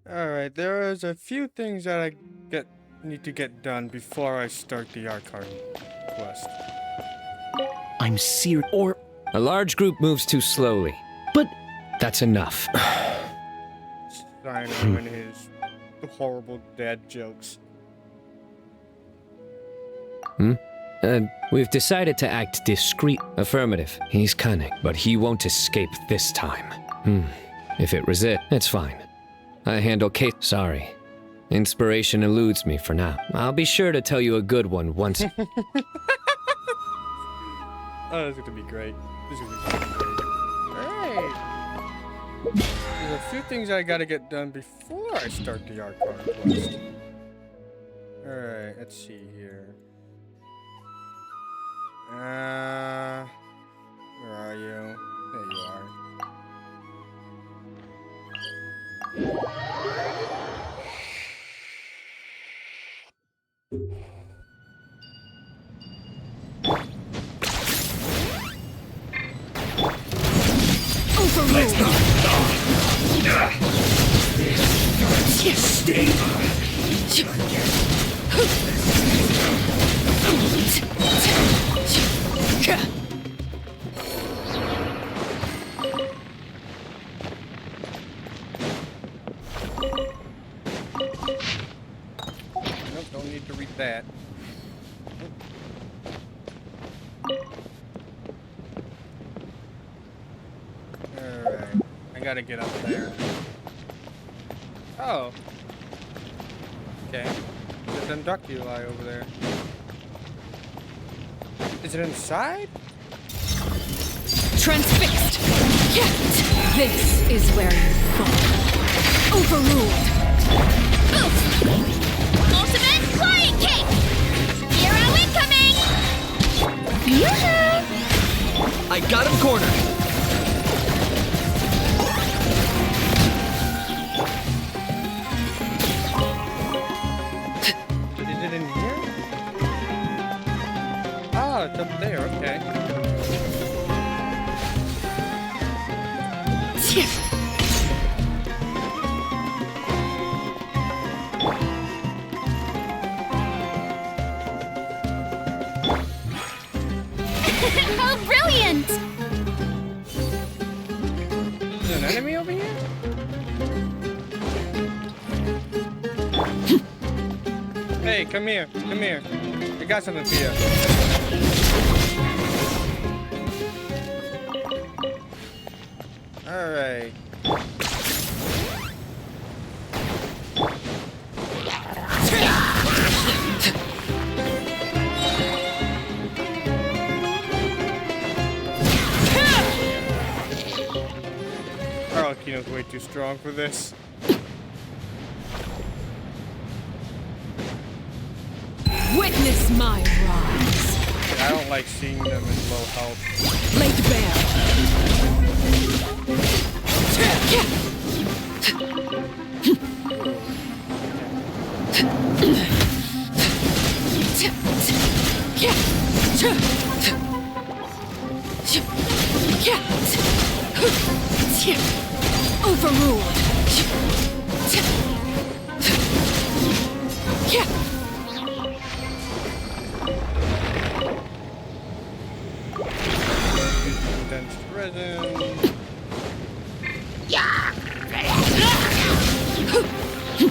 Alright, there is a few things that I need to get done before I start the Archon quest. I'm serious. Or a large group moves too slowly. but That's enough. Steiner and his horrible dad jokes. We've decided to act discreet. Affirmative. He's cunning, but he won't escape this time. If it resists, it's fine. I handle case. Sorry. Inspiration eludes me for now. I'll be sure to tell you a good one once. Oh, this is gonna be great. This is gonna be great. Alright. There's a few things I gotta get done before I start the Archon quest. Alright, let's see here. Where are you? There you are. Nope, don't need to read that. Alright, I gotta get up there. Oh. Okay. There's an Ductuli over there. Is it inside? Transfixed! This is where you fall. Overruled! Ultimate Flying Kick! Hero incoming! I got him cornered. Is it in here? Oh, it's up there, okay. How brilliant! Is there an enemy over here? Hey, come here, come here. I got something for you. Alright. Archon's way too strong for this. Witness my rise. I don't like seeing them in low health. Laid bare. Overruled. Dense resin.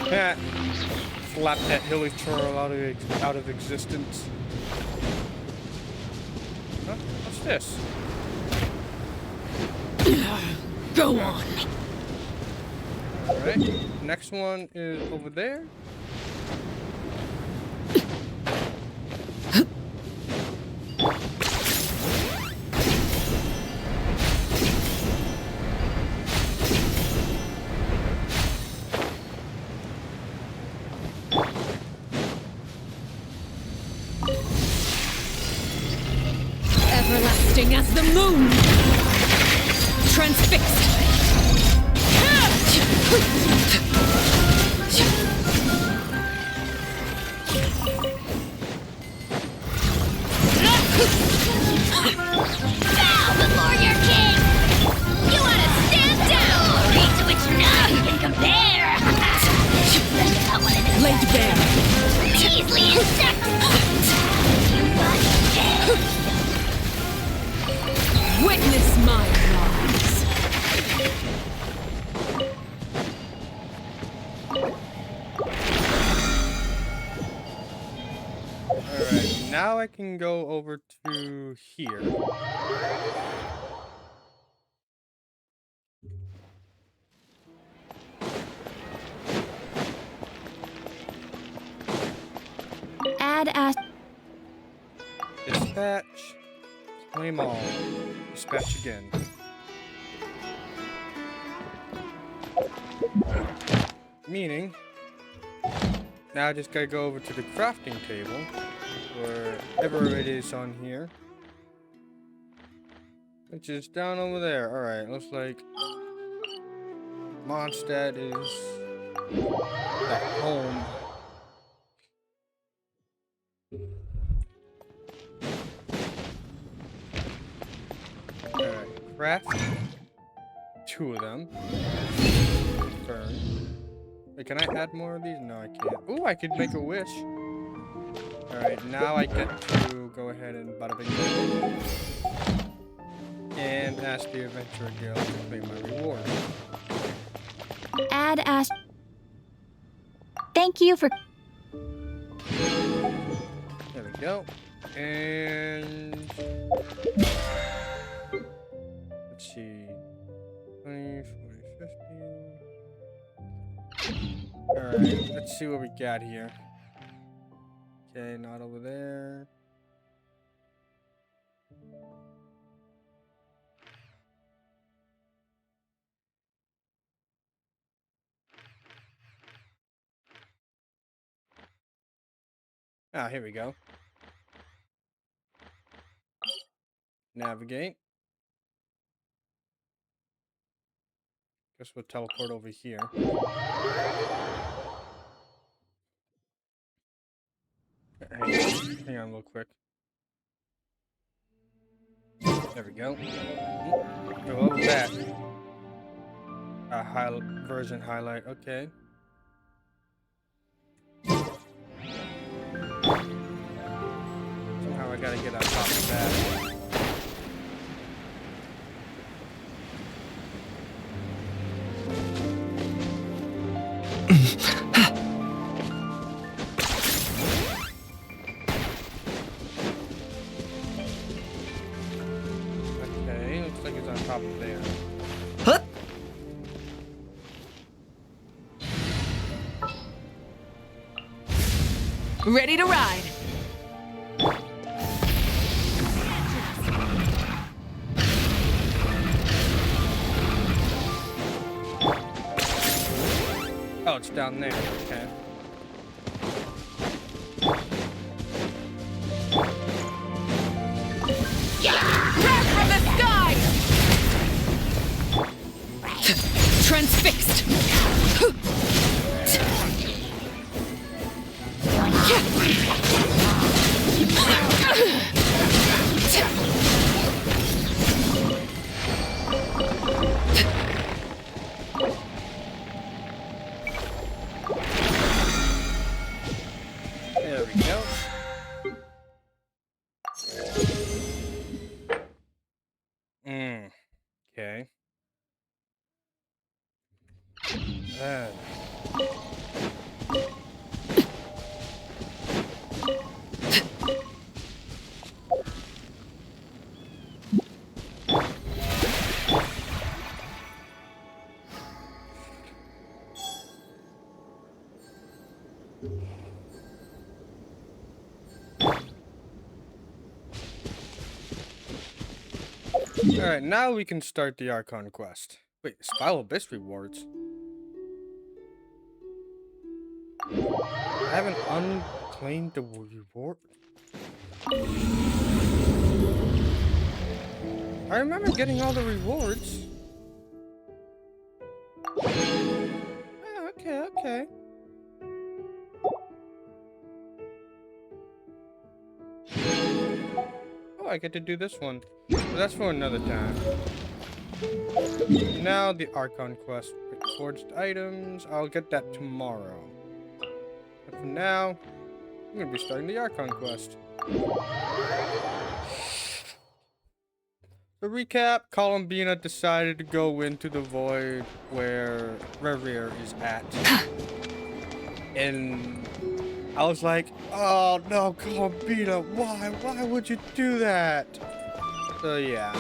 Yeah. Slap that hilly twirl out of existence. Huh? What's this? Go on. Alright. Next one is over there. bursting as the moon. Transfixed. Bow before your king! You ought to stand down! Glory to which none can compare! Laid bare. Easily insect! Witness my rise. Alright, now I can go over to here. Add as Dispatch. Claim all. Dispatch again. Meaning, now I just gotta go over to the crafting table, wherever it is on here, which is down over there. Alright, looks like Mondstadt is the home. Alright, craft. 2 of them. Confirm. Wait, can I add more of these? No, I can't. Ooh, I could make a wish. Alright, now I get to go ahead and bada bing boom. And ask the Adventurer Guild to claim my reward. Add as Thank you for There we go. And let's see. 20, 40, 50. Alright, let's see what we got here. Okay, not over there. Ah, here we go. Navigate. Guess we'll teleport over here. Hang on real quick. There we go. Oh, what was that? A version highlight. Okay. Somehow I gotta get on top of that. Okay, looks like it's on top of there. Huh? Ready to ride. Oh, it's down there. Okay. Crash from the sky! Transfixed! There we go. Okay. Alright, now we can start the Archon quest. Wait, Spiral Abyss rewards. I haven't unclaimed the reward. I remember getting all the rewards. Oh, okay. Oh, I get to do this one. But that's for another time. Now the Archon quest. Forged items. I'll get that tomorrow. But for now, I'm gonna be starting the Archon quest. To recap, Columbina decided to go into the void where Reverie is at. And I was like, oh no, Columbina, why? Why would you do that? So yeah.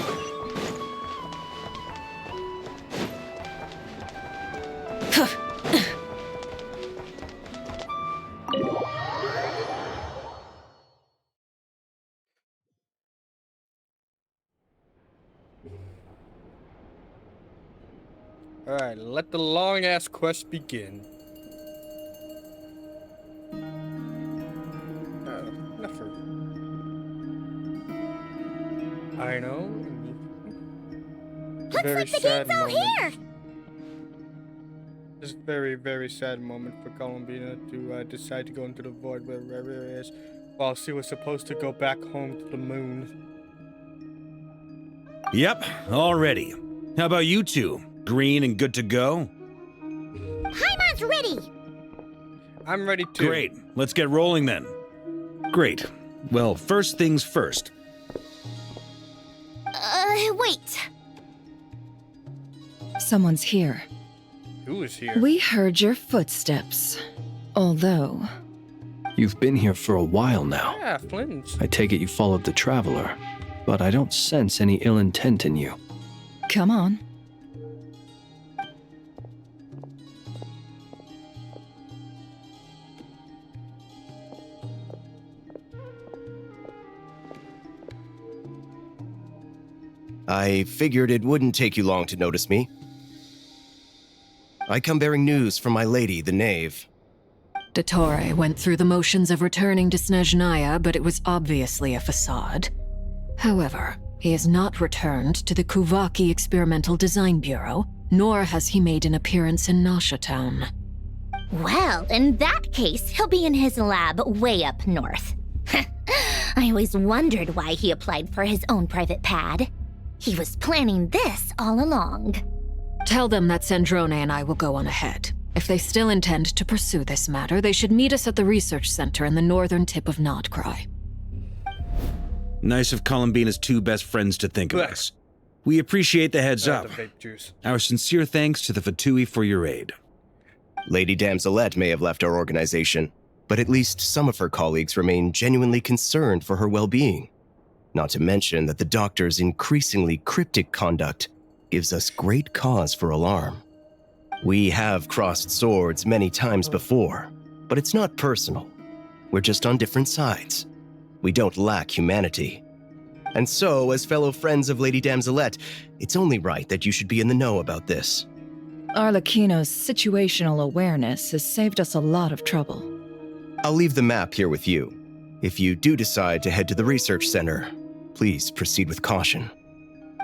Alright, let the long-ass quest begin. Nothing. I know. It's a very sad moment. Here! It's a very, very sad moment for Columbina to decide to go into the void where Reverie is, while she was supposed to go back home to the moon. Yep, all ready. How about you two? Green and good to go? Paimon's ready! I'm ready too. Great, let's get rolling then. Great. Well, first things first. Wait. Someone's here. Who is here? We heard your footsteps. Although... You've been here for a while now. Yeah, Flynn's. I take it you followed the Traveler, but I don't sense any ill intent in you. Come on. I figured it wouldn't take you long to notice me. I come bearing news from my lady, the Knave. Dottore went through the motions of returning to Snezhnaya, but it was obviously a facade. However, he has not returned to the Kuvaki Experimental Design Bureau, nor has he made an appearance in Nasha Town. Well, in that case, he'll be in his lab way up north. I always wondered why he applied for his own private pad. He was planning this all along. Tell them that Sandrone and I will go on ahead. If they still intend to pursue this matter, they should meet us at the research center in the northern tip of Nodcry. Nice of Columbina's two best friends to think of us. We appreciate the heads up. The vape juice. Our sincere thanks to the Fatui for your aid. Lady Damselette may have left our organization, but at least some of her colleagues remain genuinely concerned for her well-being. Not to mention that the doctor's increasingly cryptic conduct gives us great cause for alarm. We have crossed swords many times before, but it's not personal. We're just on different sides. We don't lack humanity. And so, as fellow friends of Lady Damselette, it's only right that you should be in the know about this. Arlecchino's situational awareness has saved us a lot of trouble. I'll leave the map here with you. If you do decide to head to the research center, please proceed with caution.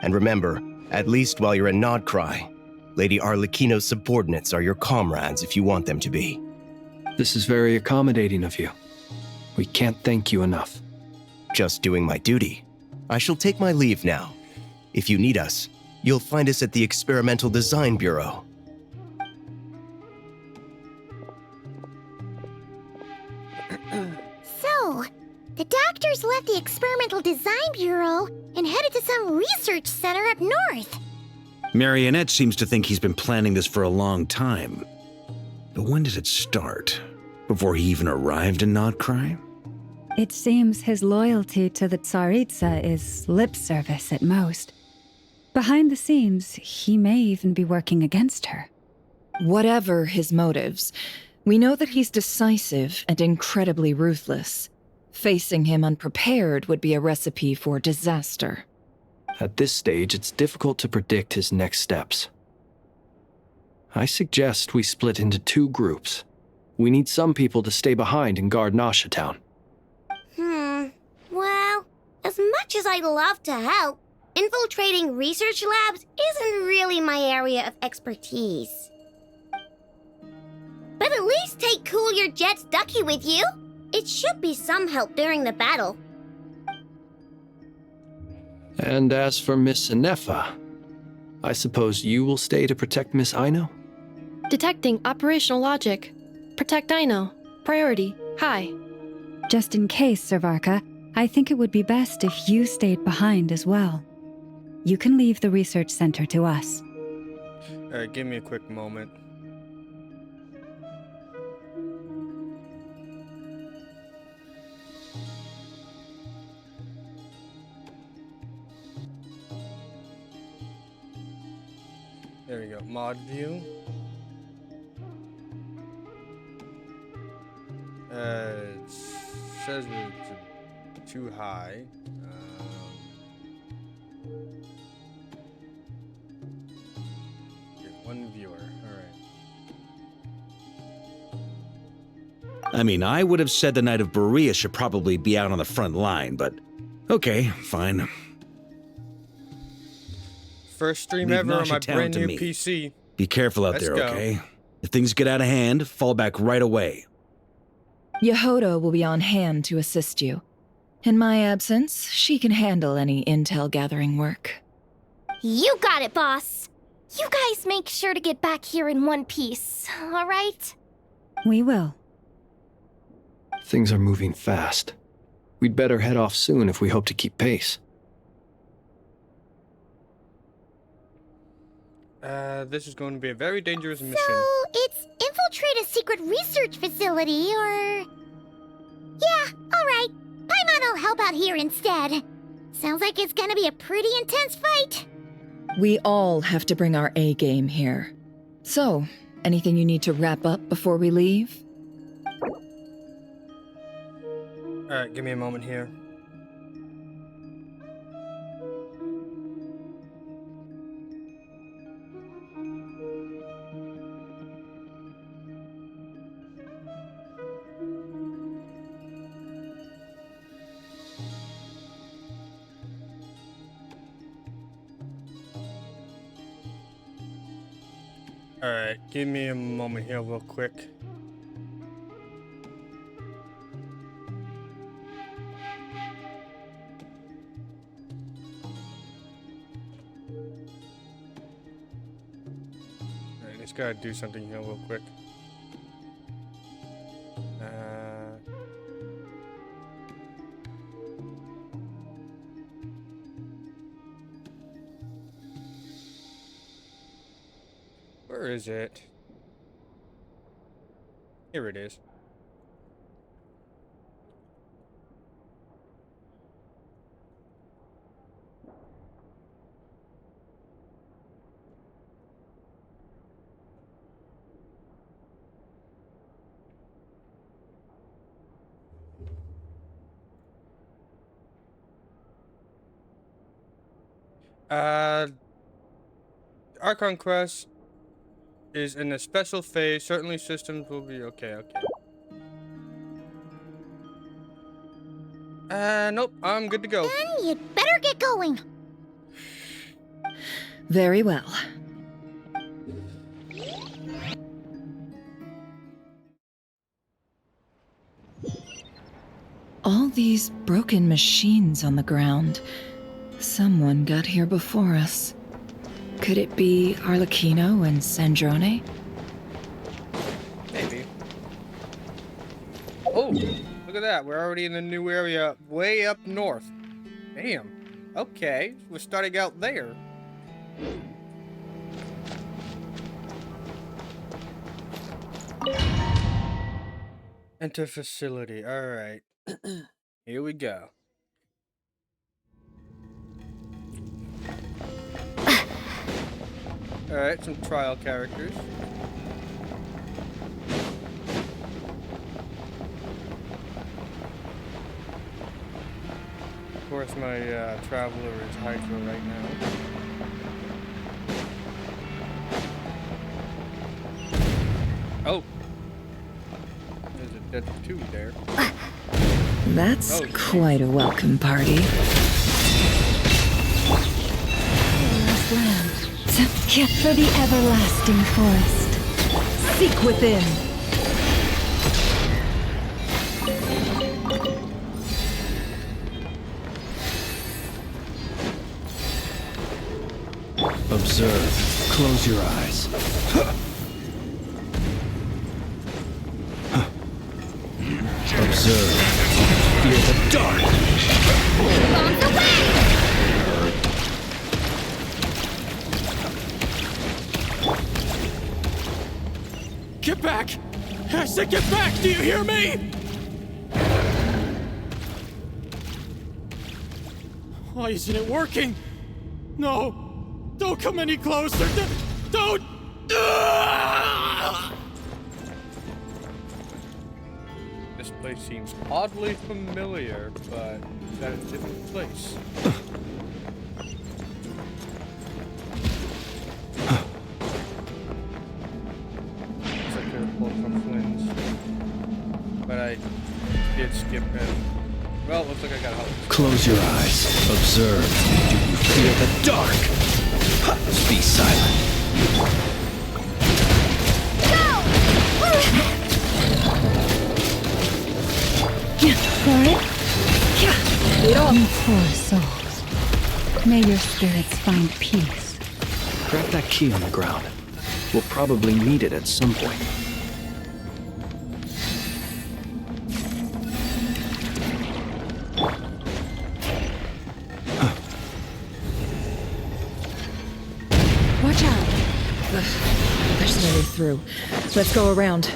And remember, at least while you're in Nodcry, Lady Arlecchino's subordinates are your comrades if you want them to be. This is very accommodating of you. We can't thank you enough. Just doing my duty. I shall take my leave now. If you need us, you'll find us at the Experimental Design Bureau. So, the doctors left the Experimental Design Bureau and headed to some research center up north. Marionette seems to think he's been planning this for a long time. But when did it start? Before he even arrived in Nodcry? It seems his loyalty to the Tsaritsa is lip service at most. Behind the scenes, he may even be working against her. Whatever his motives, we know that he's decisive and incredibly ruthless. Facing him unprepared would be a recipe for disaster. At this stage, it's difficult to predict his next steps. I suggest we split into two groups. We need some people to stay behind and guard Nasha Town. Well, as much as I'd love to help, infiltrating research labs isn't really my area of expertise. But at least take Cool Your Jet's Ducky with you. It should be some help during the battle. And as for Miss Inefa, I suppose you will stay to protect Miss Aino? Detecting operational logic. Protect Aino. Priority. High. Just in case, Servarka, I think it would be best if you stayed behind as well. You can leave the research center to us. Alright, give me a quick moment. There we go. Mod view. It says it's too high. Okay, one viewer. Alright. I mean, I would have said the Knight of Berea should probably be out on the front line, but okay, fine. First stream Leave ever on Nasha my Town brand to new me. PC. Be careful out Let's there, go. okay? If things get out of hand, fall back right away. Yehoda will be on hand to assist you. In my absence, she can handle any intel gathering work. You got it, boss. You guys make sure to get back here in one piece, all right? We will. Things are moving fast. We'd better head off soon if we hope to keep pace. This is going to be a very dangerous mission. So, it's infiltrate a secret research facility, or... Yeah, alright. Paimon will help out here instead. Sounds like it's gonna be a pretty intense fight. We all have to bring our A game here. So, anything you need to wrap up before we leave? Alright, give me a moment here. Alright, give me a moment here real quick. Alright, just gotta do something here real quick. Where is it? Here it is. Archon quest is in a special phase. Certainly systems will be okay. Nope, I'm good to go. Then you'd better get going. Very well. All these broken machines on the ground. Someone got here before us. Could it be Arlecchino and Sandrone? Maybe. Oh, look at that. We're already in a new area way up north. Damn. Okay, we're starting out there. Enter facility. Alright. Here we go. Alright, some trial characters. Of course, my traveler is Hydra right now. Oh! There's a dead two there. That's Oh, quite a welcome party. promised land. For the everlasting forest. Seek within. Observe. Close your eyes. Observe. Feel the dark. Bombs away! Get back! I said get back! Do you hear me? Why isn't it working? No! Don't come any closer! Don't! This place seems oddly familiar, but is that a different place? Looks like I could have pulled from Flynn's. But I did skip him. Well, looks like I got help. Close your eyes. Observe. Do you feel the dark? Be silent. For it? Get off! You poor souls. May your spirits find peace. Grab that key on the ground. We'll probably need it at some point. Watch out! There's no way through. Let's go around.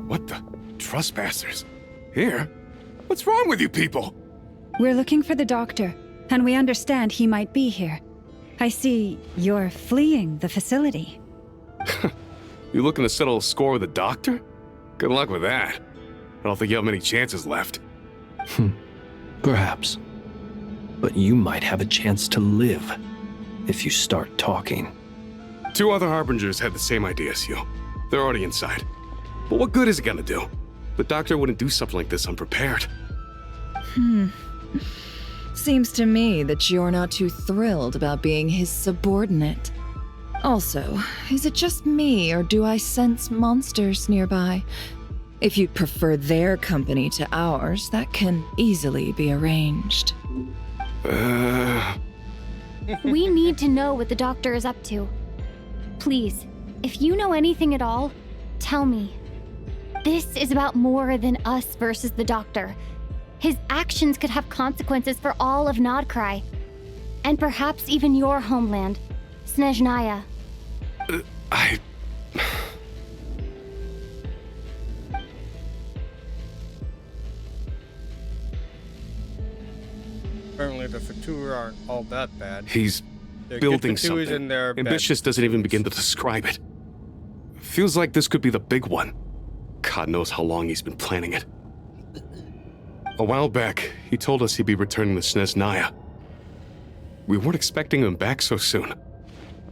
What the? Trespassers? Here? What's wrong with you people? We're looking for the doctor, and we understand he might be here. I see you're fleeing the facility. You looking to settle a score with the doctor? Good luck with that. I don't think you have many chances left. Perhaps. But you might have a chance to live if you start talking. 2 other Harbingers had the same idea as you. They're already inside. But what good is it gonna do? The doctor wouldn't do something like this unprepared. Seems to me that you're not too thrilled about being his subordinate. Also, is it just me, or do I sense monsters nearby? If you'd prefer their company to ours, that can easily be arranged. We need to know what the doctor is up to. Please, if you know anything at all, tell me. This is about more than us versus the doctor. His actions could have consequences for all of Nodcry. And perhaps even your homeland, Snezhnaya. Apparently the Fatua aren't all that bad. He's Yeah, building get Fatuas in something. there, Ambitious bad doesn't even begin to describe it. Feels like this could be the big one. God knows how long he's been planning it. A while back, he told us he'd be returning to Snezhnaya. We weren't expecting him back so soon.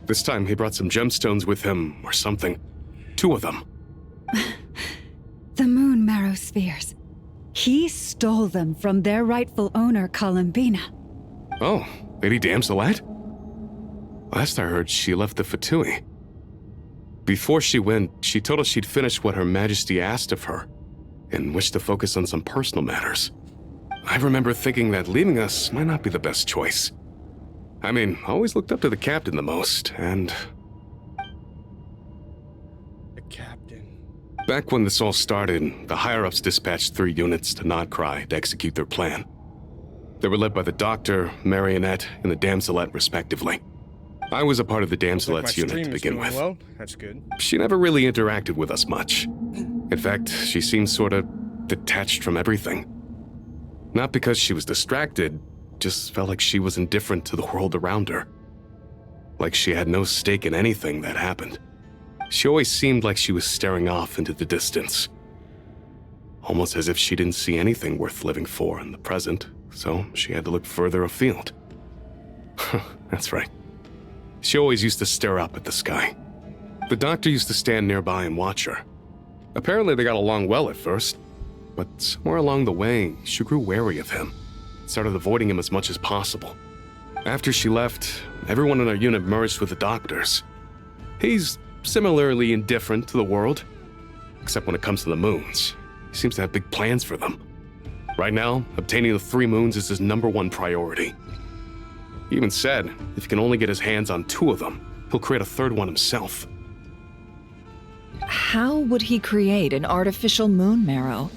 This time he brought some gemstones with him, or something. 2 of them. The moon marrow spheres. He stole them from their rightful owner, Columbina. Oh, Lady Damselat? Last I heard, she left the Fatui. Before she went, she told us she'd finished what Her Majesty asked of her, and wished to focus on some personal matters. I remember thinking that leaving us might not be the best choice. I mean, I always looked up to the captain the most, and... The captain. Back when this all started, the higher-ups dispatched 3 units to Nodcry to execute their plan. They were led by the Doctor, Marionette, and the Damselet, respectively. I was a part of the Damselet's unit to begin with. Well, that's good. She never really interacted with us much. In fact, she seemed sort of detached from everything. Not because she was distracted, just felt like she was indifferent to the world around her. Like she had no stake in anything that happened. She always seemed like she was staring off into the distance. almost as if she didn't see anything worth living for in the present, so she had to look further afield. That's right. She always used to stare up at the sky. The doctor used to stand nearby and watch her. Apparently they got along well at first, but somewhere along the way, she grew wary of him, started avoiding him as much as possible. After she left, everyone in our unit merged with the doctors. He's similarly indifferent to the world, except when it comes to the moons. He seems to have big plans for them. Right now, obtaining the 3 moons is his #1 priority. He even said if he can only get his hands on 2 of them, he'll create a 3rd one himself. How would he create an artificial moon marrow?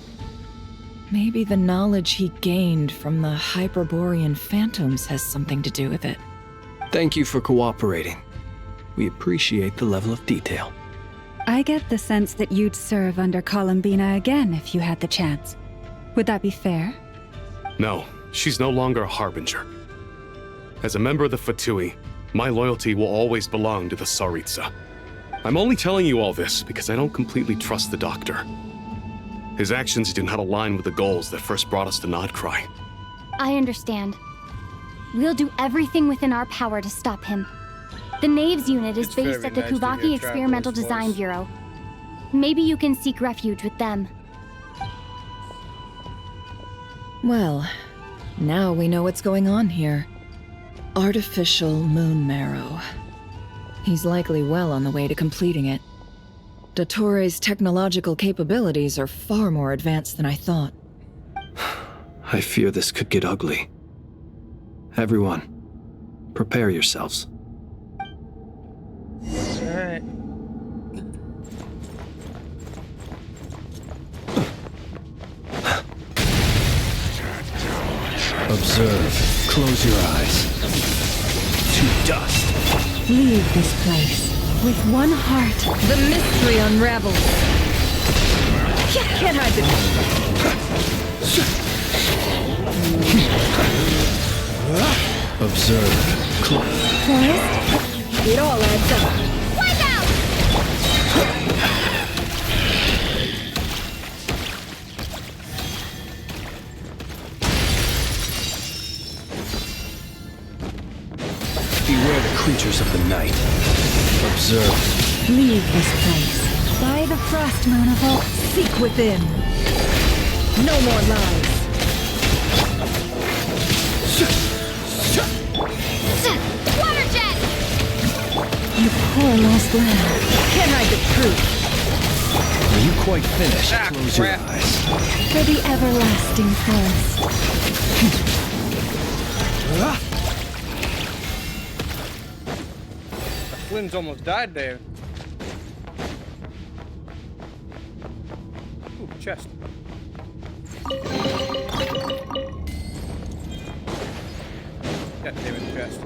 Maybe the knowledge he gained from the Hyperborean phantoms has something to do with it. Thank you for cooperating. We appreciate the level of detail. I get the sense that you'd serve under Columbina again if you had the chance. Would that be fair? No, she's no longer a harbinger. As a member of the Fatui, my loyalty will always belong to the Tsaritsa. I'm only telling you all this because I don't completely trust the doctor. His actions do not align with the goals that first brought us to Nodcry. I understand. We'll do everything within our power to stop him. The Knaves unit is It's based very at the nice to Kuvaki hear Experimental Traveler's Design voice. Bureau. Maybe you can seek refuge with them. Well, now we know what's going on here. Artificial moon marrow. He's likely well on the way to completing it. Dottore's technological capabilities are far more advanced than I thought. I fear this could get ugly. Everyone, prepare yourselves. Alright. Observe. Close your eyes. To dust. Leave this place with one heart. The mystery unravels. Can't hide Observe. Forest? it all adds up. Wipe out! Beware the creatures of the night. Observe. Leave this place. By the frost moon of all. Seek within. No more lies. Water jet! You poor lost lamb. Can't hide the truth. Are you quite finished? Ah, Close crap. your eyes. For the everlasting forest. Flynn's almost died there. Ooh, chest. God damn it, chest.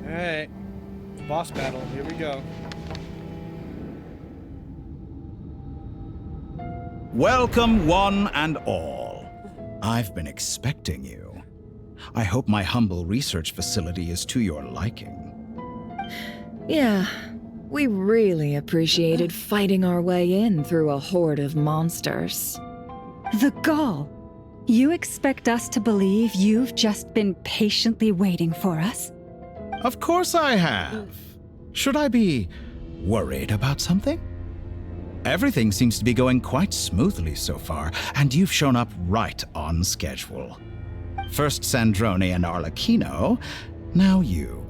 Alright. Boss battle, here we go. Welcome, one and all. I've been expecting you. I hope my humble research facility is to your liking. Yeah, we really appreciated fighting our way in through a horde of monsters. The gall. You expect us to believe you've just been patiently waiting for us? Of course I have. Should I be worried about something? Everything seems to be going quite smoothly so far, and you've shown up right on schedule. First Sandrone and Arlecchino, now you.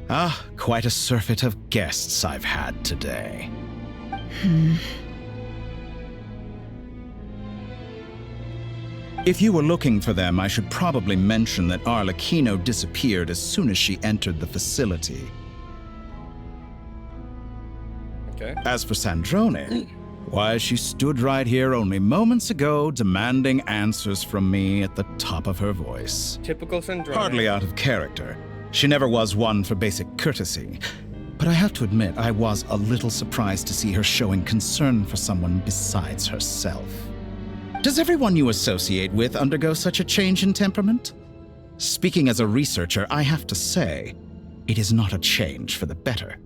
Ah, quite a surfeit of guests I've had today. If you were looking for them, I should probably mention that Arlecchino disappeared as soon as she entered the facility. Okay. As for Sandrone, why, she stood right here only moments ago demanding answers from me at the top of her voice. Typical Sandrone. Hardly out of character. She never was one for basic courtesy. But I have to admit, I was a little surprised to see her showing concern for someone besides herself. Does everyone you associate with undergo such a change in temperament? Speaking as a researcher, I have to say, it is not a change for the better.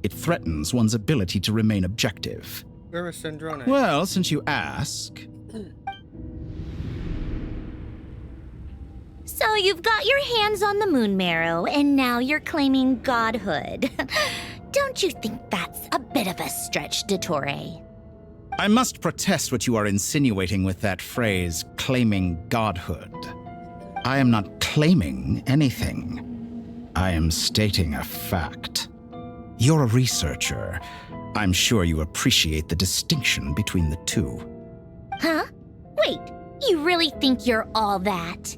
It threatens one's ability to remain objective. Where is Sandrone? Well, since you ask... So you've got your hands on the moon marrow, and now you're claiming godhood. Don't you think that's a bit of a stretch, Dottore? I must protest what you are insinuating with that phrase, claiming godhood. I am not claiming anything. I am stating a fact. You're a researcher. I'm sure you appreciate the distinction between the two. Huh? Wait, you really think you're all that?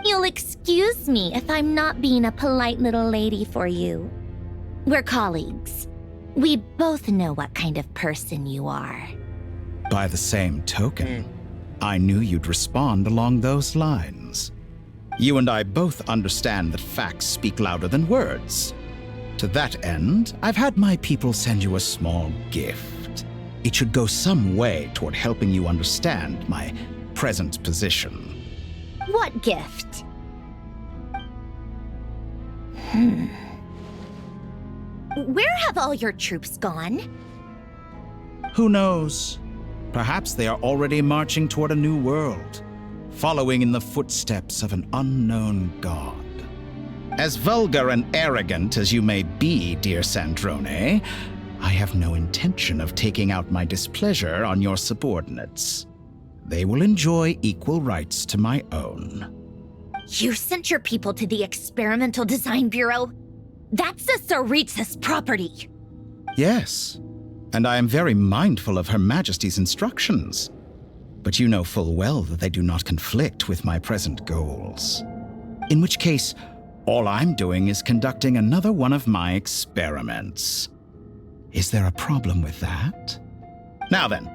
You'll excuse me if I'm not being a polite little lady for you. We're colleagues. We both know what kind of person you are. By the same token, I knew you'd respond along those lines. You and I both understand that facts speak louder than words. To that end, I've had my people send you a small gift. It should go some way toward helping you understand my present position. What gift? Where have all your troops gone? Who knows? Perhaps they are already marching toward a new world, following in the footsteps of an unknown god. As vulgar and arrogant as you may be, dear Sandrone, I have no intention of taking out my displeasure on your subordinates. They will enjoy equal rights to my own. You sent your people to the Experimental Design Bureau? That's the Tsaritsa's property. Yes, and I am very mindful of Her Majesty's instructions. But you know full well that they do not conflict with my present goals. In which case, all I'm doing is conducting another one of my experiments. Is there a problem with that? Now then,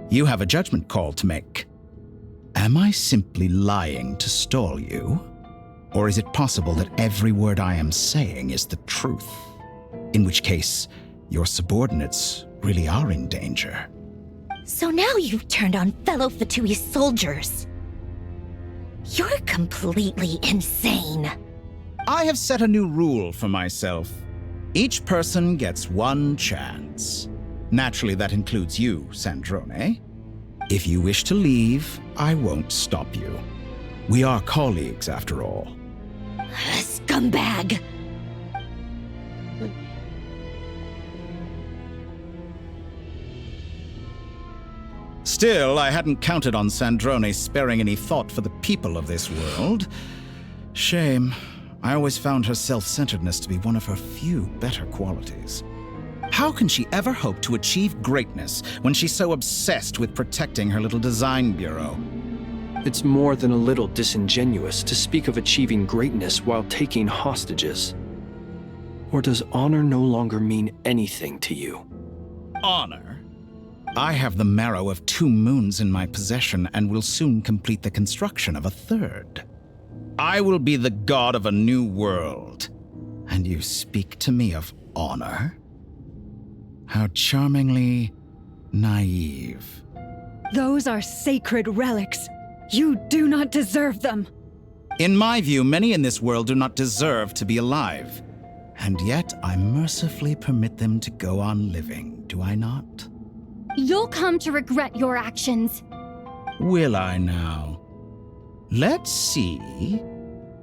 you have a judgment call to make. Am I simply lying to stall you? Or is it possible that every word I am saying is the truth? In which case, your subordinates really are in danger. So now you've turned on fellow Fatui soldiers. You're completely insane. I have set a new rule for myself. Each person gets one chance. Naturally, that includes you, Sandrone. If you wish to leave, I won't stop you. We are colleagues, after all. Scumbag! Still, I hadn't counted on Sandrone sparing any thought for the people of this world. Shame. I always found her self-centeredness to be one of her few better qualities. How can she ever hope to achieve greatness when she's so obsessed with protecting her little design bureau? It's more than a little disingenuous to speak of achieving greatness while taking hostages. Or does honor no longer mean anything to you? Honor? I have the marrow of 2 moons in my possession and will soon complete the construction of a 3rd. I will be the god of a new world. And you speak to me of honor? How charmingly naive. Those are sacred relics. You do not deserve them. In my view, many in this world do not deserve to be alive. And yet I mercifully permit them to go on living, do I not? You'll come to regret your actions. Will I now? Let's see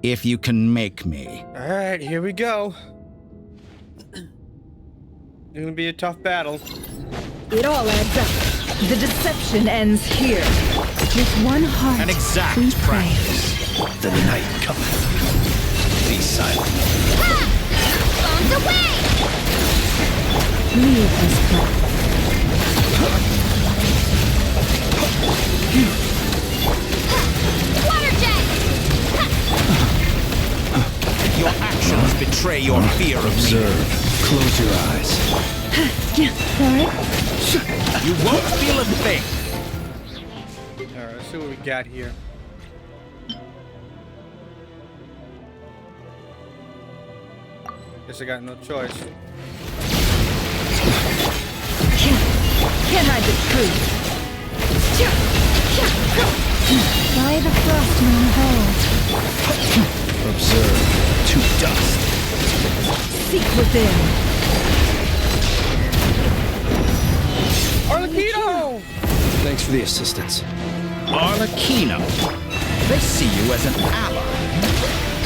if you can make me. All right, here we go. It's gonna be a tough battle. It all adds up. The deception ends here. With one heart, An exact we pray. practice. The night cometh. Be silent. Bombs away! Leave this place. Water jet! Your actions betray your fear of me. Observe. Close your eyes. Sorry? You won't feel a thing. Alright, let's see what we got here. Guess I got no choice. Can't hide the truth. By the frostmoon hold. Observe to dust. Seek within. Arlecchino! Thanks for the assistance. Arlecchino. They see you as an ally.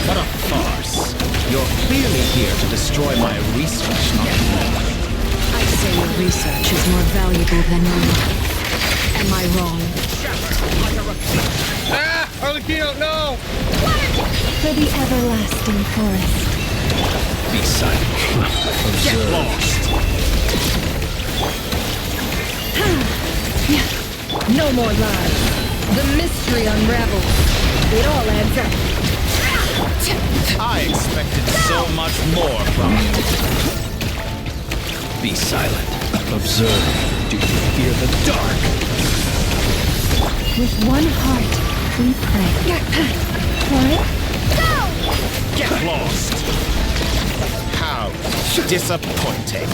What a farce. You're clearly here to destroy my research, not more. I'd say your research is more valuable than your life. Am I wrong? Ah! Arlecchino, no! For the everlasting forest. Be silent. Get Observe. lost. No more lies. The mystery unravels. It all adds up. I expected so much more from you. Be silent. Observe. Do you fear the dark? With one heart, we pray. What? Get lost. How disappointing.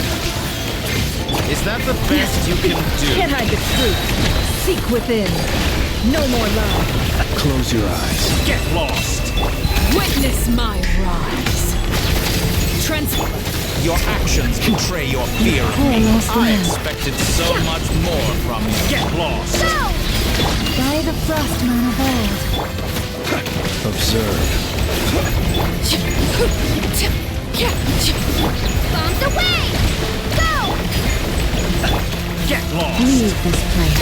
Is that the best you can do? Can't hide the truth. Seek within. No more love. Close your eyes. Get lost. Witness my rise. Your actions betray your fear of me. lost I land. expected so much more from you. Get lost. By the frostmoon of old. Observe. Bombs away! Go! Get lost. Leave this place.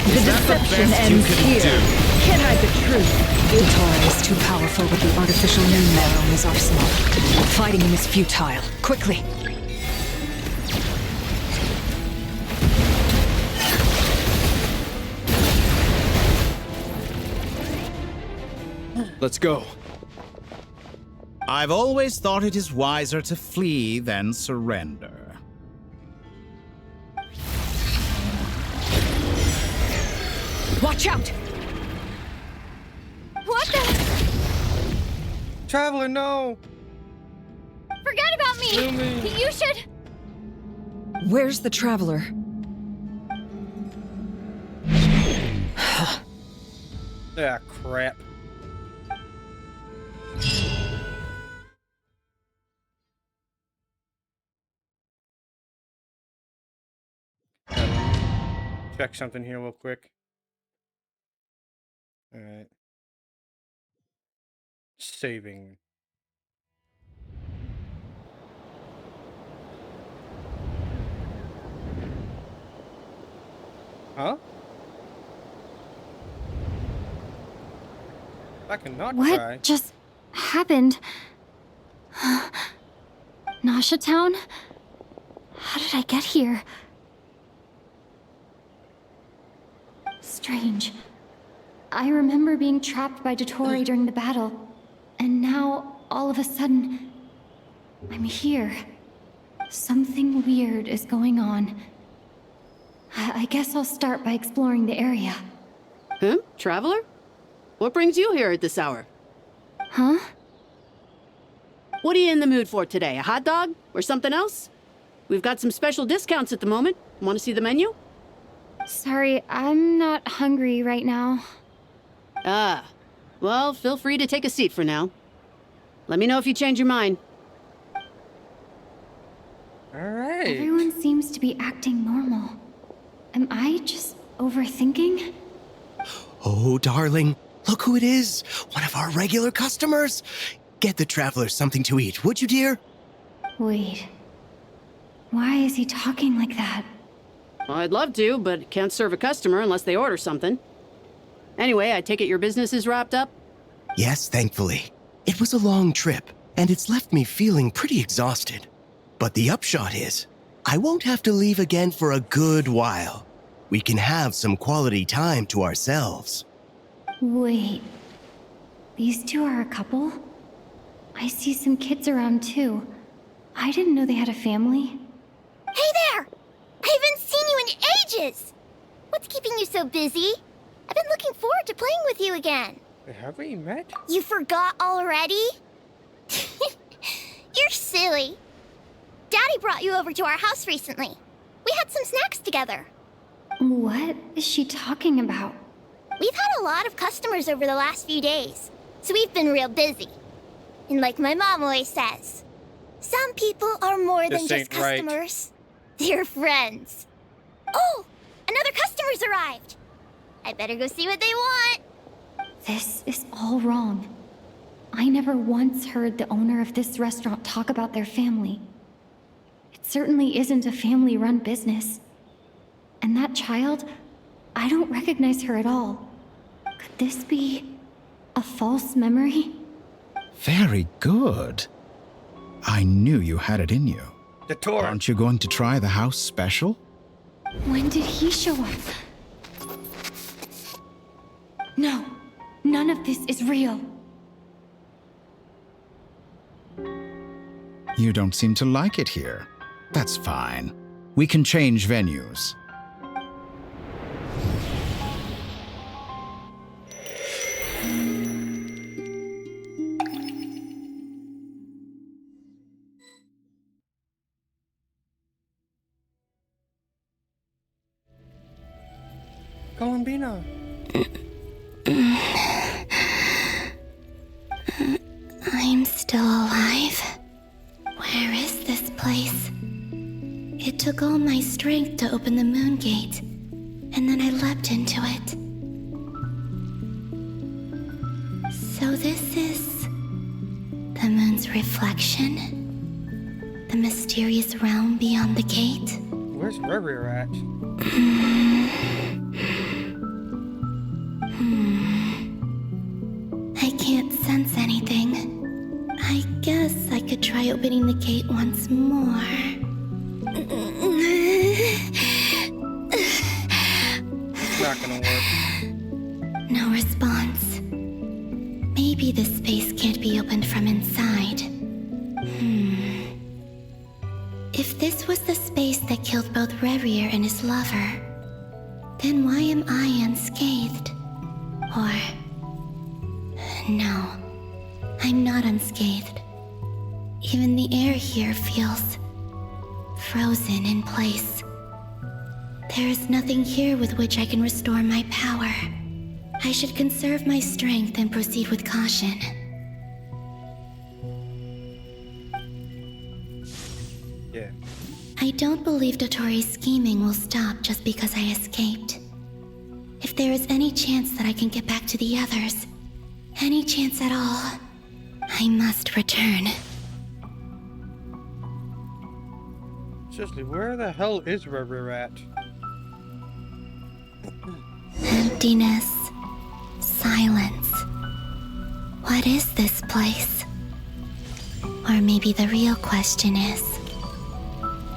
The that the deception best you ends can here. do? Can't hide the truth. Tor is too powerful with the artificial moon marrow in his arsenal. Fighting him is futile. Quickly! Let's go. I've always thought it is wiser to flee than surrender. Watch out! What the? Traveler, no! Forget about me! Lumi. You should. Where's the traveler? Ah, crap. Check something here real quick. Alright. Saving. Huh? I cannot What try. just happened? Nasha Town? How did I get here? Strange. I remember being trapped by Dottore during the battle, and now, all of a sudden, I'm here. Something weird is going on. I guess I'll start by exploring the area. Huh? Traveler? What brings you here at this hour? Huh? What are you in the mood for today? A hot dog? Or something else? We've got some special discounts at the moment. Want to see the menu? Sorry, I'm not hungry right now. Ah. Well, feel free to take a seat for now. Let me know if you change your mind. Alright. Everyone seems to be acting normal. Am I just overthinking? Oh, darling, look who it is. One of our regular customers. Get the traveler something to eat, would you, dear? Wait. Why is he talking like that? Well, I'd love to, but can't serve a customer unless they order something. Anyway, I take it your business is wrapped up? Yes, thankfully. It was a long trip, and it's left me feeling pretty exhausted. But the upshot is, I won't have to leave again for a good while. We can have some quality time to ourselves. Wait. These two are a couple? I see some kids around too. I didn't know they had a family. Hey there! I haven't seen you in ages! What's keeping you so busy? I've been looking forward to playing with you again. Have we met? You forgot already? You're silly. Daddy brought you over to our house recently. We had some snacks together. What is she talking about? We've had a lot of customers over the last few days, so we've been real busy. And like my mom always says, some people are more than This just ain't right. customers. They're friends. Oh, another customer's arrived. I better go see what they want. This is all wrong. I never once heard the owner of this restaurant talk about their family. It certainly isn't a family-run business. And that child, I don't recognize her at all. Could this be a false memory? Very good. I knew you had it in you. The tour. Aren't you going to try the house special? When did he show up? No, none of this is real. You don't seem to like it here. That's fine. We can change venues. Columbina. I'm still alive. Where is this place? It took all my strength to open the moon gate, and then I leapt into it. So this is the moon's reflection? The mysterious realm beyond the gate? Where's Revere at? I can't sense anything. I guess I could try opening the gate once more. It's not gonna work. No response. Maybe this space can't be opened from inside. If this was the space that killed both Revere and his lover, then why am I unscathed? Or... no, I'm not unscathed. Even the air here feels frozen in place. There is nothing here with which I can restore my power. I should conserve my strength and proceed with caution. Yeah. I don't believe Dotori's scheming will stop just because I escaped. If there is any chance that I can get back to the others, any chance at all, I must return. Seriously, where the hell is Revere at? Emptiness. Silence. What is this place? Or maybe the real question is,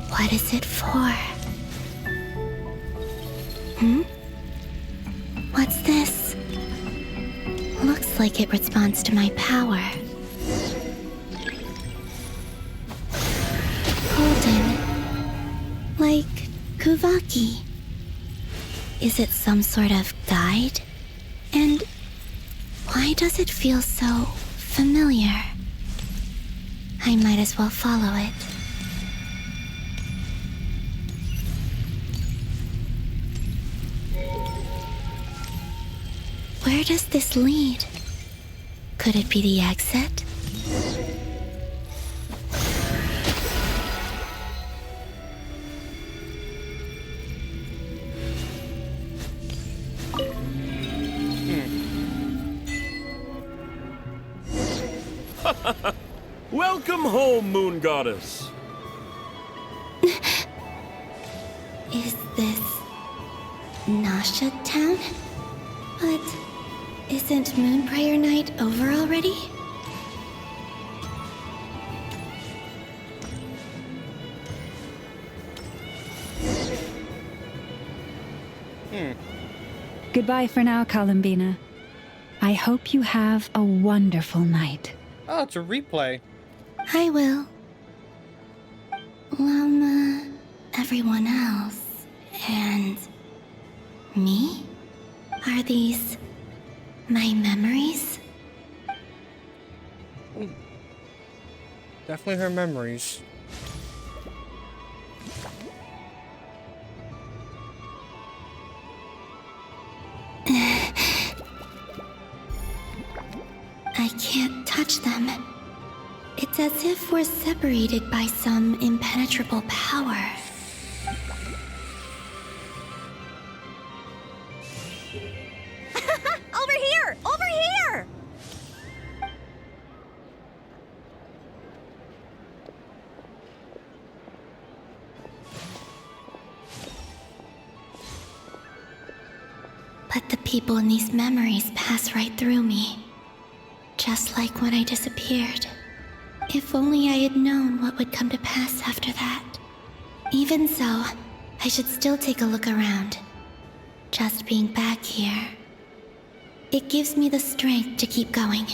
what is it for? What's this? Looks like it responds to my power. Golden. Like Kuvaki. Is it some sort of guide? And why does it feel so familiar? I might as well follow it. Where does this lead? Could it be the exit? Welcome home, Moon Goddess. Is this Nasha Town? But isn't Moon Prayer Night over already? Goodbye for now, Columbina. I hope you have a wonderful night. Oh, it's a replay. I will. Everyone else, and me? Are these My memories? Definitely her memories. I can't touch them. It's as if we're separated by some impenetrable power. Over here! Over here! But the people in these memories pass right through me. Just like when I disappeared. If only I had known what would come to pass after that. Even so, I should still take a look around. Just being back here. It gives me the strength to keep going.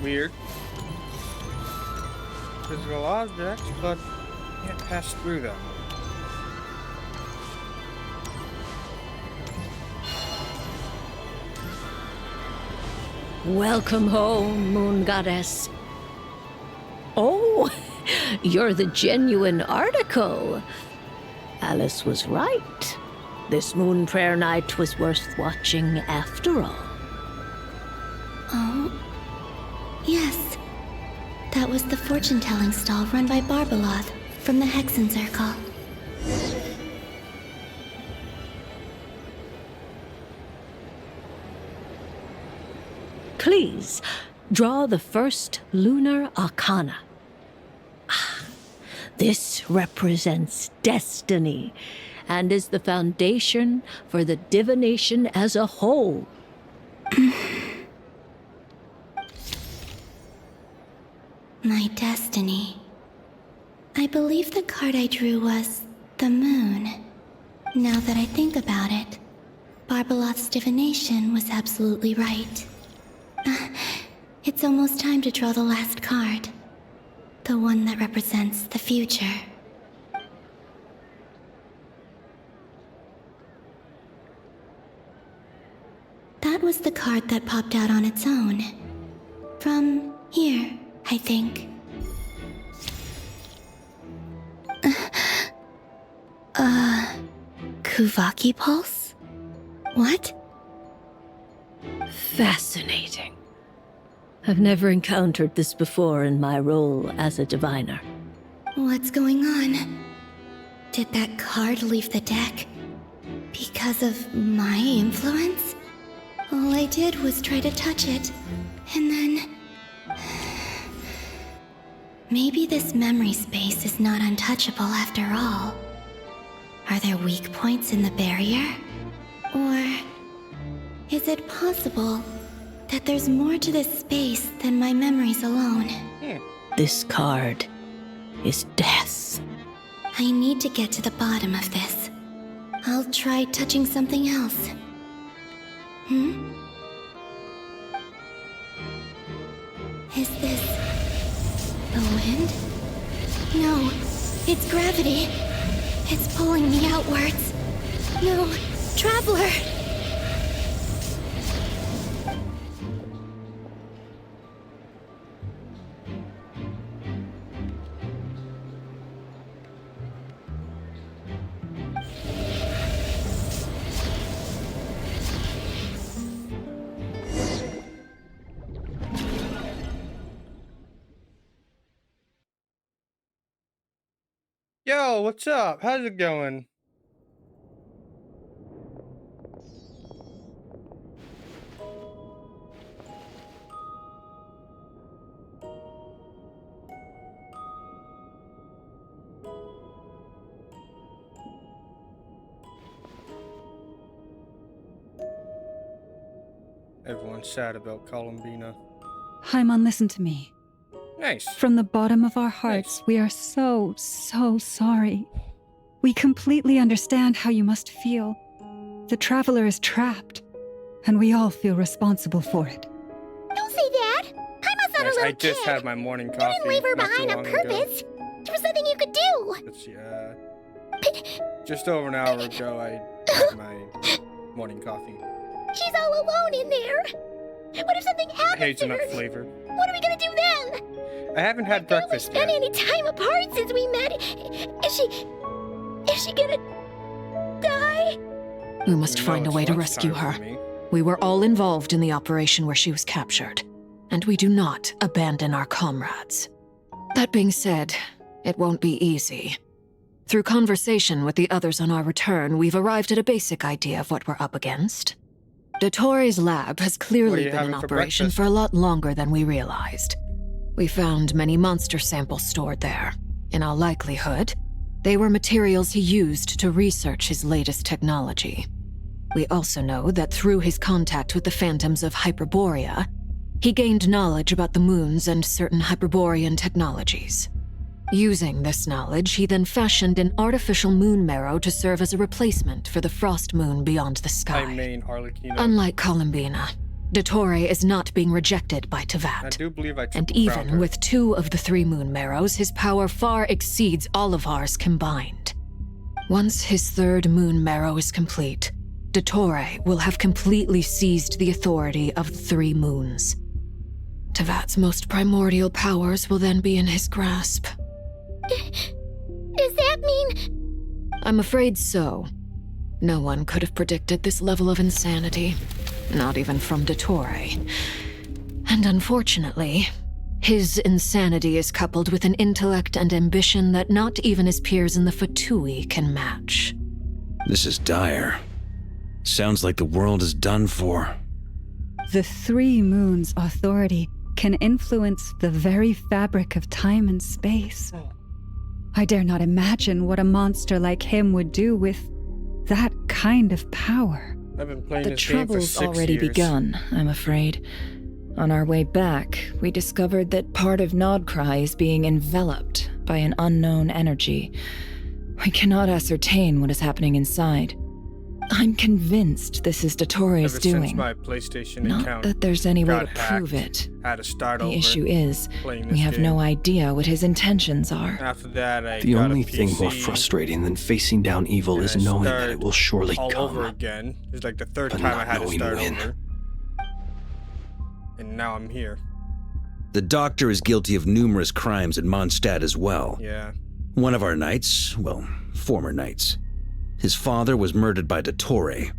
Weird. Physical objects, but can't pass through them. Welcome home, Moon Goddess. Oh, you're the genuine article. Alice was right. This moon prayer night was worth watching after all. Oh, yes. That was the fortune-telling stall run by Barbeloth from the Hexen Circle. Please, draw the first lunar arcana. This represents destiny and is the foundation for the divination as a whole. My destiny. I believe the card I drew was the moon. Now that I think about it, Barbeloth's divination was absolutely right. It's almost time to draw the last card. The one that represents the future. That was the card that popped out on its own. From here, I think. Kuvaki Pulse? What? Fascinating. I've never encountered this before in my role as a diviner. What's going on? Did that card leave the deck? Because of my influence? All I did was try to touch it, and then... Maybe this memory space is not untouchable after all. Are there weak points in the barrier? Or is it possible that there's more to this space than my memories alone? This card is death. I need to get to the bottom of this. I'll try touching something else. Is this the wind? No, it's gravity. It's pulling me outwards. No, Traveler! Yo, what's up? How's it going? Everyone's sad about Columbina. Hyman, listen to me. Nice. From the bottom of our hearts, we are so sorry. We completely understand how you must feel. The Traveler is trapped, and we all feel responsible for it. Don't say that! Hyman's not a little I just kid. had my morning You coffee. didn't leave her not too behind on long ago. purpose. There was nothing you could do. Let's see, just over an hour ago, I had my morning coffee. She's all alone in there. What if something happens Hazelnut to her? flavor. What are we gonna do then? I haven't had breakfast Spent yet. any time apart since we met. Is she gonna die? We must find a way to rescue her. We were all involved in the operation where she was captured, and we do not abandon our comrades. That being said, it won't be easy. Through conversation with the others on our return, we've arrived at a basic idea of what we're up against. Dottore lab has What are clearly you been in having for operation breakfast? for a lot longer than we realized. We found many monster samples stored there. In all likelihood, they were materials he used to research his latest technology. We also know that through his contact with the phantoms of Hyperborea, he gained knowledge about the moons and certain Hyperborean technologies. Using this knowledge, he then fashioned an artificial moon marrow to serve as a replacement for the frost moon beyond the sky. I mean, Arlecchino. Unlike Columbina, Dottore is not being rejected by I Tevat. do believe I And triple crowned even her. with 2 of the 3 moon marrows, his power far exceeds all of ours combined. Once his 3rd moon marrow is complete, Dottore will have completely seized the authority of the 3 moons. Tevat's most primordial powers will then be in his grasp. Does that mean... I'm afraid so. No one could have predicted this level of insanity, not even from Dottore. And unfortunately, his insanity is coupled with an intellect and ambition that not even his peers in the Fatui can match. This is dire. Sounds like the world is done for. The 3 moons' authority can influence the very fabric of time and space. I dare not imagine what a monster like him would do with that kind of power. I've been playing The this game for trouble's 6 already years. begun, I'm afraid. On our way back, we discovered that part of Nodcry is being enveloped by an unknown energy. We cannot ascertain what is happening inside. I'm convinced this is Dottore's Ever doing. since my PlayStation Not account that there's any way to got prove hacked, it. I had to start The over issue is, playing we this have game. no idea what his intentions are. After that, I The got only a thing more PC, frustrating than facing down evil and is I knowing that started it will surely all come. over again. It's like the 3rd but time I not had to knowing start when. over. And now I'm here. The doctor is guilty of numerous crimes at Mondstadt as well. Yeah. One of our knights, well, former knights. His father was murdered by Dottore.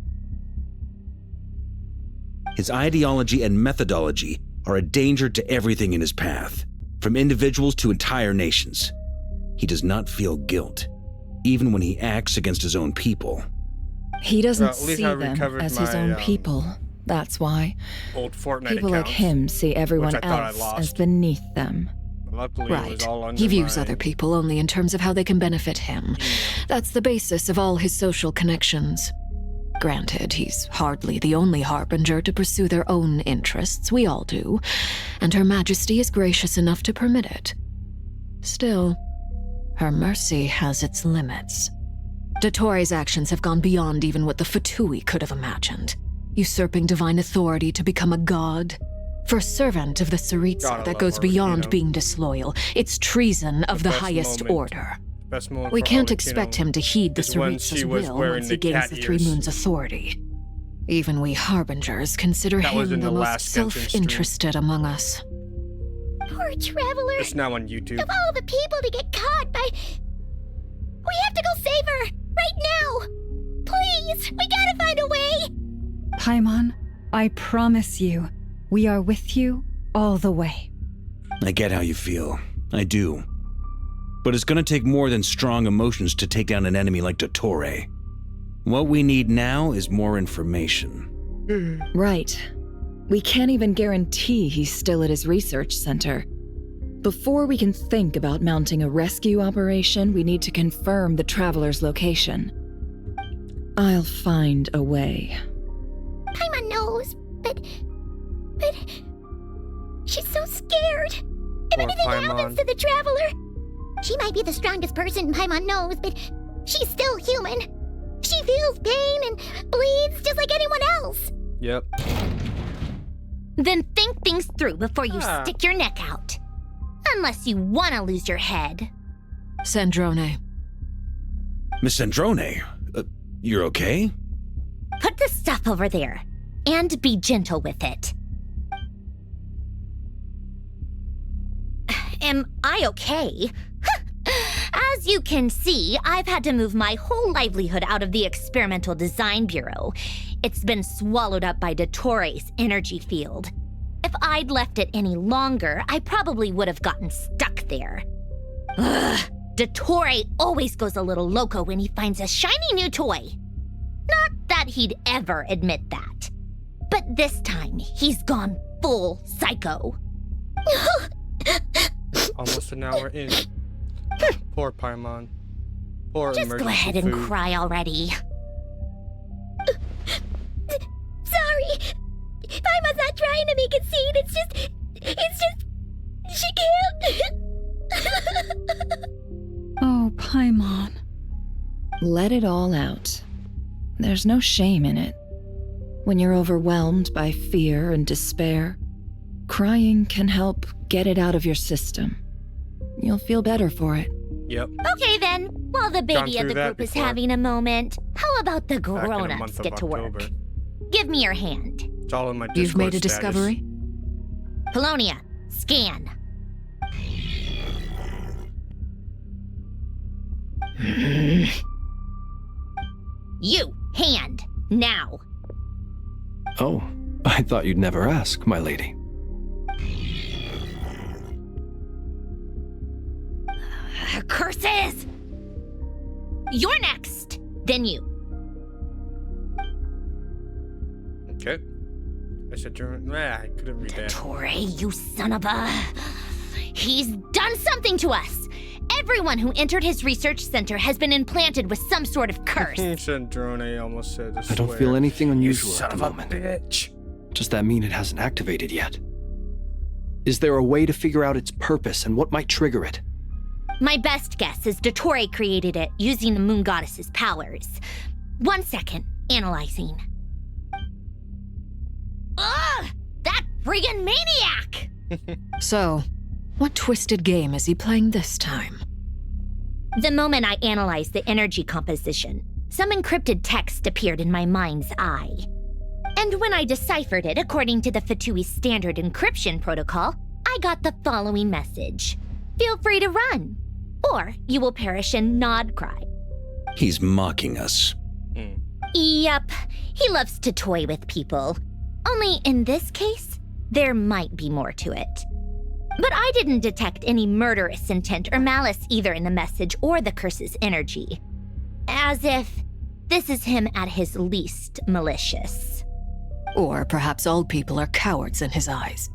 His ideology and methodology are a danger to everything in his path, from individuals to entire nations. He does not feel guilt, even when he acts against his own people. He doesn't Well, at least see I them recovered as his my, own people. That's why. Old Fortnite People like accounts, him see everyone which I thought I else lost. as beneath them. Luckily, it was Right. all under He views my... other people only in terms of how they can benefit him. That's the basis of all his social connections. Granted, he's hardly the only harbinger to pursue their own interests. We all do. And Her Majesty is gracious enough to permit it. Still, her mercy has its limits. Dottore's actions have gone beyond even what the Fatui could have imagined. Usurping divine authority to become a god. For a servant of the Tsaritsa, Gotta that love goes her, beyond you know. being disloyal. It's treason of the best highest moment. order. Best moment We for can't Arlecchino expect him to heed the is when Tsaritsa's she was will wearing once the he gains cat the Three ears. Moons' authority. Even we Harbingers consider That was him in the the most last Genshin stream. self-interested among us. Poor Traveler. It's now on YouTube. Of all the people to get caught by... We have to go save her! Right now! Please! We gotta find a way! Paimon, I promise you, we are with you all the way. I get how you feel. I do. But it's gonna take more than strong emotions to take down an enemy like Dottore. What we need now is more information. Right. We can't even guarantee he's still at his research center. Before we can think about mounting a rescue operation, we need to confirm the Traveler's location. I'll find a way. Paimon knows, but She's so scared. If Poor anything Paimon. happens to the Traveler, she might be the strongest person Paimon knows, but she's still human. She feels pain and bleeds just like anyone else. Yep. Then think things through before you stick your neck out. Unless you want to lose your head. Sandrone. Miss Sandrone, you're okay? Put the stuff over there, and be gentle with it. Am I okay? As you can see, I've had to move my whole livelihood out of the Experimental Design Bureau. It's been swallowed up by Dottore energy field. If I'd left it any longer, I probably would have gotten stuck there. Ugh, Dottore always goes a little loco when he finds a shiny new toy. Not that he'd ever admit that. But this time, he's gone full psycho. Almost an hour in. Poor Paimon. Poor Just emergency go ahead and food. cry already. Sorry. Paimon's not trying to make it seem. It's just, she can't. Oh, Paimon. Let it all out. There's no shame in it. When you're overwhelmed by fear and despair, crying can help get it out of your system. You'll feel better for it. Yep. Okay then, while the baby of the group is having a moment, how about the Back in the grown-ups month of get to work? October. Give me your hand. It's all in my You've made a Discord status. discovery? Polonia, scan. You, hand, now. Oh, I thought you'd never ask, my lady. Curses! You're next, then you. Okay. I said German. I couldn't read that. Dottore, you son of a... He's done something to us! Everyone who entered his research center has been implanted with some sort of curse. Sandrone almost said I don't feel anything unusual son at the of a moment. bitch. Does that mean it hasn't activated yet? Is there a way to figure out its purpose and what might trigger it? My best guess is Dottore created it using the Moon Goddess's powers. 1 second, analyzing. Ugh! That friggin' maniac! So, what twisted game is he playing this time? The moment I analyzed the energy composition, some encrypted text appeared in my mind's eye. And when I deciphered it according to the Fatui standard encryption protocol, I got the following message. Feel free to run, or you will perish in nod cry. He's mocking us. Yep, he loves to toy with people. Only in this case, there might be more to it. But I didn't detect any murderous intent or malice either in the message or the curse's energy. As if this is him at his least malicious. Or perhaps all people are cowards in his eyes.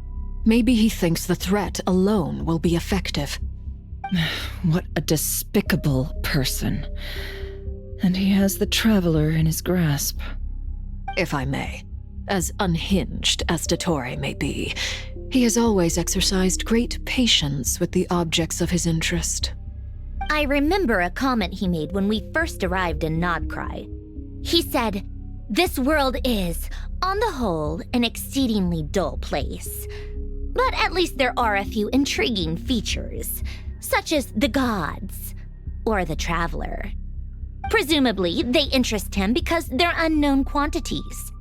Maybe he thinks the threat alone will be effective. What a despicable person. And he has the Traveler in his grasp. If I may, as unhinged as Dottore may be, he has always exercised great patience with the objects of his interest. I remember a comment he made when we first arrived in Nodcry. He said, "This world is, on the whole, an exceedingly dull place. But at least there are a few intriguing features, such as the gods or the Traveler. Presumably, they interest him because they're unknown quantities.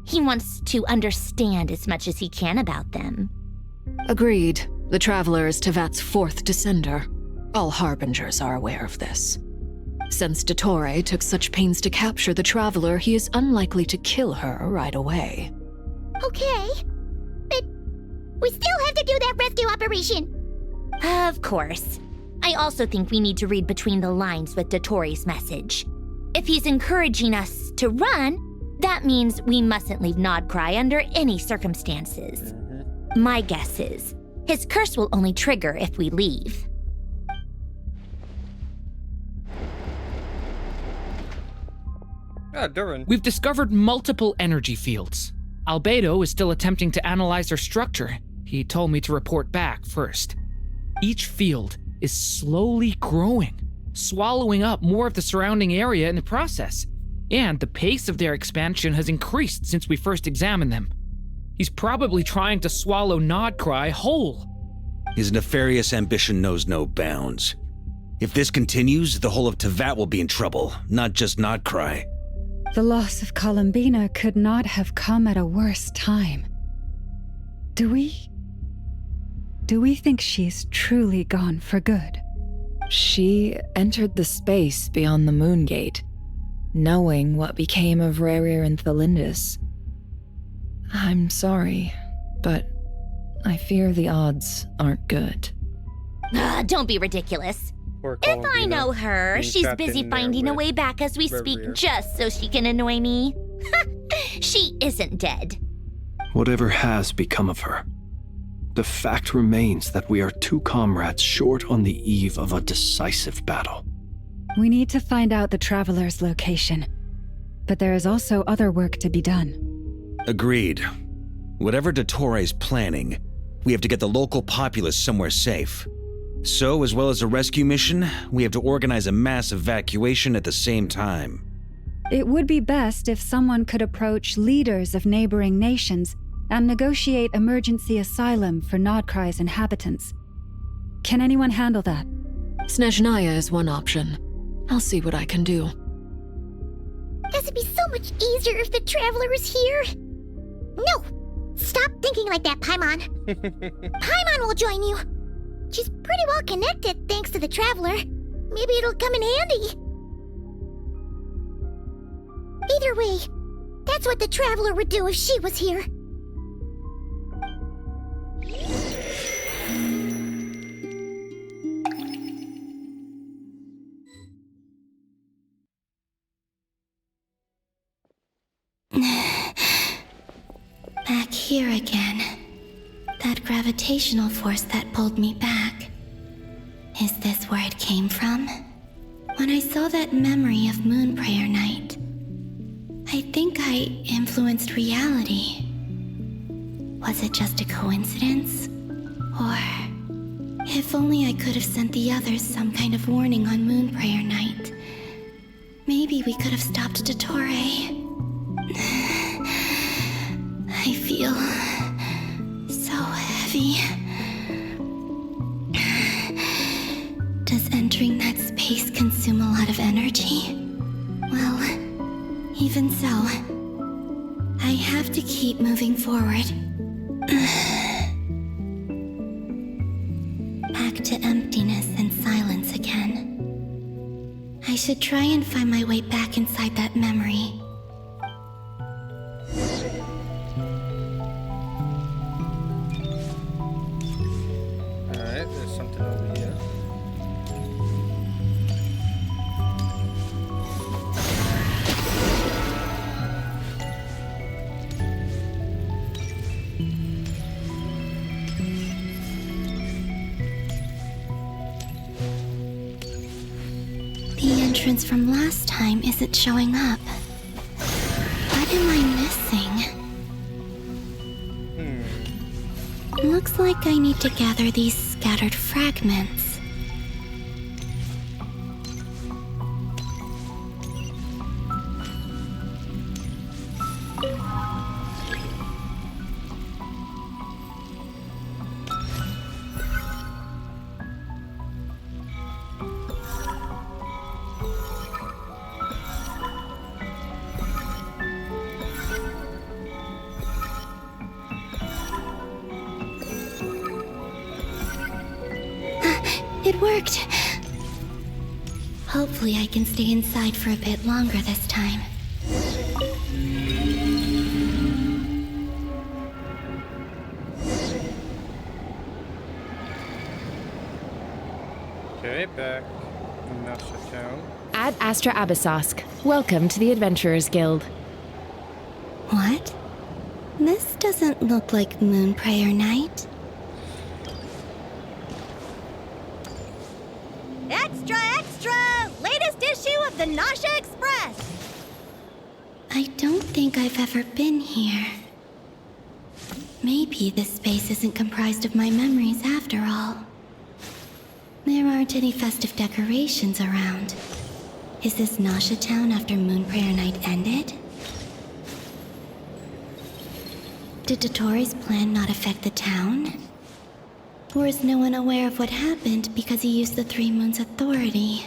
He wants to understand as much as he can about them." Agreed. The Traveler is Tevat's fourth descender. All Harbingers are aware of this. Since Dottore took such pains to capture the Traveler, he is unlikely to kill her right away. Okay, but we still have to do that rescue operation. Of course. I also think we need to read between the lines with Dottore's message. If he's encouraging us to run, that means we mustn't leave Nodcry under any circumstances. My guess is, his curse will only trigger if we leave. Durin. We've discovered multiple energy fields. Albedo is still attempting to analyze their structure. He told me to report back first. Each field is slowly growing, swallowing up more of the surrounding area in the process, and the pace of their expansion has increased since we first examined them. He's probably trying to swallow Nodcry whole. His nefarious ambition knows no bounds. If this continues, the whole of Tevat will be in trouble, not just Nodcry. The loss of Columbina could not have come at a worse time. Do we think she's truly gone for good? She entered the space beyond the Moon Gate, knowing what became of Rerir and Thalindus. I'm sorry, but I fear the odds aren't good. Don't be ridiculous. Poor If I Columbina know her, being she's trapped busy in there finding a with way back as we speak Rerir. just so she can annoy me. She isn't dead. Whatever has become of her, the fact remains that we are two comrades short on the eve of a decisive battle. We need to find out the Traveler's location. But there is also other work to be done. Agreed. Whatever Dottore planning, we have to get the local populace somewhere safe. So, as well as a rescue mission, we have to organize a mass evacuation at the same time. It would be best if someone could approach leaders of neighboring nations and negotiate emergency asylum for Nodcry's inhabitants. Can anyone handle that? Snezhnaya is one option. I'll see what I can do. This would be so much easier if the Traveler was here. No! Stop thinking like that, Paimon. Paimon will join you. She's pretty well connected thanks to the Traveler. Maybe it'll come in handy. Either way, that's what the Traveler would do if she was here. Back here again. That gravitational force that pulled me back. Is this where it came from? When I saw that memory of Moon Prayer Night, I think I influenced reality. Was it just a coincidence? Or if only I could have sent the others some kind of warning on Moon Prayer Night. Maybe we could have stopped Dottore. I feel so heavy. Does entering that space consume a lot of energy? Well, even so, I have to keep moving forward. Back to emptiness and silence again. I should try and find my way back inside that memory. Alright, there's something over here. The entrance from last time isn't showing up. What am I missing? Looks like I need to gather these scattered fragments. It worked! Hopefully I can stay inside for a bit longer this time. Okay, back in Nasha Town. Ad Astra Abyssosque. Welcome to the Adventurers Guild. What? This doesn't look like Moon Prayer Night. Extra, extra! Latest issue of the Nasha Express! I don't think I've ever been here. Maybe this space isn't comprised of my memories after all. There aren't any festive decorations around. Is this Nasha Town after Moon Prayer Night ended? Did Dottore plan not affect the town? Or is no one aware of what happened because he used the Three Moons' authority?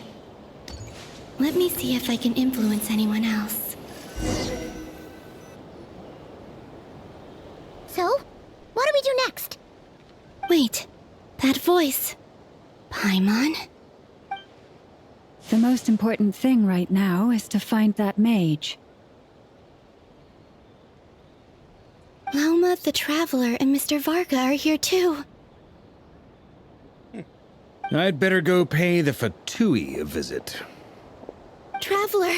Let me see if I can influence anyone else. So, what do we do next? Wait, that voice. Paimon? The most important thing right now is to find that mage. Lauma the Traveler and Mr. Varga are here too. I'd better go pay the Fatui a visit. Traveler!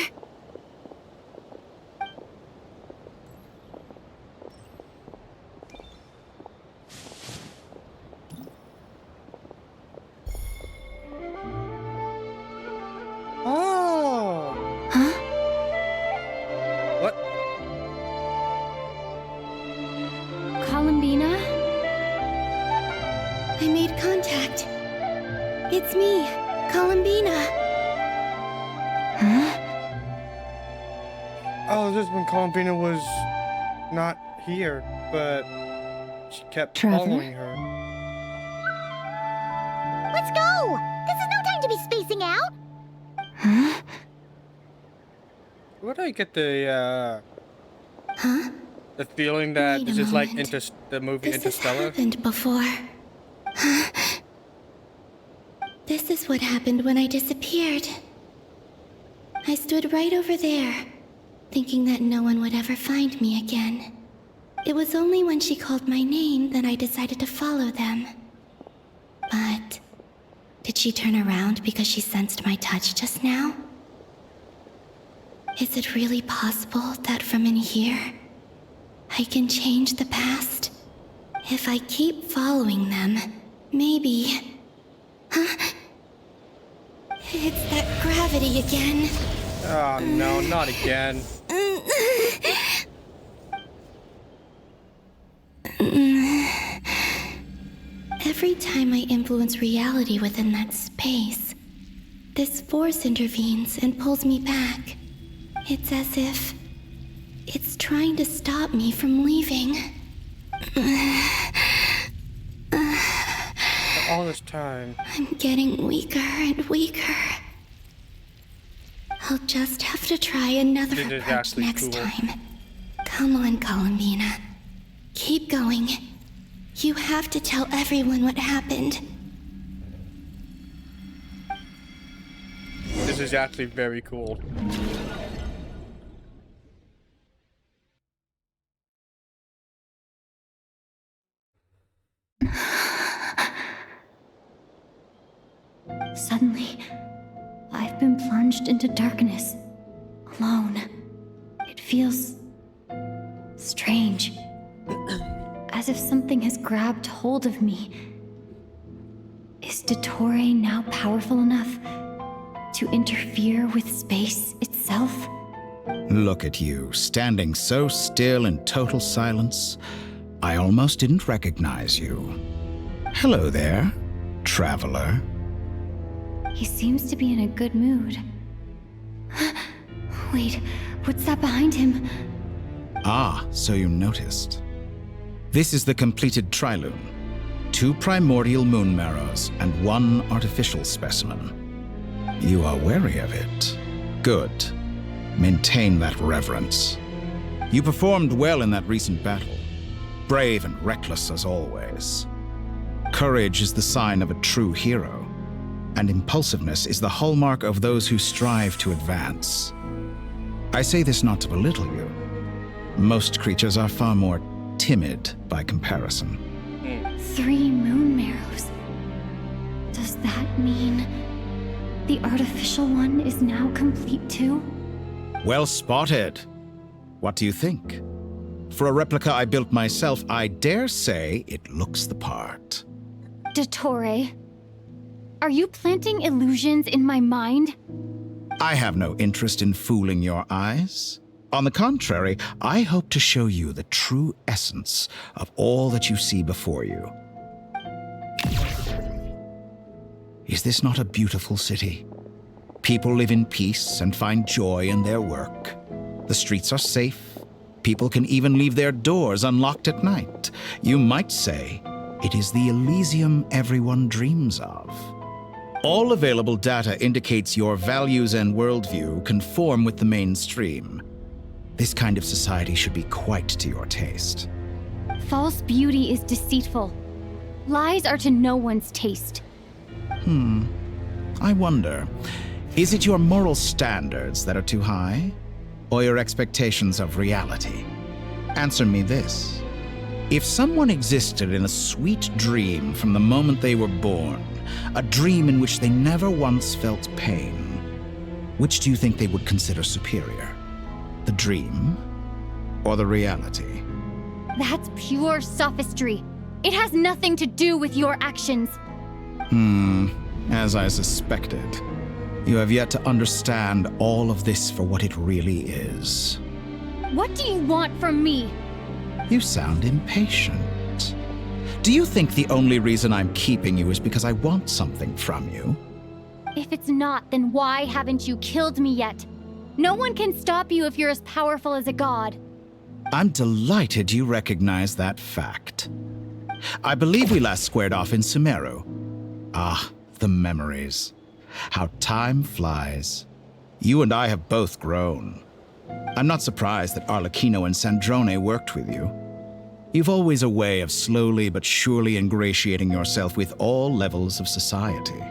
Oh! Huh? What? Columbina? I made contact. It's me, Columbina. Huh? Oh, this is when Columbina was not here, but she kept Traveler? following her. Let's go! This is no time to be spacing out! Huh? Where do I get the, Huh? the feeling that Wait a this is like moment. the movie This has Interstellar? happened before. This is what happened when I disappeared. I stood right over there, thinking that no one would ever find me again. It was only when she called my name that I decided to follow them. But did she turn around because she sensed my touch just now? Is it really possible that from in here, I can change the past? If I keep following them, maybe... Huh? It's that gravity again. Oh no, not again. Every time I influence reality within that space, this force intervenes and pulls me back. It's as if it's trying to stop me from leaving. All this time. I'm getting weaker and weaker. I'll just have to try another This is approach actually next cool. time. Come on, Columbina. Keep going. You have to tell everyone what happened. This is actually very cool. Suddenly, I've been plunged into darkness, alone. It feels strange, as if something has grabbed hold of me. Is Dottore now powerful enough to interfere with space itself? Look at you, standing so still in total silence. I almost didn't recognize you. Hello there, traveler. He seems to be in a good mood. Wait, what's that behind him? Ah, so you noticed. This is the completed trilune. 2 primordial moon marrows and 1 artificial specimen. You are wary of it. Good. Maintain that reverence. You performed well in that recent battle. Brave and reckless as always. Courage is the sign of a true hero, and impulsiveness is the hallmark of those who strive to advance. I say this not to belittle you. Most creatures are far more timid by comparison. 3 moon marrows. Does that mean the artificial one is now complete too? Well spotted. What do you think? For a replica I built myself, I dare say it looks the part. Dottore, are you planting illusions in my mind? I have no interest in fooling your eyes. On the contrary, I hope to show you the true essence of all that you see before you. Is this not a beautiful city? People live in peace and find joy in their work. The streets are safe. People can even leave their doors unlocked at night. You might say it is the Elysium everyone dreams of. All available data indicates your values and worldview conform with the mainstream. This kind of society should be quite to your taste. False beauty is deceitful. Lies are to no one's taste. I wonder, is it your moral standards that are too high? Or your expectations of reality? Answer me this. If someone existed in a sweet dream from the moment they were born, a dream in which they never once felt pain, which do you think they would consider superior? The dream or the reality? That's pure sophistry. It has nothing to do with your actions. As I suspected. You have yet to understand all of this for what it really is. What do you want from me? You sound impatient. Do you think the only reason I'm keeping you is because I want something from you? If it's not, then why haven't you killed me yet? No one can stop you if you're as powerful as a god. I'm delighted you recognize that fact. I believe we last squared off in Sumeru. Ah, the memories. How time flies. You and I have both grown. I'm not surprised that Arlecchino and Sandrone worked with you. You've always a way of slowly but surely ingratiating yourself with all levels of society.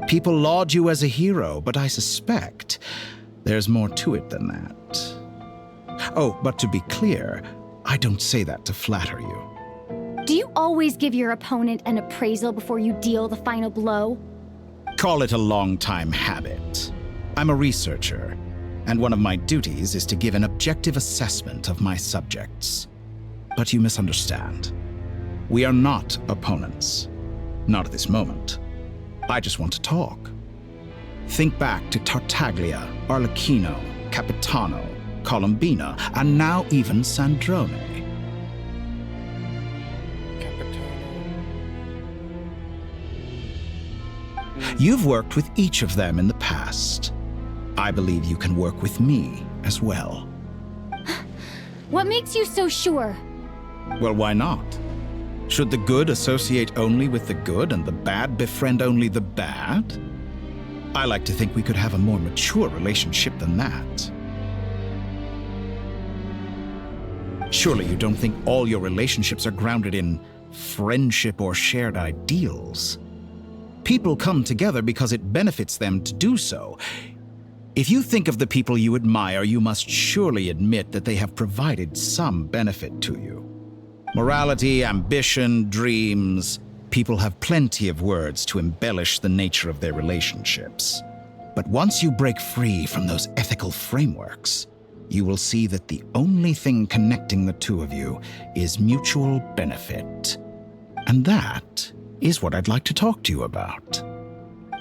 People laud you as a hero, but I suspect there's more to it than that. Oh, but to be clear, I don't say that to flatter you. Do you always give your opponent an appraisal before you deal the final blow? Call it a long-time habit. I'm a researcher, and one of my duties is to give an objective assessment of my subjects. But you misunderstand. We are not opponents. Not at this moment. I just want to talk. Think back to Tartaglia, Arlecchino, Capitano, Colombina, and now even Sandrone. You've worked with each of them in the past. I believe you can work with me as well. What makes you so sure? Well, why not? Should the good associate only with the good and the bad befriend only the bad? I like to think we could have a more mature relationship than that. Surely you don't think all your relationships are grounded in friendship or shared ideals. People come together because it benefits them to do so. If you think of the people you admire, you must surely admit that they have provided some benefit to you. Morality, ambition, dreams. People have plenty of words to embellish the nature of their relationships. But once you break free from those ethical frameworks, you will see that the only thing connecting the two of you is mutual benefit. And that is what I'd like to talk to you about.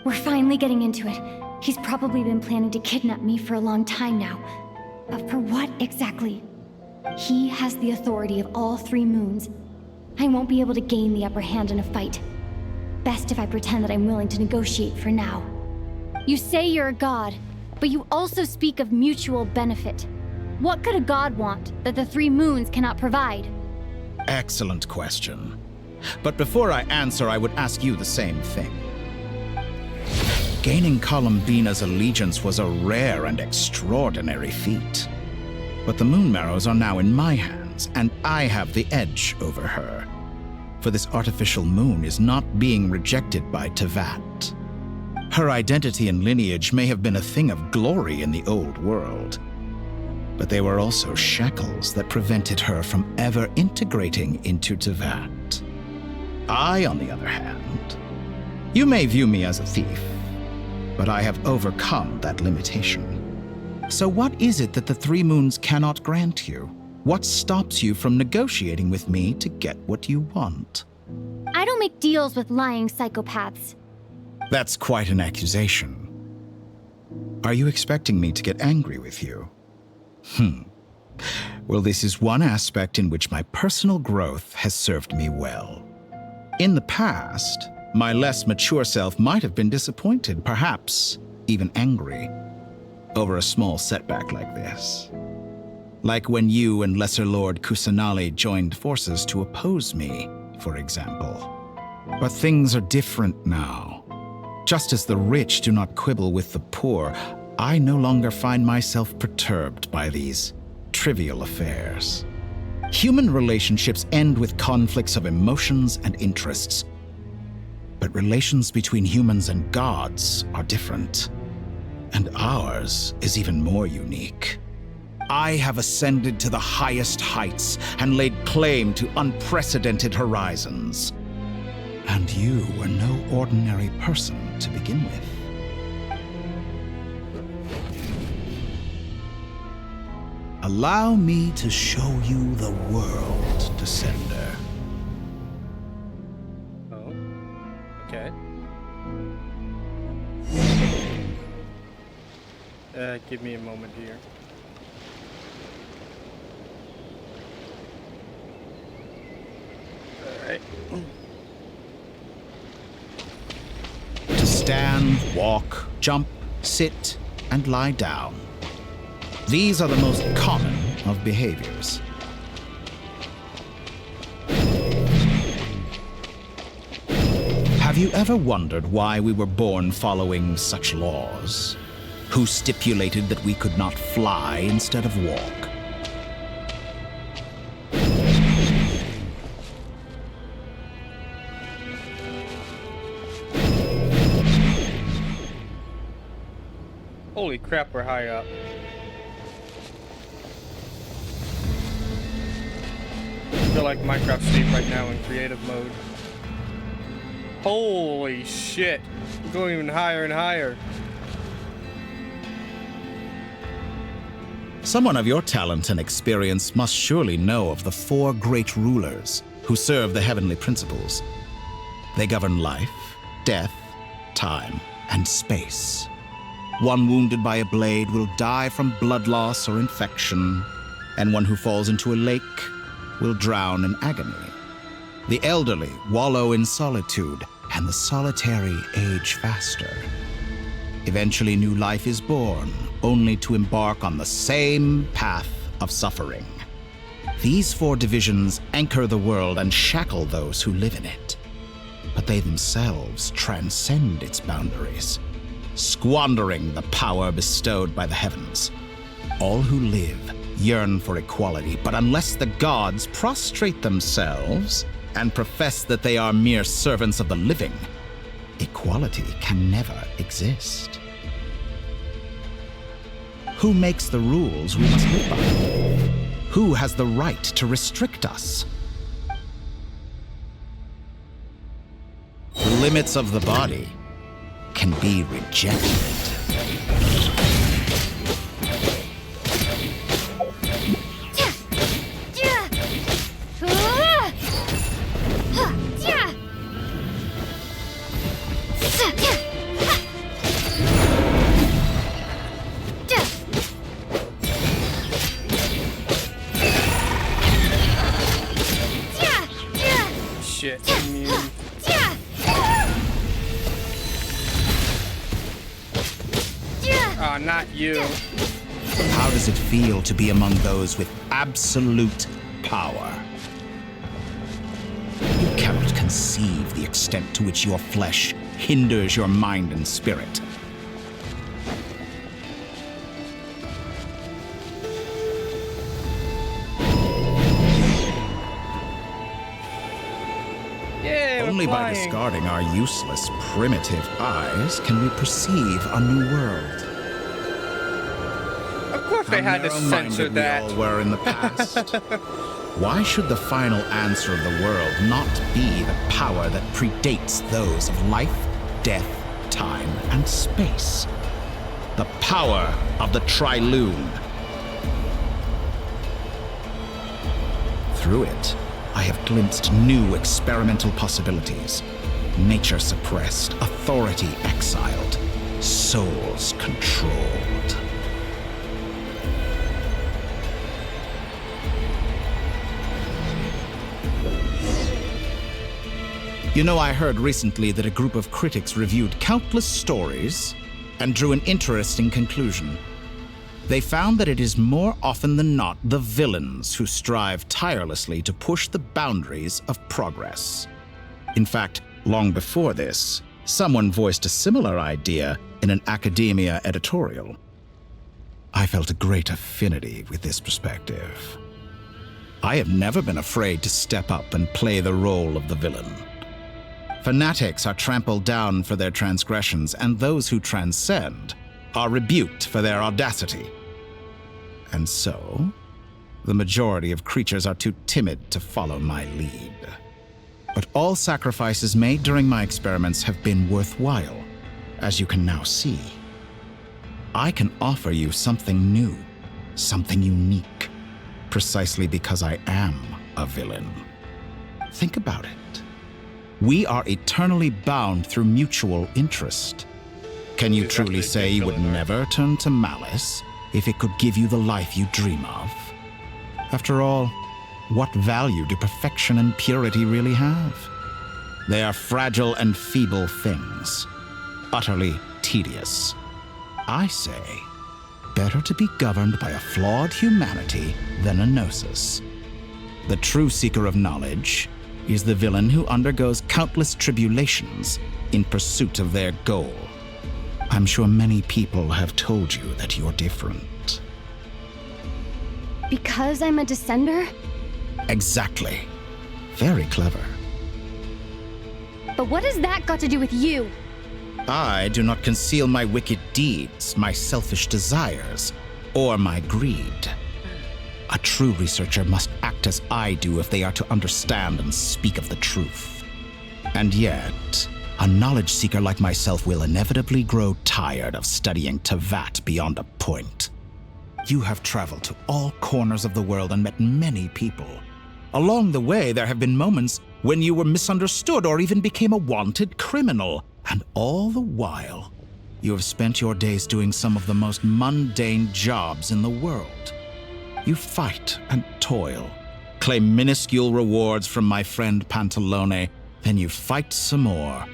We're finally getting into it. He's probably been planning to kidnap me for a long time now. But for what exactly? He has the authority of all 3 moons. I won't be able to gain the upper hand in a fight. Best if I pretend that I'm willing to negotiate for now. You say you're a god, but you also speak of mutual benefit. What could a god want that the 3 moons cannot provide? Excellent question. But before I answer, I would ask you the same thing. Gaining Colombina's allegiance was a rare and extraordinary feat. But the Moon Marrows are now in my hands, and I have the edge over her. For this artificial moon is not being rejected by Tevat. Her identity and lineage may have been a thing of glory in the old world, but they were also shackles that prevented her from ever integrating into Tevat. I, on the other hand, you may view me as a thief, but I have overcome that limitation. So what is it that the 3 moons cannot grant you? What stops you from negotiating with me to get what you want? I don't make deals with lying psychopaths. That's quite an accusation. Are you expecting me to get angry with you? Well, this is one aspect in which my personal growth has served me well. In the past, my less mature self might have been disappointed, perhaps even angry, over a small setback like this. Like when you and Lesser Lord Kusanali joined forces to oppose me, for example. But things are different now. Just as the rich do not quibble with the poor, I no longer find myself perturbed by these trivial affairs. Human relationships end with conflicts of emotions and interests. But relations between humans and gods are different. And ours is even more unique. I have ascended to the highest heights and laid claim to unprecedented horizons. And you were no ordinary person to begin with. Allow me to show you the world, Descender. Oh. Okay. Give me a moment here. Alright. To stand, walk, jump, sit, and lie down. These are the most common of behaviors. Have you ever wondered why we were born following such laws? Who stipulated that we could not fly instead of walk? Holy crap, we're high up. I feel like Minecraft Sleep right now in creative mode. Holy shit. I'm going even higher and higher. Someone of your talent and experience must surely know of the 4 great rulers who serve the heavenly principles. They govern life, death, time, and space. One wounded by a blade will die from blood loss or infection, and one who falls into a lake will drown in agony. The elderly wallow in solitude, and the solitary age faster. Eventually, new life is born, only to embark on the same path of suffering. These 4 divisions anchor the world and shackle those who live in it. But they themselves transcend its boundaries, squandering the power bestowed by the heavens. All who live yearn for equality, but unless the gods prostrate themselves and profess that they are mere servants of the living, equality can never exist. Who makes the rules we must live by? Who has the right to restrict us? The limits of the body can be rejected. Shit, immune. Oh, not you. How does it feel to be among those with absolute power? You cannot conceive the extent to which your flesh hinders your mind and spirit. Only by discarding our useless, primitive eyes can we perceive a new world. Of course they had to censor that. We all were in the past. Why should the final answer of the world not be the power that predates those of life, death, time, and space? The power of the Triloon. Through it, I have glimpsed new experimental possibilities. Nature suppressed, authority exiled, souls controlled. You know, I heard recently that a group of critics reviewed countless stories and drew an interesting conclusion. They found that it is more often than not the villains who strive tirelessly to push the boundaries of progress. In fact, long before this, someone voiced a similar idea in an academia editorial. I felt a great affinity with this perspective. I have never been afraid to step up and play the role of the villain. Fanatics are trampled down for their transgressions, and those who transcend are rebuked for their audacity. And so, the majority of creatures are too timid to follow my lead. But all sacrifices made during my experiments have been worthwhile, as you can now see. I can offer you something new, something unique, precisely because I am a villain. Think about it. We are eternally bound through mutual interest. Can you truly say you would never turn to malice if it could give you the life you dream of? After all, what value do perfection and purity really have? They are fragile and feeble things, utterly tedious. I say, better to be governed by a flawed humanity than a gnosis. The true seeker of knowledge is the villain who undergoes countless tribulations in pursuit of their goal. I'm sure many people have told you that you're different. Because I'm a descender? Exactly. Very clever. But what has that got to do with you? I do not conceal my wicked deeds, my selfish desires, or my greed. A true researcher must act as I do if they are to understand and speak of the truth. And yet, a knowledge seeker like myself will inevitably grow tired of studying Tevat beyond a point. You have traveled to all corners of the world and met many people. Along the way, there have been moments when you were misunderstood or even became a wanted criminal. And all the while, you have spent your days doing some of the most mundane jobs in the world. You fight and toil, claim minuscule rewards from my friend Pantalone, then you fight some more,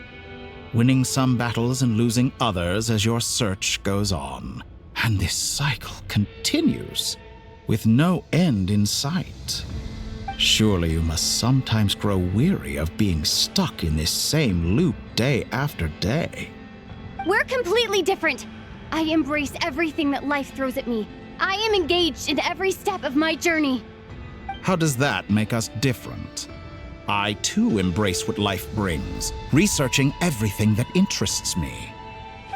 winning some battles and losing others as your search goes on. And this cycle continues, with no end in sight. Surely you must sometimes grow weary of being stuck in this same loop day after day. We're completely different. I embrace everything that life throws at me. I am engaged in every step of my journey. How does that make us different? I too embrace what life brings, researching everything that interests me.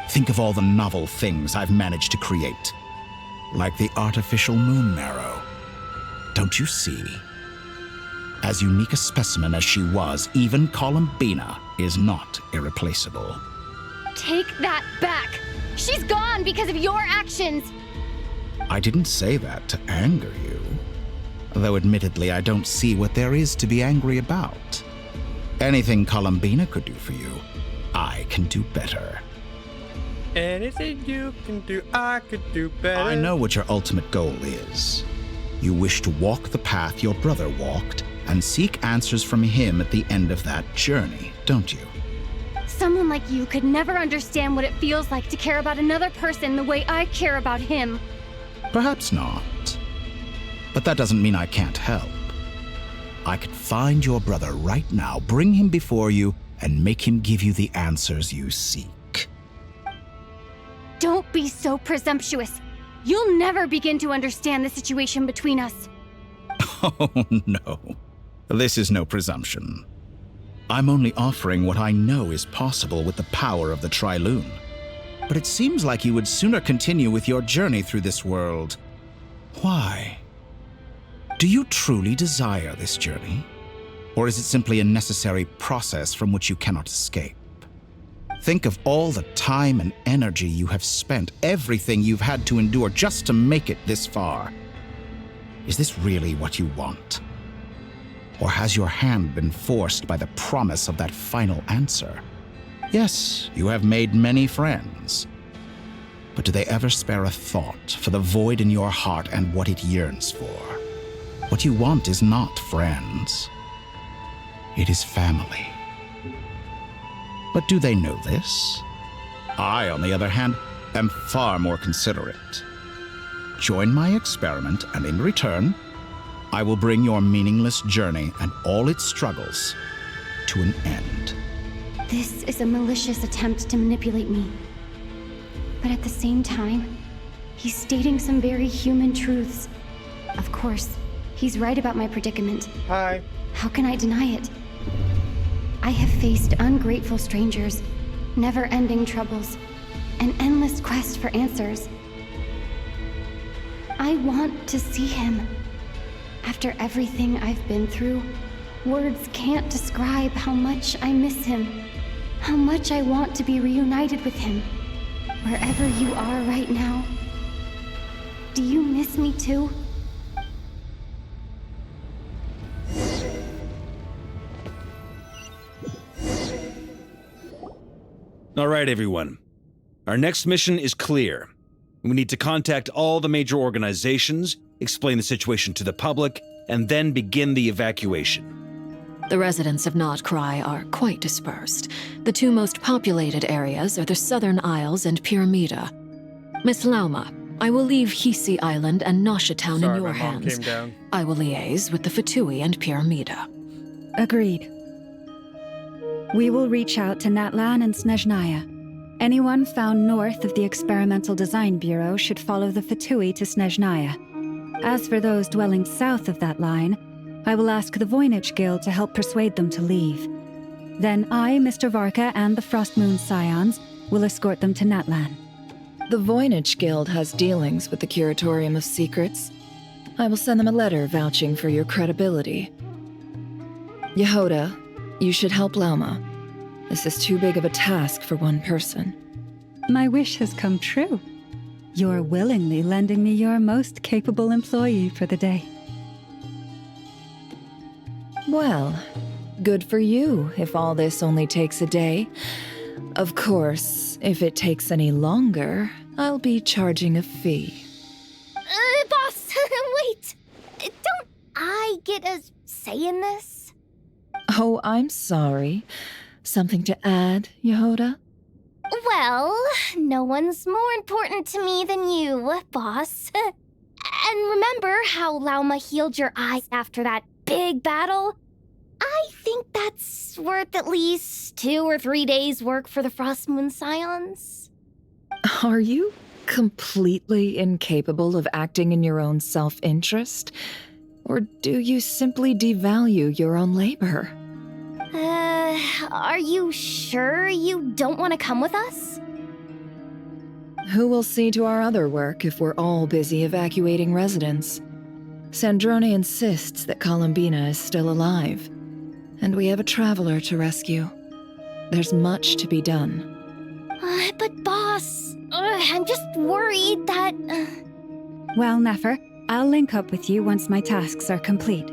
Think of all the novel things I've managed to create, like the artificial moon marrow. Don't you see? As unique a specimen as she was, even Columbina is not irreplaceable. Take that back! She's gone because of your actions! I didn't say that to anger you. Though admittedly, I don't see what there is to be angry about. Anything Columbina could do for you, I can do better. Anything you can do, I could do better. I know what your ultimate goal is. You wish to walk the path your brother walked and seek answers from him at the end of that journey, don't you? Someone like you could never understand what it feels like to care about another person the way I care about him. Perhaps not. But that doesn't mean I can't help. I could find your brother right now, bring him before you, and make him give you the answers you seek. Don't be so presumptuous. You'll never begin to understand the situation between us. Oh, no. This is no presumption. I'm only offering what I know is possible with the power of the Trilune. But it seems like you would sooner continue with your journey through this world. Why? Do you truly desire this journey? Or is it simply a necessary process from which you cannot escape? Think of all the time and energy you have spent, everything you've had to endure just to make it this far. Is this really what you want? Or has your hand been forced by the promise of that final answer? Yes, you have made many friends. But do they ever spare a thought for the void in your heart and what it yearns for? What you want is not friends. It is family. But do they know this? I, on the other hand, am far more considerate. Join my experiment, and in return, I will bring your meaningless journey and all its struggles to an end. This is a malicious attempt to manipulate me. But at the same time, he's stating some very human truths. Of course, he's right about my predicament. Hi. How can I deny it? I have faced ungrateful strangers, never-ending troubles, an endless quest for answers. I want to see him. After everything I've been through, words can't describe how much I miss him, how much I want to be reunited with him. Wherever you are right now, do you miss me too? All right, everyone. Our next mission is clear. We need to contact all the major organizations, explain the situation to the public, and then begin the evacuation. The residents of Not Cry are quite dispersed. The two most populated areas are the Southern Isles and Pyramida. Miss Lauma, I will leave Hisi Island and Nasha Town in your hands. I will liaise with the Fatui and Pyramida. Agreed. We will reach out to Natlan and Snezhnaya. Anyone found north of the Experimental Design Bureau should follow the Fatui to Snezhnaya. As for those dwelling south of that line, I will ask the Voynich Guild to help persuade them to leave. Then I, Mr. Varka, and the Frostmoon Scions will escort them to Natlan. The Voynich Guild has dealings with the Curatorium of Secrets. I will send them a letter vouching for your credibility. Yehoda, you should help Lauma. This is too big of a task for one person. My wish has come true. You're willingly lending me your most capable employee for the day. Well, good for you if all this only takes a day. Of course, if it takes any longer, I'll be charging a fee. Boss, wait! Don't I get a say in this? Oh, I'm sorry. Something to add, Yehoda? Well, no one's more important to me than you, boss. And remember how Lauma healed your eyes after that big battle? I think that's worth at least 2 or 3 days' work for the Frostmoon Scions. Are you completely incapable of acting in your own self-interest? Or do you simply devalue your own labor? Are you sure you don't want to come with us? Who will see to our other work if we're all busy evacuating residents? Sandrone insists that Columbina is still alive, and we have a traveler to rescue. There's much to be done. But boss, I'm just worried that... Well, Nefer, I'll link up with you once my tasks are complete.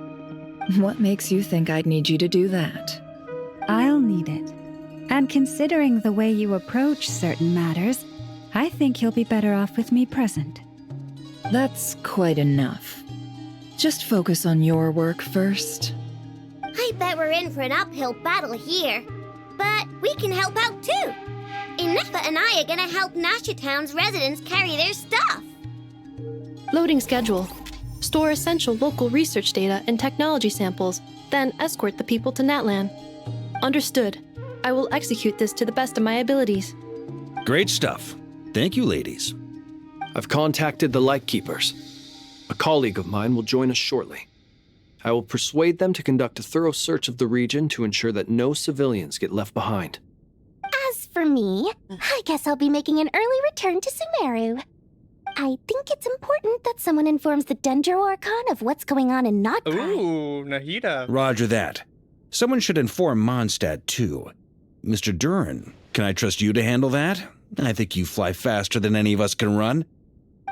What makes you think I'd need you to do that? I'll need it. And considering the way you approach certain matters, I think you'll be better off with me present. That's quite enough. Just focus on your work first. I bet we're in for an uphill battle here. But we can help out too. Inefa and I are gonna help Nasha Town's residents carry their stuff. Loading schedule. Store essential local research data and technology samples, then escort the people to Natlan. Understood. I will execute this to the best of my abilities. Great stuff. Thank you, ladies. I've contacted the Lightkeepers. A colleague of mine will join us shortly. I will persuade them to conduct a thorough search of the region to ensure that no civilians get left behind. As for me, I guess I'll be making an early return to Sumeru. I think it's important that someone informs the Dendro Archon of what's going on in Not Cry. Ooh, Nahida. Roger that. Someone should inform Mondstadt, too. Mr. Duran, can I trust you to handle that? I think you fly faster than any of us can run.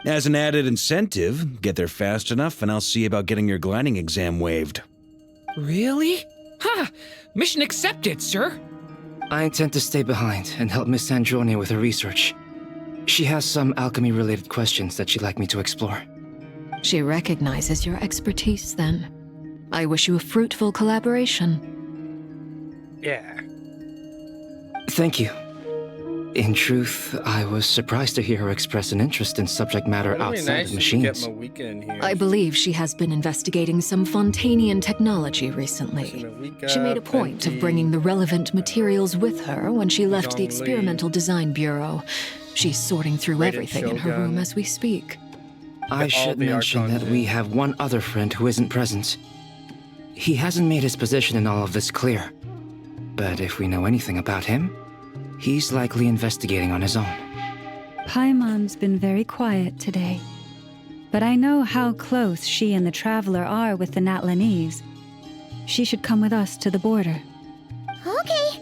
As an added incentive, get there fast enough and I'll see about getting your gliding exam waived. Really? Ha! Mission accepted, sir! I intend to stay behind and help Miss Sandrone with her research. She has some alchemy-related questions that she'd like me to explore. She recognizes your expertise, then. I wish you a fruitful collaboration. Yeah. Thank you. In truth, I was surprised to hear her express an interest in subject matter It'd be outside nice of if we machines. get Mawika in here. I believe she has been investigating some Fontanian technology recently. She made a point of bringing the relevant materials with her when she left the Zhongli. Experimental Design Bureau. She's sorting through Rated everything in her Shogun. room as we speak. I all should the mention Archons that in. we have one other friend who isn't present. He hasn't made his position in all of this clear. But if we know anything about him, he's likely investigating on his own. Paimon's been very quiet today. But I know how close she and the Traveler are with the Natlanese. She should come with us to the border. Okay.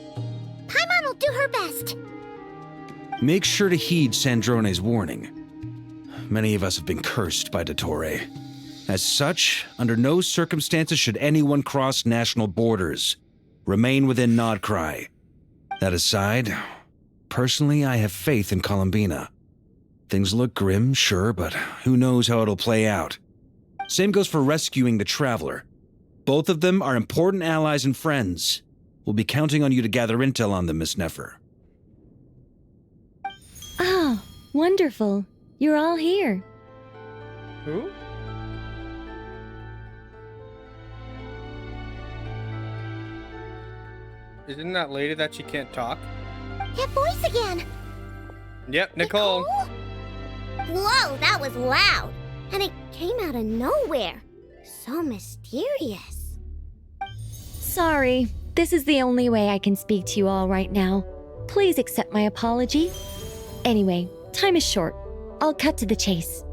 Paimon will do her best. Make sure to heed Sandrone's warning. Many of us have been cursed by Dottore. As such, under no circumstances should anyone cross national borders. Remain within Nodcry. That aside, personally, I have faith in Columbina. Things look grim, sure, but who knows how it'll play out. Same goes for rescuing the Traveler. Both of them are important allies and friends. We'll be counting on you to gather intel on them, Miss Nefer. Oh, wonderful. You're all here. Who? Isn't that lady that she can't talk? That voice again. Yep, Nicole. Whoa, that was loud. And it came out of nowhere. So mysterious. Sorry, this is the only way I can speak to you all right now. Please accept my apology. Anyway, time is short. I'll cut to the chase.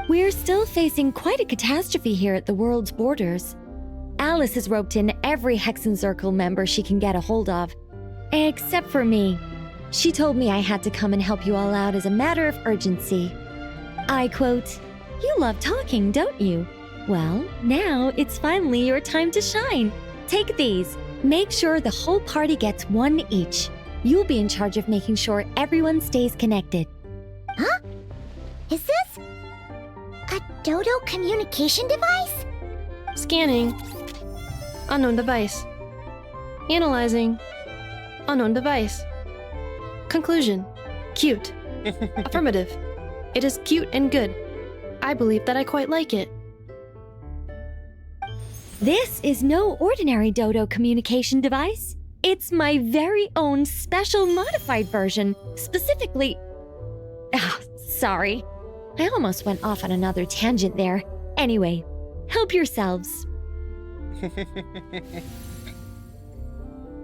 We're still facing quite a catastrophe here at the world's borders. Alice has roped in every Hexen Circle member she can get a hold of. Except for me. She told me I had to come and help you all out as a matter of urgency. I quote, "You love talking, don't you? Well, now it's finally your time to shine. Take these. Make sure the whole party gets one each. You'll be in charge of making sure everyone stays connected." Huh? Is this a Dodo communication device? Scanning. Unknown device. Analyzing. Unknown device. Conclusion. Cute. Affirmative. It is cute and good. I believe that I quite like it. This is no ordinary Dodo communication device. It's my very own special modified version, specifically... sorry. I almost went off on another tangent there. Anyway, help yourselves.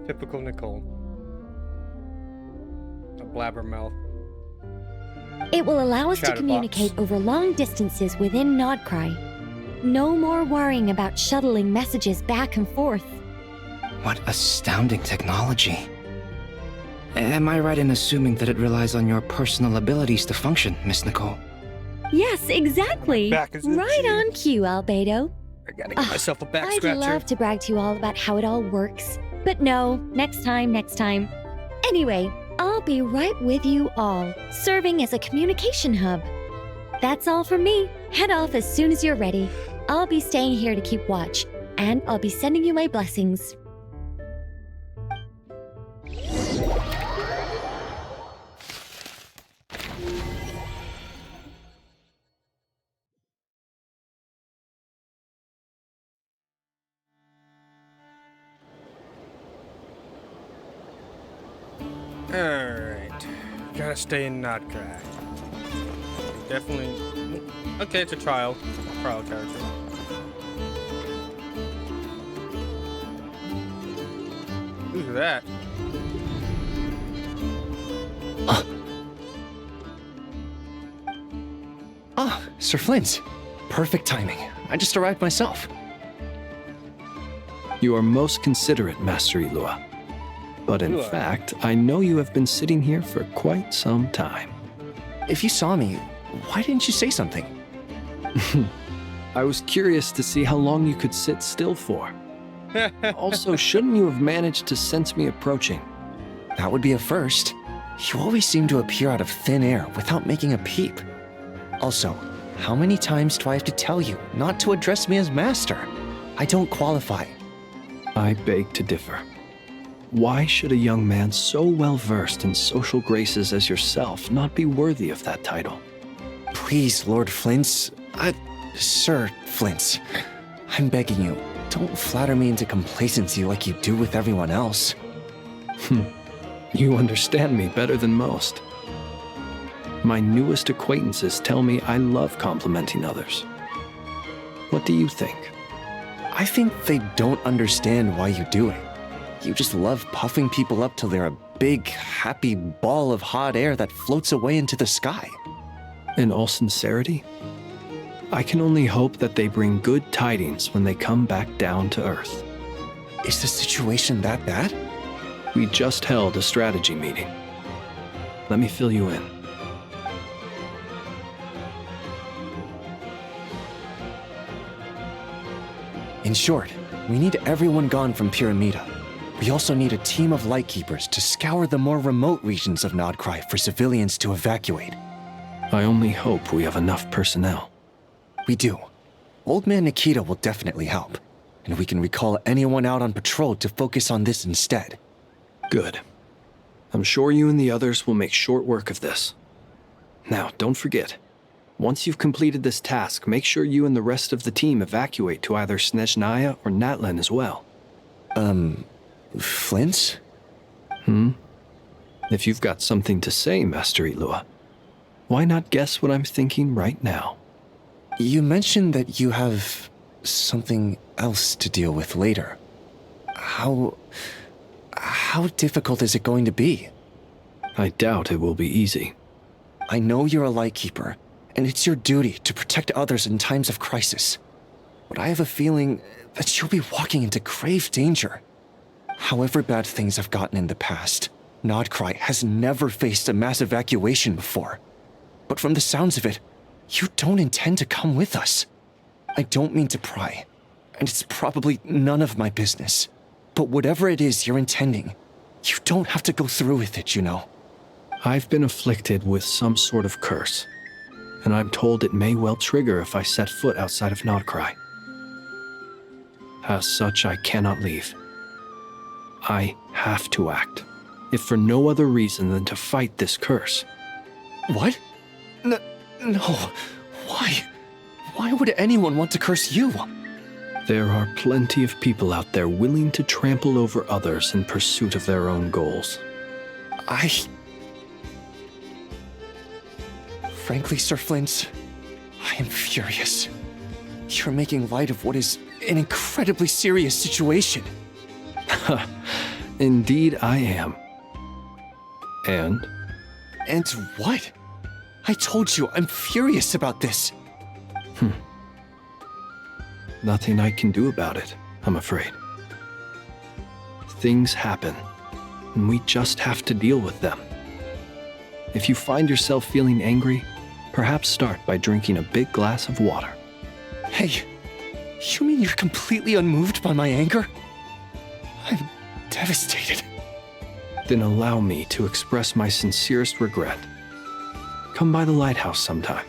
Typical Nicole. A blabbermouth. It will allow us to Chatterbox. communicate over long distances within Nodcry. No more worrying about shuttling messages back and forth. What astounding technology. Am I right in assuming that it relies on your personal abilities to function, Miss Nicole? Yes, exactly. Back is Right itchy. on cue, Albedo. I gotta get myself a back I'd scratcher. love to brag to you all about how it all works. But no, next time. Anyway, I'll be right with you all, serving as a communication hub. That's all from me. Head off as soon as you're ready. I'll be staying here to keep watch, and I'll be sending you my blessings. Alright. Gotta stay in Nodcry. Definitely. Okay, it's a trial. Trial character. Who's that? Sir Flint. Perfect timing. I just arrived myself. You are most considerate, Master Ilua. But in Ilua. fact, I know you have been sitting here for quite some time. If you saw me, why didn't you say something? I was curious to see how long you could sit still for. Also, shouldn't you have managed to sense me approaching? That would be a first. You always seem to appear out of thin air without making a peep. Also, how many times do I have to tell you not to address me as master? I don't qualify. I beg to differ. Why should a young man so well versed in social graces as yourself not be worthy of that title? Please, Lord Flint's. Sir Flint's. I'm begging you, don't flatter me into complacency like you do with everyone else. You understand me better than most. My newest acquaintances tell me I love complimenting others. What do you think? I think they don't understand why you do it. You just love puffing people up till they're a big, happy ball of hot air that floats away into the sky. In all sincerity, I can only hope that they bring good tidings when they come back down to Earth. Is the situation that bad? We just held a strategy meeting. Let me fill you in. In short, we need everyone gone from Pyramida. We also need a team of lightkeepers to scour the more remote regions of Nodcry for civilians to evacuate. I only hope we have enough personnel. We do. Old Man Nikita will definitely help, and we can recall anyone out on patrol to focus on this instead. Good. I'm sure you and the others will make short work of this. Now, don't forget, once you've completed this task, make sure you and the rest of the team evacuate to either Snezhnaya or Natlan as well. Flint's? If you've got something to say, Master Ilua, why not guess what I'm thinking right now? You mentioned that you have something else to deal with later. How difficult is it going to be? I doubt it will be easy. I know you're a lightkeeper, and it's your duty to protect others in times of crisis. But I have a feeling that you'll be walking into grave danger. However bad things have gotten in the past, Nodcry has never faced a mass evacuation before. But from the sounds of it, you don't intend to come with us. I don't mean to pry, and it's probably none of my business. But whatever it is you're intending, you don't have to go through with it, you know. I've been afflicted with some sort of curse, and I'm told it may well trigger if I set foot outside of Nodcry. As such, I cannot leave. I have to act, if for no other reason than to fight this curse. What? No. Why? Why would anyone want to curse you? There are plenty of people out there willing to trample over others in pursuit of their own goals. Frankly, Sir Flint, I am furious. You're making light of what is an incredibly serious situation. Indeed I am. And? And what? I told you I'm furious about this. Nothing I can do about it, I'm afraid. Things happen, and we just have to deal with them. If you find yourself feeling angry, perhaps start by drinking a big glass of water. Hey, you mean you're completely unmoved by my anger? I'm devastated. Then allow me to express my sincerest regret. Come by the lighthouse sometime.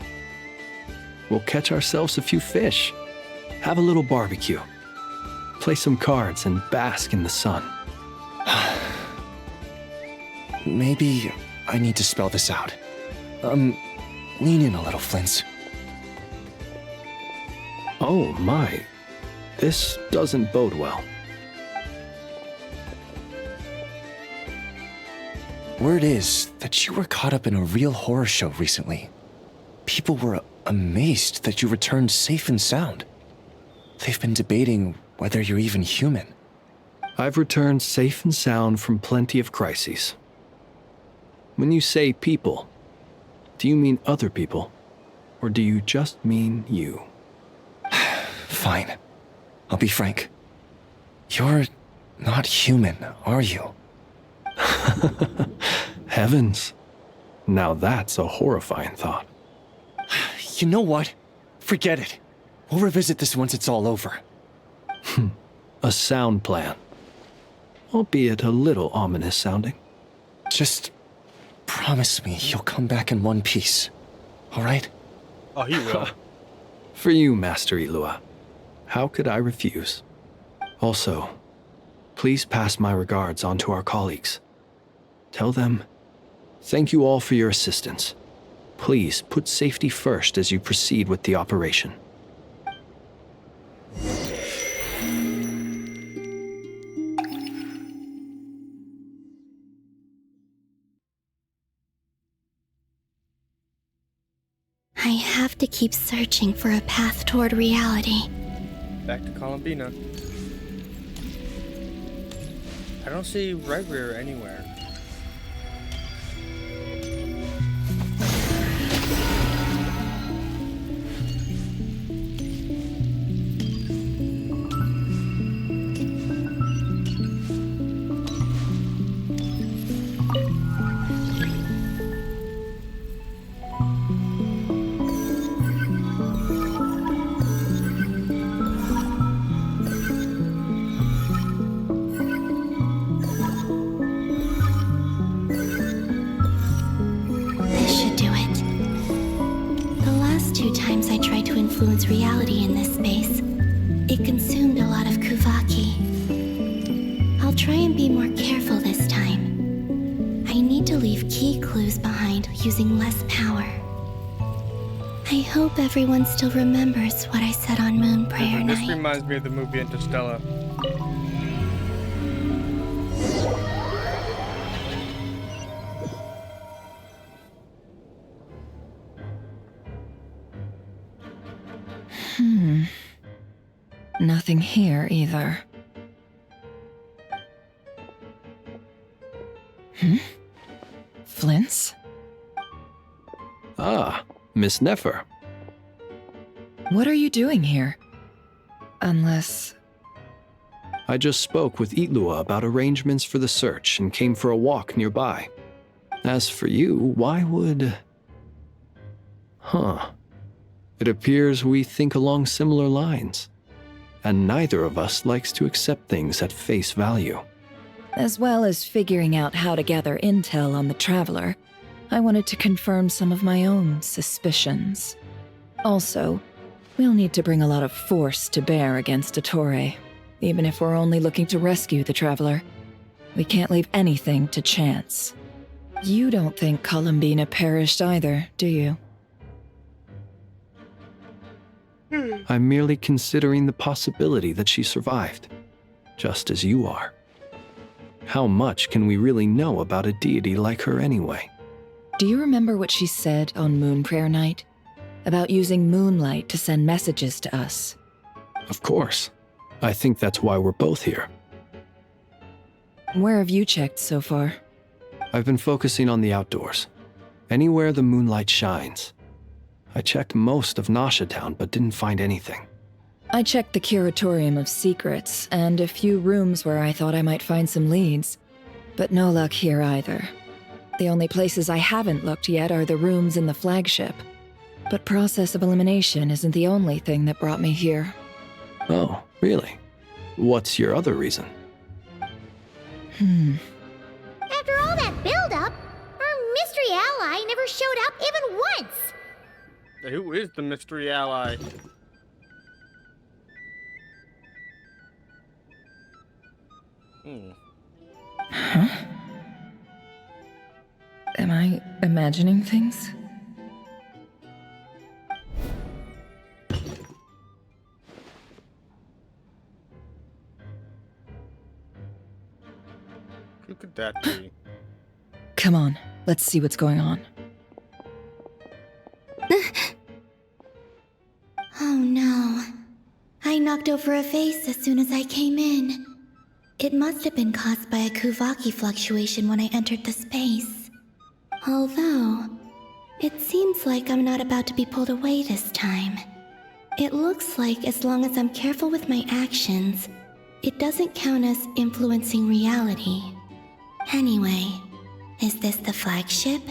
We'll catch ourselves a few fish, have a little barbecue, play some cards, and bask in the sun. Maybe I need to spell this out. Lean in a little, Flint. Oh my, this doesn't bode well. Word is that you were caught up in a real horror show recently. People were amazed that you returned safe and sound. They've been debating whether you're even human. I've returned safe and sound from plenty of crises. When you say people, do you mean other people, or do you just mean you? Fine. I'll be frank. You're not human, are you? Heavens. Now that's a horrifying thought. You know what? Forget it. We'll revisit this once it's all over. A sound plan. Albeit a little ominous sounding. Just promise me you'll come back in one piece. All right? Oh, he will. For you, Master Ilua. How could I refuse? Also, Please pass my regards on to our colleagues. Tell them, thank you all for your assistance. Please put safety first as you proceed with the operation. I have to keep searching for a path toward reality. Back to Columbina. I don't see Red Rear anywhere. Influence reality in this space. It consumed a lot of Kuvaki. I'll try and be more careful this time. I need to leave key clues behind using less power. I hope everyone still remembers what I said on Moon Prayer Night. This reminds me of the movie Interstellar. Nothing here either. Flints? Ah, Miss Nefer. What are you doing here? Unless... I just spoke with Itlua about arrangements for the search and came for a walk nearby. As for you, why would... It appears we think along similar lines. And neither of us likes to accept things at face value. As well as figuring out how to gather intel on the Traveler, I wanted to confirm some of my own suspicions. Also, we'll need to bring a lot of force to bear against Ettore, even if we're only looking to rescue the Traveler. We can't leave anything to chance. You don't think Columbina perished either, do you? I'm merely considering the possibility that she survived, just as you are. How much can we really know about a deity like her anyway? Do you remember what she said on Moon Prayer Night? About using moonlight to send messages to us? Of course. I think that's why we're both here. Where have you checked so far? I've been focusing on the outdoors. Anywhere the moonlight shines. I checked most of Nasha Town, but didn't find anything. I checked the Curatorium of Secrets, and a few rooms where I thought I might find some leads. But no luck here either. The only places I haven't looked yet are the rooms in the flagship. But process of elimination isn't the only thing that brought me here. Oh, really? What's your other reason? After all that build-up, our mystery ally never showed up even once! Who is the mystery ally? Huh? Am I imagining things? Who could that be? Come on, let's see what's going on. Oh no. I knocked over a vase as soon as I came in. It must have been caused by a Kuvaki fluctuation when I entered the space. Although, it seems like I'm not about to be pulled away this time. It looks like as long as I'm careful with my actions, it doesn't count as influencing reality. Anyway, is this the flagship?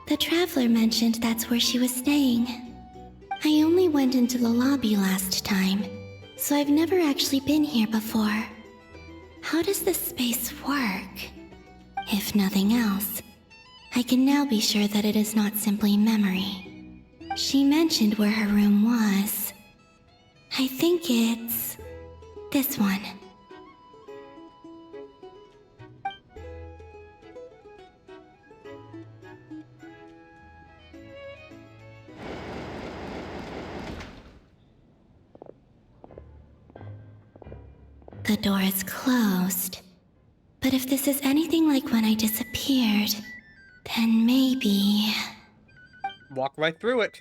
The Traveler mentioned that's where she was staying. I only went into the lobby last time, so I've never actually been here before. How does this space work? If nothing else, I can now be sure that it is not simply memory. She mentioned where her room was. I think it's... this one. The door is closed. But if this is anything like when I disappeared, then maybe... Walk right through it.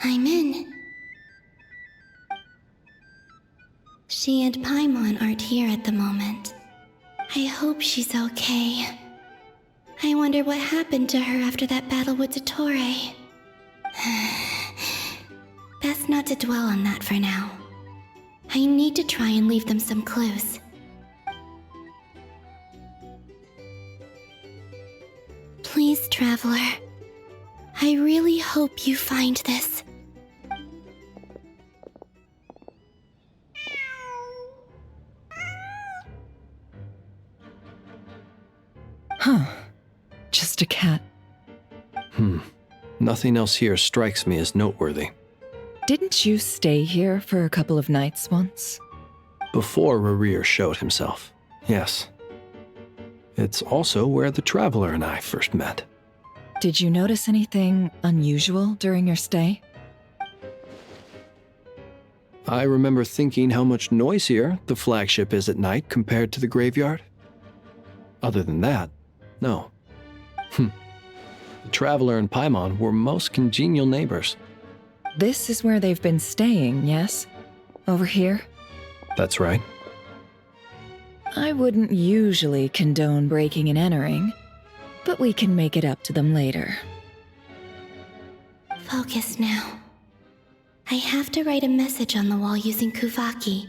I'm in. She and Paimon aren't here at the moment. I hope she's okay. I wonder what happened to her after that battle with Dottore. Best not to dwell on that for now. I need to try and leave them some clues. Please, Traveler. I really hope you find this. Huh. Just a cat. Nothing else here strikes me as noteworthy. Didn't you stay here for a couple of nights once? Before Rerir showed himself, yes. It's also where the Traveler and I first met. Did you notice anything unusual during your stay? I remember thinking how much noisier the flagship is at night compared to the graveyard. Other than that, no. The Traveler and Paimon were most congenial neighbors. This is where they've been staying, yes? Over here? That's right. I wouldn't usually condone breaking and entering, but we can make it up to them later. Focus now. I have to write a message on the wall using Kuvaki,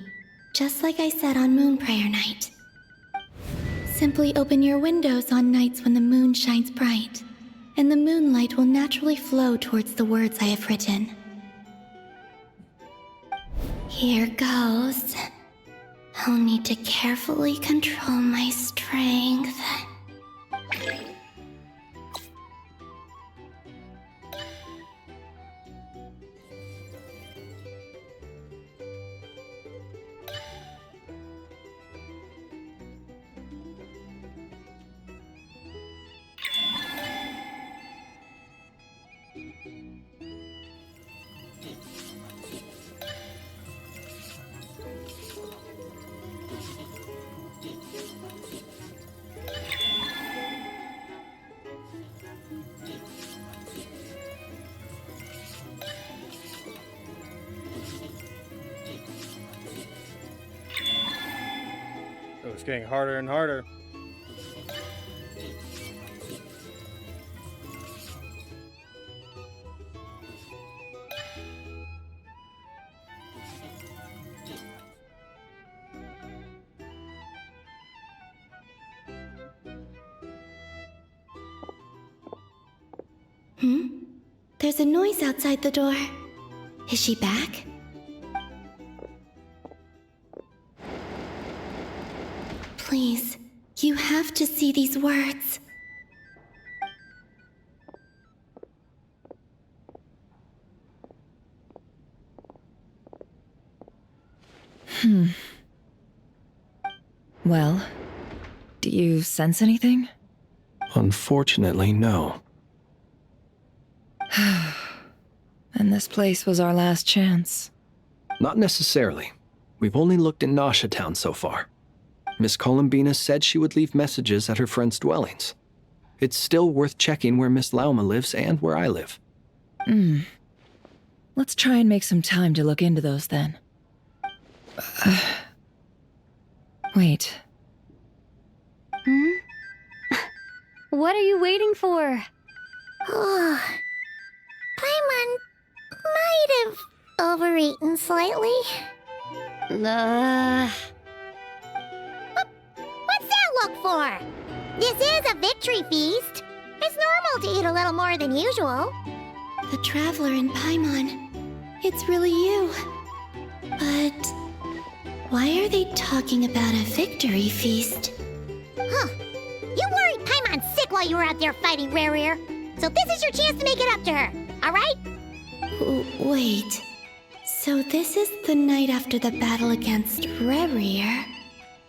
just like I said on Moon Prayer Night. Simply open your windows on nights when the moon shines bright, and the moonlight will naturally flow towards the words I have written. Here goes. I'll need to carefully control my strength. Oh, it's getting harder and harder. There's a noise outside the door. Is she back? Please, you have to see these words. Well, do you sense anything? Unfortunately, no. And this place was our last chance. Not necessarily. We've only looked in Nasha Town so far. Miss Columbina said she would leave messages at her friends' dwellings. It's still worth checking where Miss Lauma lives and where I live. Let's try and make some time to look into those then. Wait. What are you waiting for? Oh, Paimon might have overeaten slightly. What's that look for? This is a victory feast. It's normal to eat a little more than usual. The Traveler and Paimon. It's really you. But why are they talking about a victory feast? Huh. You worried Paimon sick while you were out there fighting Rerir. So this is your chance to make it up to her, alright? Wait. So this is the night after the battle against Rerir.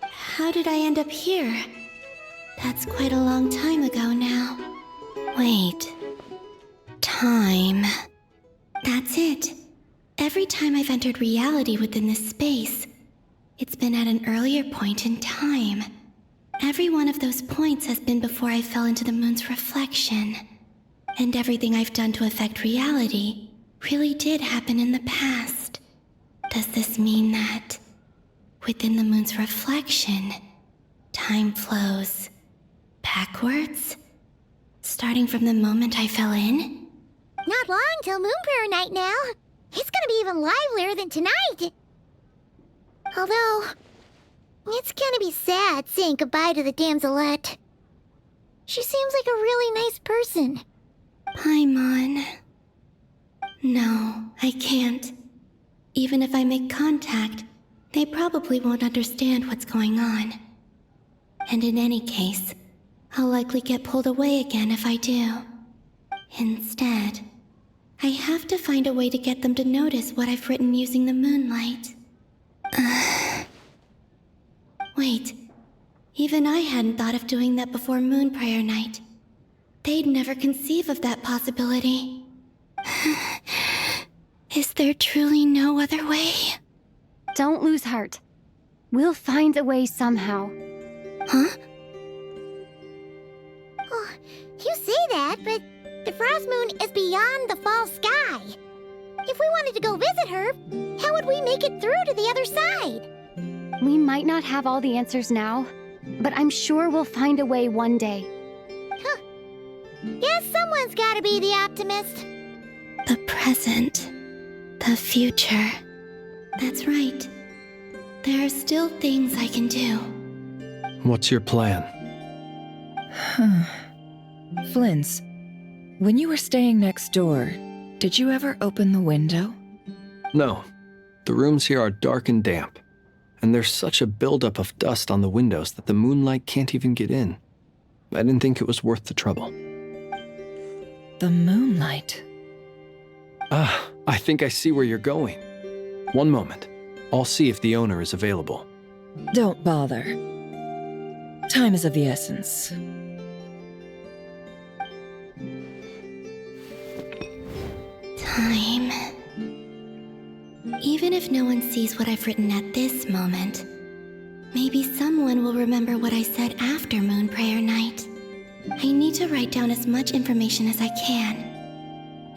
How did I end up here? That's quite a long time ago now. Wait. Time. That's it. Every time I've entered reality within this space, it's been at an earlier point in time. Every one of those points has been before I fell into the moon's reflection. And everything I've done to affect reality really did happen in the past. Does this mean that, within the moon's reflection, time flows backwards? Starting from the moment I fell in? Not long till Moon Prayer Night now. It's gonna be even livelier than tonight. Although, it's gonna be sad saying goodbye to the damselette. She seems like a really nice person. Paimon. No, I can't. Even if I make contact, they probably won't understand what's going on. And in any case, I'll likely get pulled away again if I do. Instead, I have to find a way to get them to notice what I've written using the moonlight. Wait, even I hadn't thought of doing that before Moon Prayer Night. They'd never conceive of that possibility. Is there truly no other way? Don't lose heart. We'll find a way somehow. Huh? Oh, you say that, but the Frost Moon is beyond the fall sky. If we wanted to go visit her, how would we make it through to the other side? We might not have all the answers now, but I'm sure we'll find a way one day. Huh. Guess someone's gotta be the optimist. The present. The future. That's right. There are still things I can do. What's your plan? Flint's, when you were staying next door, did you ever open the window? No. The rooms here are dark and damp, and there's such a buildup of dust on the windows that the moonlight can't even get in. I didn't think it was worth the trouble. The moonlight? I think I see where you're going. One moment. I'll see if the owner is available. Don't bother. Time is of the essence. Time. Even if no one sees what I've written at this moment, maybe someone will remember what I said after Moon Prayer Night. I need to write down as much information as I can.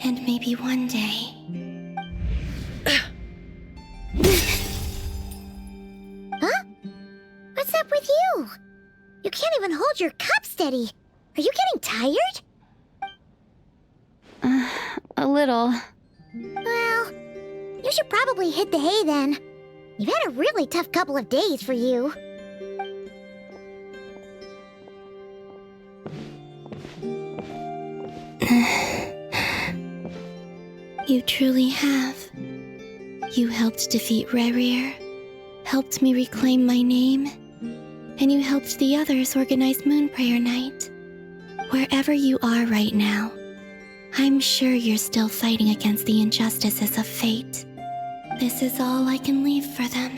And maybe one day... Huh? What's up with you? You can't even hold your cup steady. Are you getting tired? A little. Well, you should probably hit the hay then. You've had a really tough couple of days for you. You truly have. You helped defeat Rerir, helped me reclaim my name, and you helped the others organize Moon Prayer Night. Wherever you are right now, I'm sure you're still fighting against the injustices of fate. This is all I can leave for them.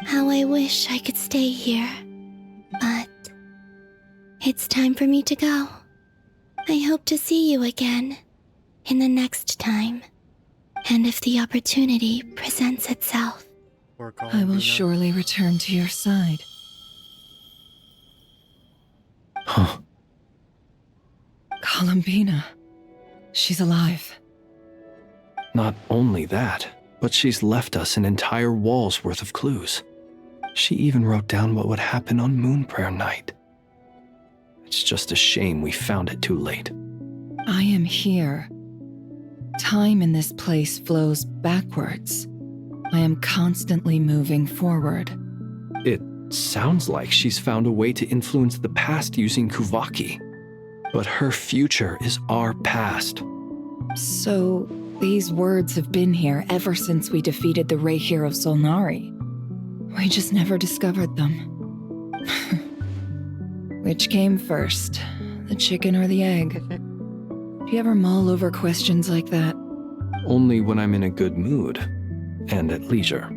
How I wish I could stay here. But it's time for me to go. I hope to see you again in the next time. And if the opportunity presents itself. I will surely return to your side. Huh. Columbina. She's alive. Not only that, but she's left us an entire wall's worth of clues. She even wrote down what would happen on Moon Prayer Night. It's just a shame we found it too late. I am here. Time in this place flows backwards. I am constantly moving forward. It sounds like she's found a way to influence the past using Kuvaki. But her future is our past. So, these words have been here ever since we defeated the Ray Hero Solnari. We just never discovered them. Which came first, the chicken or the egg? Do you ever mull over questions like that? Only when I'm in a good mood and at leisure.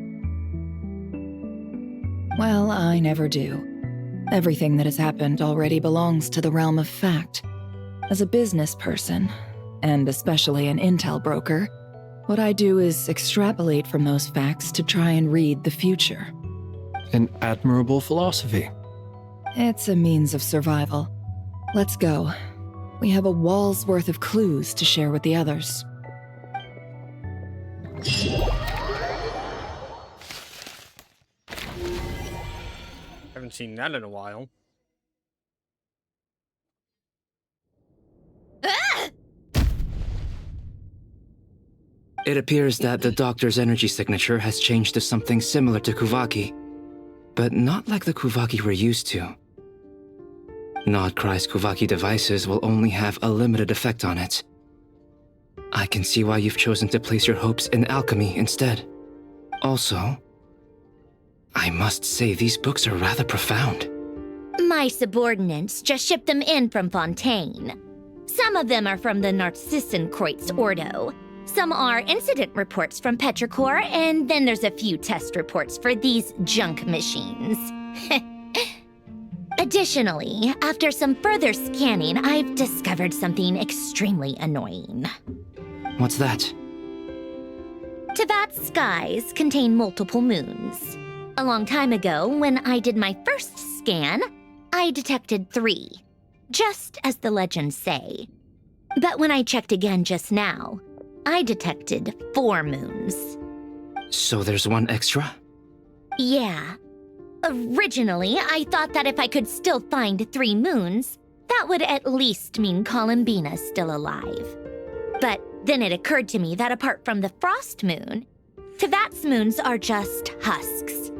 Well, I never do. Everything that has happened already belongs to the realm of fact. As a business person, and especially an intel broker, what I do is extrapolate from those facts to try and read the future. An admirable philosophy. It's a means of survival. Let's go. We have a wall's worth of clues to share with the others. Haven't seen that in a while. It appears that the doctor's energy signature has changed to something similar to Kuvaki, but not like the Kuvaki we're used to. Nodcry's Kuvaki devices will only have a limited effect on it. I can see why you've chosen to place your hopes in alchemy instead. Also, I must say these books are rather profound. My subordinates just shipped them in from Fontaine. Some of them are from the Narcissenkreuz Ordo. Some are incident reports from Petrichor, and then there's a few test reports for these junk machines. Additionally, after some further scanning, I've discovered something extremely annoying. What's that? Tevat's skies contain multiple moons. A long time ago, when I did my first scan, I detected 3, just as the legends say. But when I checked again just now, I detected 4 moons. So there's one extra? Yeah. Originally, I thought that if I could still find 3 moons, that would at least mean Columbina's still alive. But then it occurred to me that apart from the frost moon, Tevat's moons are just husks.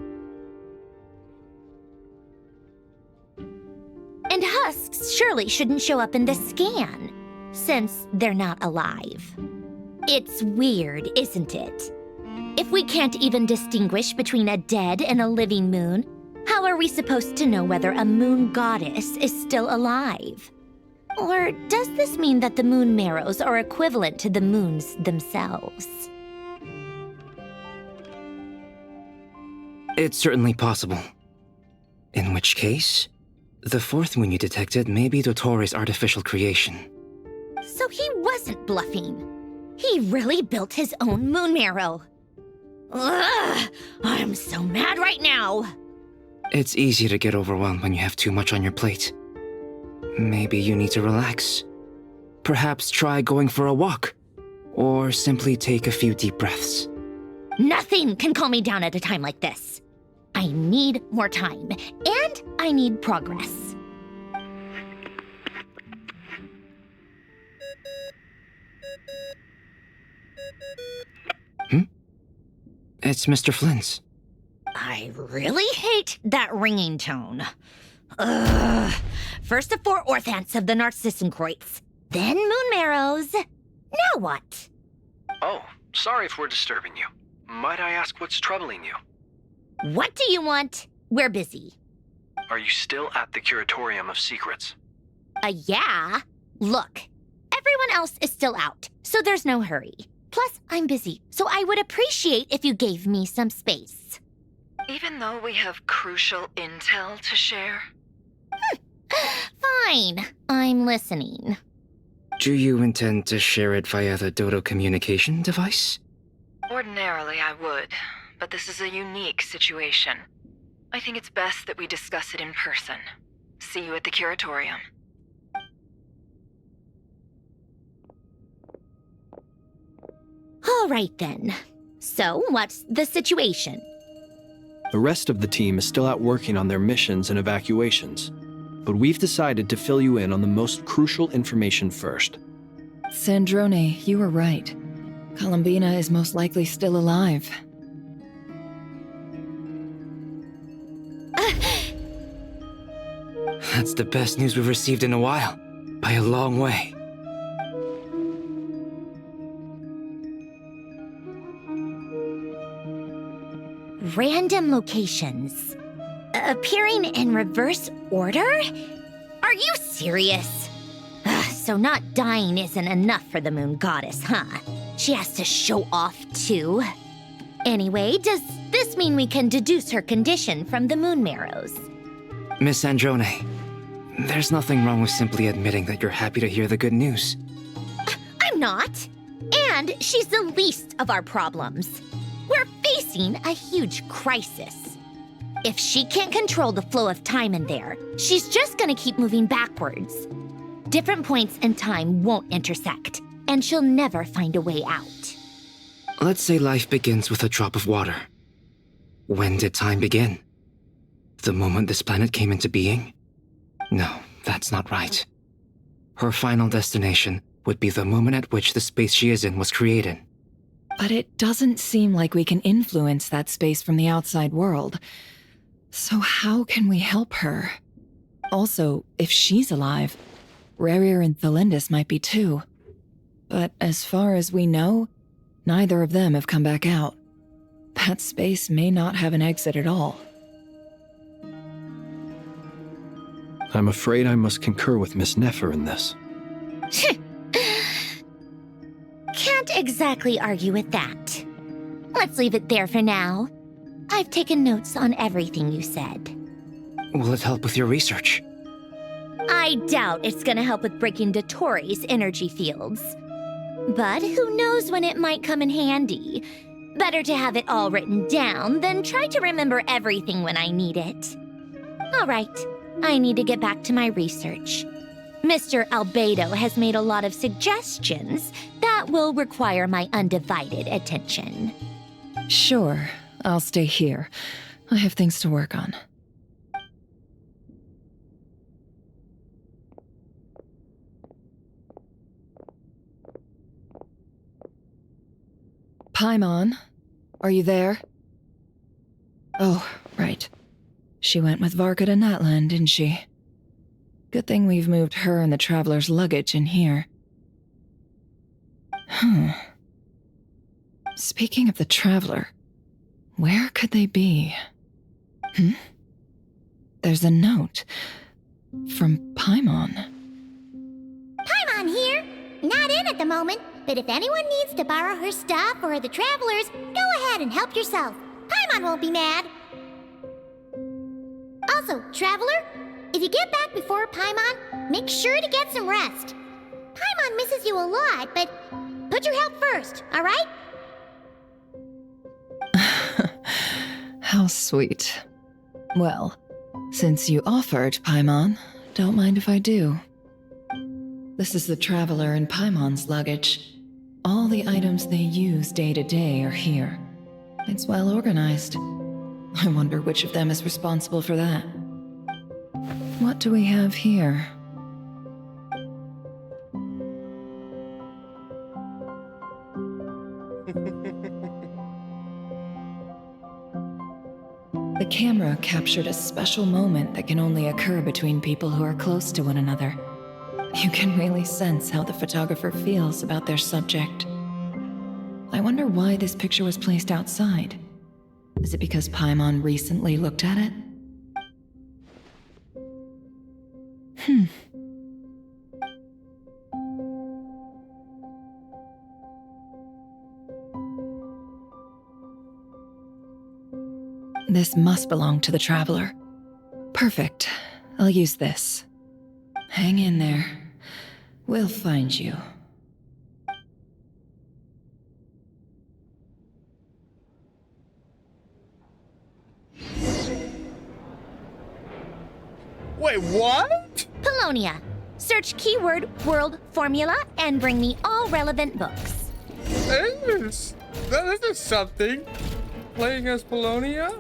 And husks surely shouldn't show up in the scan, since they're not alive. It's weird, isn't it? If we can't even distinguish between a dead and a living moon, how are we supposed to know whether a moon goddess is still alive? Or does this mean that the moon marrows are equivalent to the moons themselves? It's certainly possible. In which case, the 4th moon you detected may be Dottore's artificial creation. So he wasn't bluffing. He really built his own moon marrow. Ugh! I'm so mad right now! It's easy to get overwhelmed when you have too much on your plate. Maybe you need to relax. Perhaps try going for a walk. Or simply take a few deep breaths. Nothing can calm me down at a time like this. I need more time, and I need progress. It's Mr. Flynn's. I really hate that ringing tone. Ugh. First the 4 orthants of the Narcissenkreuz, then moon marrows. Now what? Oh, sorry if we're disturbing you. Might I ask what's troubling you? What do you want? We're busy. Are you still at the Curatorium of Secrets? Yeah. Look, everyone else is still out, so there's no hurry. Plus, I'm busy, so I would appreciate if you gave me some space. Even though we have crucial intel to share? Fine, I'm listening. Do you intend to share it via the Dodo communication device? Ordinarily, I would, but this is a unique situation. I think it's best that we discuss it in person. See you at the Curatorium. All right then. So, what's the situation? The rest of the team is still out working on their missions and evacuations, but we've decided to fill you in on the most crucial information first. Sandrone, you were right. Columbina is most likely still alive. That's the best news we've received in a while, by a long way. Random locations. Appearing in reverse order? Are you serious? So not dying isn't enough for the moon goddess, huh? She has to show off too. Anyway, does this this mean we can deduce her condition from the moon marrows? Miss Androne, there's nothing wrong with simply admitting that you're happy to hear the good news. I'm not. And she's the least of our problems. We're facing a huge crisis. If she can't control the flow of time in there, she's just gonna keep moving backwards. Different points in time won't intersect, and she'll never find a way out. Let's say life begins with a drop of water. When did time begin? The moment this planet came into being? No, that's not right. Her final destination would be the moment at which the space she is in was created. But it doesn't seem like we can influence that space from the outside world. So how can we help her? Also, if she's alive, Rerir and Thalindus might be too. But as far as we know, neither of them have come back out. That space may not have an exit at all. I'm afraid I must concur with Miss Nefer in this. Can't exactly argue with that. Let's leave it there for now. I've taken notes on everything you said. Will it help with your research? I doubt it's gonna help with breaking Dottoro's energy fields. But who knows when it might come in handy. Better to have it all written down than try to remember everything when I need it. All right, I need to get back to my research. Mr. Albedo has made a lot of suggestions that will require my undivided attention. Sure, I'll stay here. I have things to work on. Paimon, are you there? Oh, right. She went with Varka to Natlan, didn't she? Good thing we've moved her and the Traveler's luggage in here. Speaking of the Traveler, where could they be? There's a note from Paimon. Paimon here. Not in at the moment, but if anyone needs to borrow her stuff or the Travelers, go ahead and help yourself. Paimon won't be mad. Also, Traveler, if you get back before Paimon, make sure to get some rest. Paimon misses you a lot, but put your health first, all right? How sweet. Well, since you offered, Paimon, don't mind if I do. This is the Traveler and Paimon's luggage. All the items they use day to day are here. It's well organized. I wonder which of them is responsible for that. What do we have here? The camera captured a special moment that can only occur between people who are close to one another. You can really sense how the photographer feels about their subject. I wonder why this picture was placed outside. Is it because Paimon recently looked at it? This must belong to the Traveler. Perfect. I'll use this. Hang in there. We'll find you. Wait, what? Polonia. Search keyword world formula and bring me all relevant books. This is something. Playing as Polonia?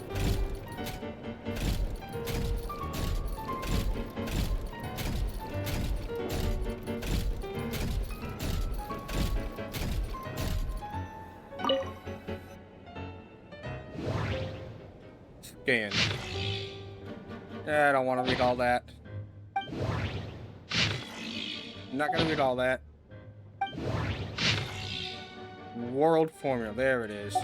Scan. I don't want to read all that. I'm not going to read all that. World formula. There it is.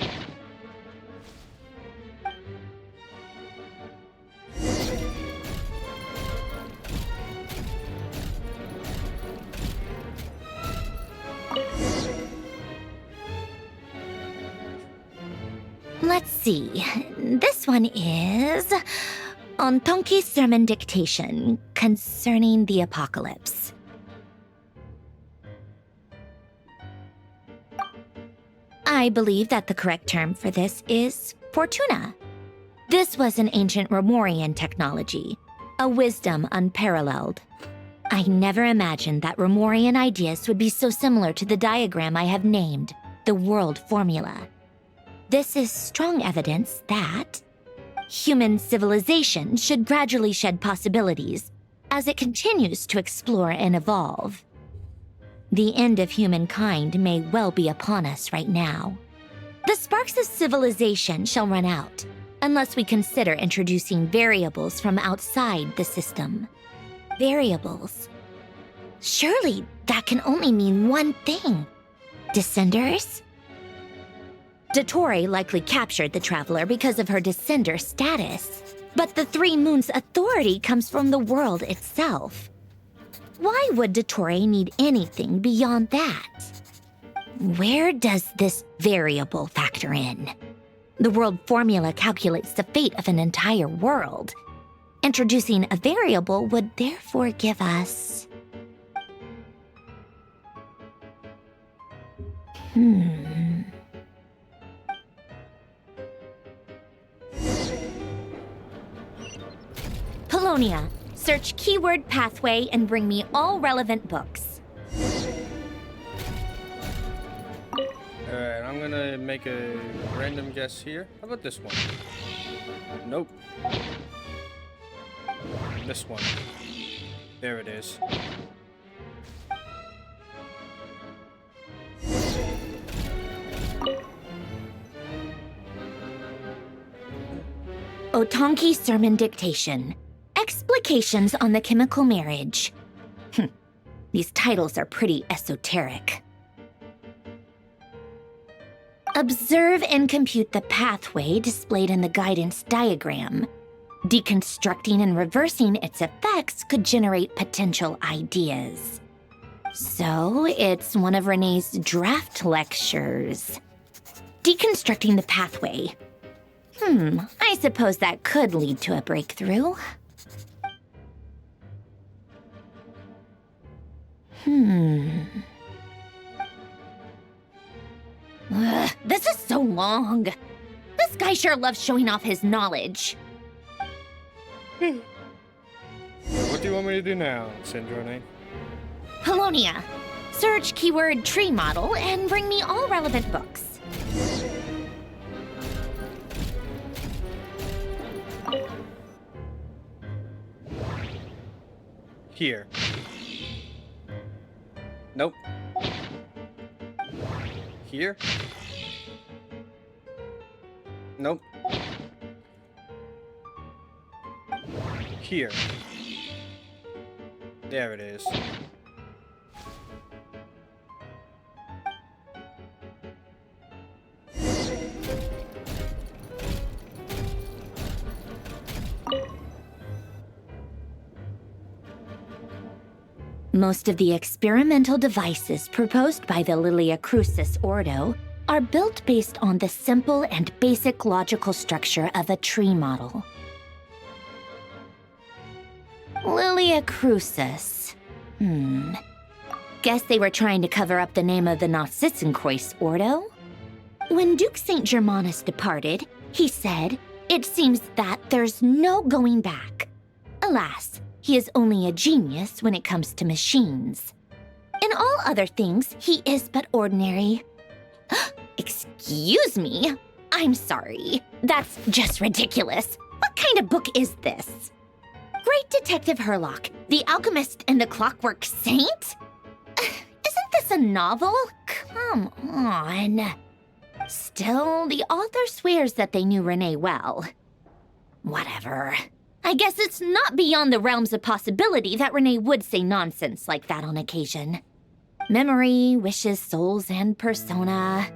Let's see. This one is on Tonki's sermon dictation concerning the apocalypse. I believe that the correct term for this is Fortuna. This was an ancient Romorian technology, a wisdom unparalleled. I never imagined that Romorian ideas would be so similar to the diagram I have named, the World Formula. This is strong evidence that human civilization should gradually shed possibilities as it continues to explore and evolve. The end of humankind may well be upon us right now. The sparks of civilization shall run out, unless we consider introducing variables from outside the system. Variables. Surely that can only mean one thing. Descenders? Dottore likely captured the traveler because of her descender status, but the Three Moons' authority comes from the world itself. Why would Dottore need anything beyond that? Where does this variable factor in? The world formula calculates the fate of an entire world. Introducing a variable would therefore give us... Polonia, search keyword pathway and bring me all relevant books. Alright, I'm gonna make a random guess here. How about this one? Nope. This one. There it is. Otonki sermon dictation. Explications on the chemical marriage. These titles are pretty esoteric. Observe and compute the pathway displayed in the guidance diagram. Deconstructing and reversing its effects could generate potential ideas. So, it's one of Renee's draft lectures. Deconstructing the pathway. I suppose that could lead to a breakthrough. This is so long. This guy sure loves showing off his knowledge. What do you want me to do now, Sindrone? Polonia, search keyword tree model and bring me all relevant books. Here. Nope. Here. Nope. Here. There it is. Most of the experimental devices proposed by the Lilia Crucis Ordo are built based on the simple and basic logical structure of a tree model. Lilia Crucis. Guess they were trying to cover up the name of the Nausitzenkreuz Ordo? When Duke St. Germanus departed, he said, "It seems that there's no going back." Alas, he is only a genius when it comes to machines. In all other things, he is but ordinary. Excuse me? I'm sorry. That's just ridiculous. What kind of book is this? Great Detective Herlock, The Alchemist and the Clockwork Saint? Isn't this a novel? Come on. Still, the author swears that they knew Renee well. Whatever. I guess it's not beyond the realms of possibility that Renee would say nonsense like that on occasion. Memory, wishes, souls, and persona.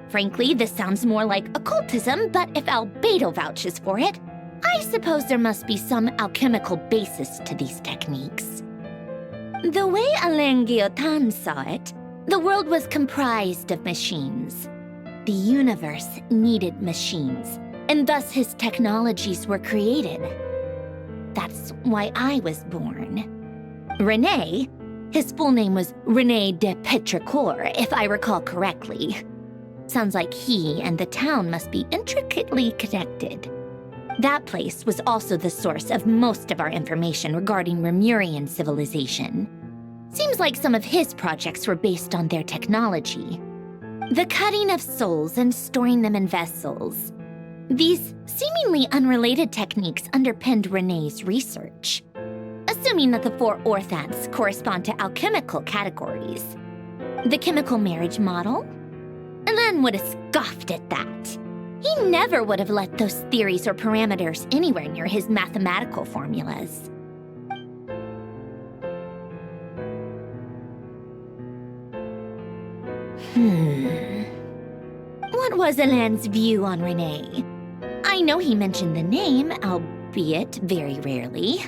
Frankly, this sounds more like occultism, but if Albedo vouches for it, I suppose there must be some alchemical basis to these techniques. The way Alain Guillotin saw it, the world was comprised of machines. the universe needed machines, and thus his technologies were created. That's why I was born. René, his full name was René de Petrichor, if I recall correctly. Sounds like he and the town must be intricately connected. That place was also the source of most of our information regarding Remurian civilization. Seems like some of his projects were based on their technology. The cutting of souls and storing them in vessels. These seemingly unrelated techniques underpinned René's research, assuming that the 4 orthants correspond to alchemical categories. The chemical marriage model? Elen would have scoffed at that. He never would have let those theories or parameters anywhere near his mathematical formulas. What was Elen's view on René? I know he mentioned the name, albeit very rarely.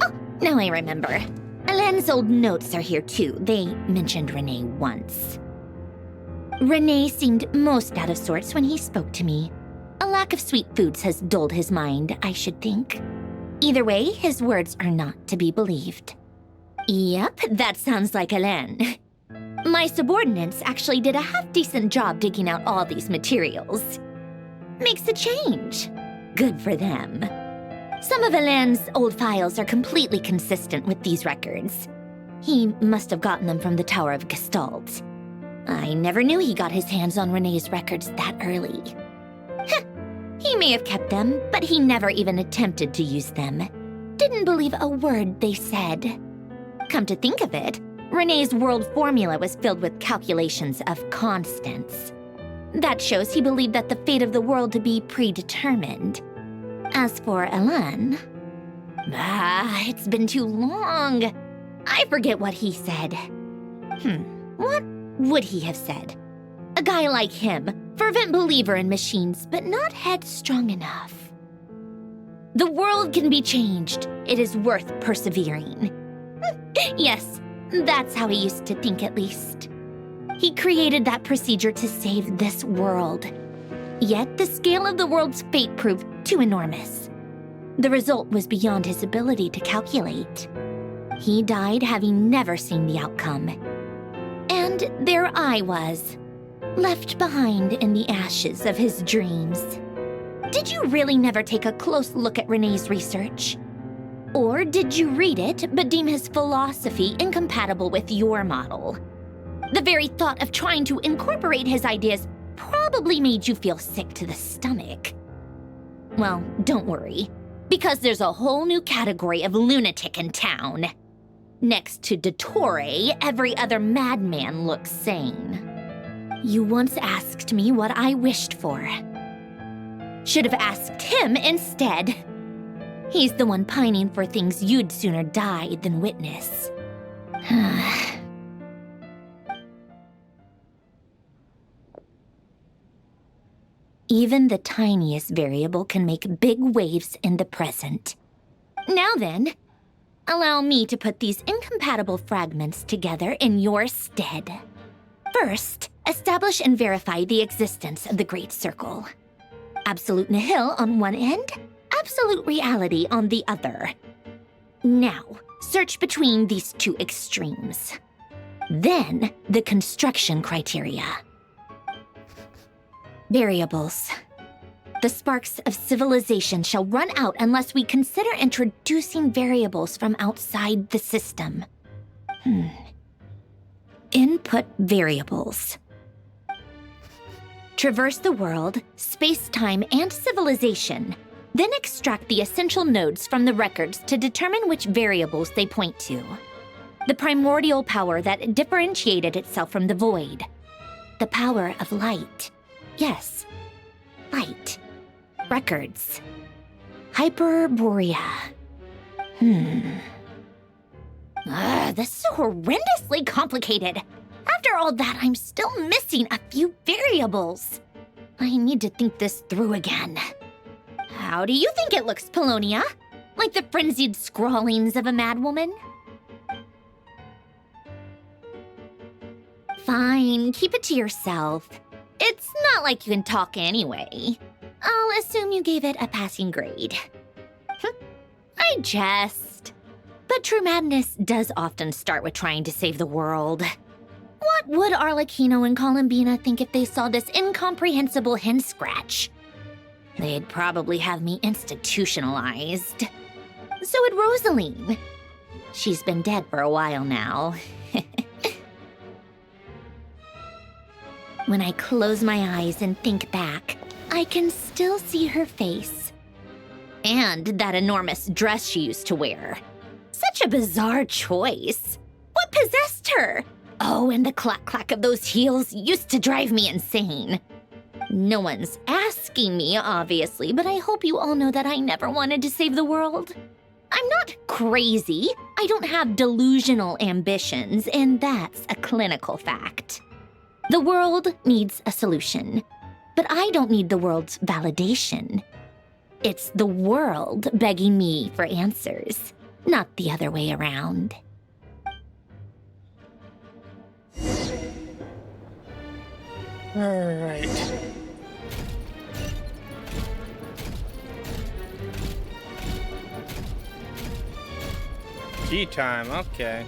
Oh, now I remember. Elen's old notes are here too. They mentioned René once. René seemed most out of sorts when he spoke to me. A lack of sweet foods has dulled his mind, I should think. Either way, his words are not to be believed. Yep, that sounds like Elen. My subordinates actually did a half-decent job digging out all these materials. Makes a change. Good for them. Some of Elen's old files are completely consistent with these records. He must have gotten them from the Tower of Gestalt. I never knew he got his hands on René's records that early. He may have kept them, but he never even attempted to use them. Didn't believe a word they said. Come to think of it, René's world formula was filled with calculations of constants. That shows he believed that the fate of the world to be predetermined. As for Elen... it's been too long. I forget what he said. What would he have said? A guy like him, fervent believer in machines, but not headstrong enough. The world can be changed. It is worth persevering. Yes, that's how he used to think at least. He created that procedure to save this world. Yet the scale of the world's fate proved too enormous. The result was beyond his ability to calculate. He died having never seen the outcome. And there I was, left behind in the ashes of his dreams. Did you really never take a close look at René's research? Or did you read it but deem his philosophy incompatible with your model? The very thought of trying to incorporate his ideas probably made you feel sick to the stomach. Well, don't worry, because there's a whole new category of lunatic in town. Next to Dottore, every other madman looks sane. You once asked me what I wished for. Should have asked him instead. He's the one pining for things you'd sooner die than witness. Even the tiniest variable can make big waves in the present. Now then, allow me to put these incompatible fragments together in your stead. First, establish and verify the existence of the Great Circle. Absolute nihil on one end, absolute reality on the other. Now, search between these two extremes. Then, the construction criteria. Variables. The sparks of civilization shall run out unless we consider introducing variables from outside the system. Input variables. Traverse the world, space-time, and civilization, then extract the essential nodes from the records to determine which variables they point to. The primordial power that differentiated itself from the void. The power of light. Yes, light. Records. Hyperborea. This is horrendously complicated. After all that, I'm still missing a few variables. I need to think this through again. How do you think it looks, Polonia? Like the frenzied scrawlings of a madwoman? Fine, keep it to yourself. It's It's not like you can talk anyway. I'll assume you gave it a passing grade. I jest. But true madness does often start with trying to save the world. What would Arlecchino and Columbina think if they saw this incomprehensible hen scratch? They'd probably have me institutionalized. So would Rosaline. She's been dead for a while now. When I close my eyes and think back, I can still see her face. And that enormous dress she used to wear. Such a bizarre choice. What possessed her? Oh, and the clack-clack of those heels used to drive me insane. No one's asking me, obviously, but I hope you all know that I never wanted to save the world. I'm not crazy. I don't have delusional ambitions, and that's a clinical fact. The world needs a solution, but I don't need the world's validation. It's the world begging me for answers, not the other way around. All right. Tea time, okay.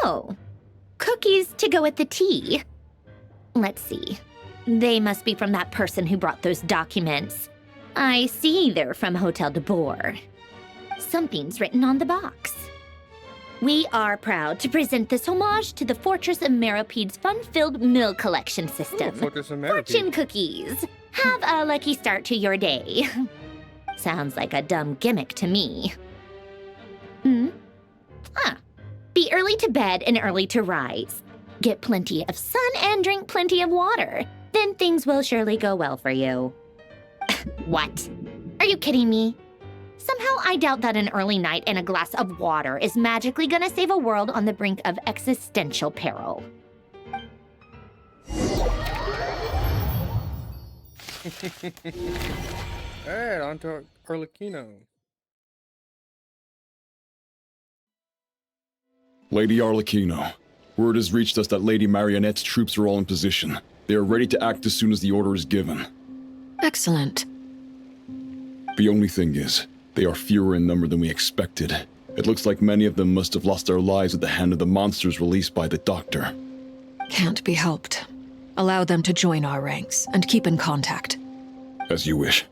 Oh, cookies to go with the tea. Let's see. They must be from that person who brought those documents. I see they're from Hotel de Boer. Something's written on the box. We are proud to present this homage to the Fortress of Meropede's fun-filled meal collection system. Ooh, Fortress of Meropede. Fortune cookies. Have a lucky start to your day. Sounds like a dumb gimmick to me. Be early to bed and early to rise. Get plenty of sun and drink plenty of water. Then things will surely go well for you. What? Are you kidding me? Somehow I doubt that an early night and a glass of water is magically gonna save a world on the brink of existential peril. Alright, on to Arlecchino. Lady Arlecchino, word has reached us that Lady Marionette's troops are all in position. They are ready to act as soon as the order is given. Excellent. The only thing is, they are fewer in number than we expected. It looks like many of them must have lost their lives at the hand of the monsters released by the Doctor. Can't be helped. Allow them to join our ranks and keep in contact. As you wish.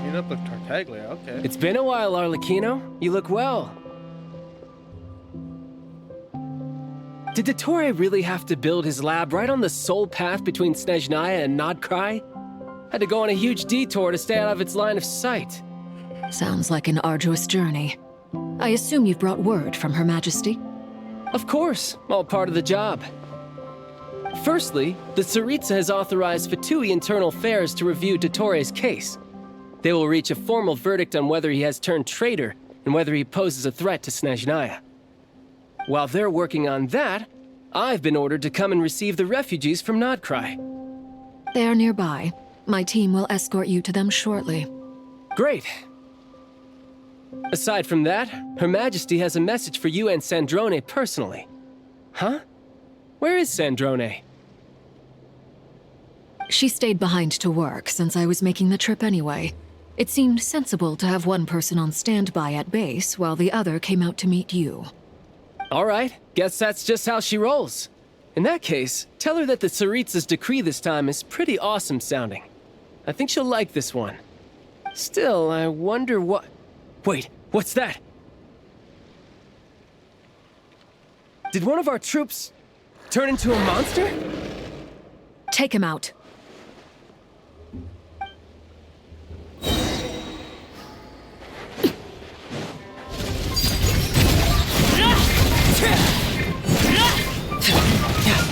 Meet up with Tartaglia, okay. It's been a while, Arlecchino. You look well. Did Dottore really have to build his lab right on the sole path between Snezhnaya and Nodkrai? Had to go on a huge detour to stay out of its line of sight. Sounds like an arduous journey. I assume you've brought word from Her Majesty? Of course, all part of the job. Firstly, the Tsaritsa has authorized Fatui Internal Affairs to review Dottore's case. They will reach a formal verdict on whether he has turned traitor and whether he poses a threat to Snezhnaya. While they're working on that, I've been ordered to come and receive the refugees from Nodkrai. They are nearby. My team will escort you to them shortly. Great. Aside from that, Her Majesty has a message for you and Sandrone personally. Huh? Where is Sandrone? She stayed behind to work since I was making the trip anyway. It seemed sensible to have one person on standby at base while the other came out to meet you. All right, guess that's just how she rolls. In that case, tell her that the Tsaritsa's decree this time is pretty awesome sounding. I think she'll like this one. Still, I wonder what... Wait, what's that? Did one of our troops turn into a monster? Take him out.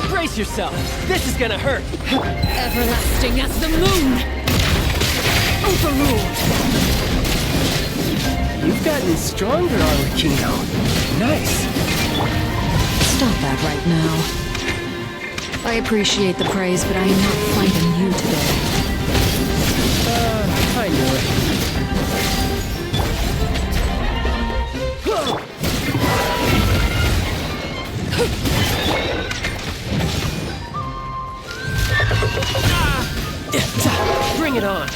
Brace yourself! This is gonna hurt! Everlasting as the moon! Overruled! You've gotten stronger, Arlecchino. Nice. Stop that right now. I appreciate the praise, but I am not fighting you today. I knew it. Bring it on!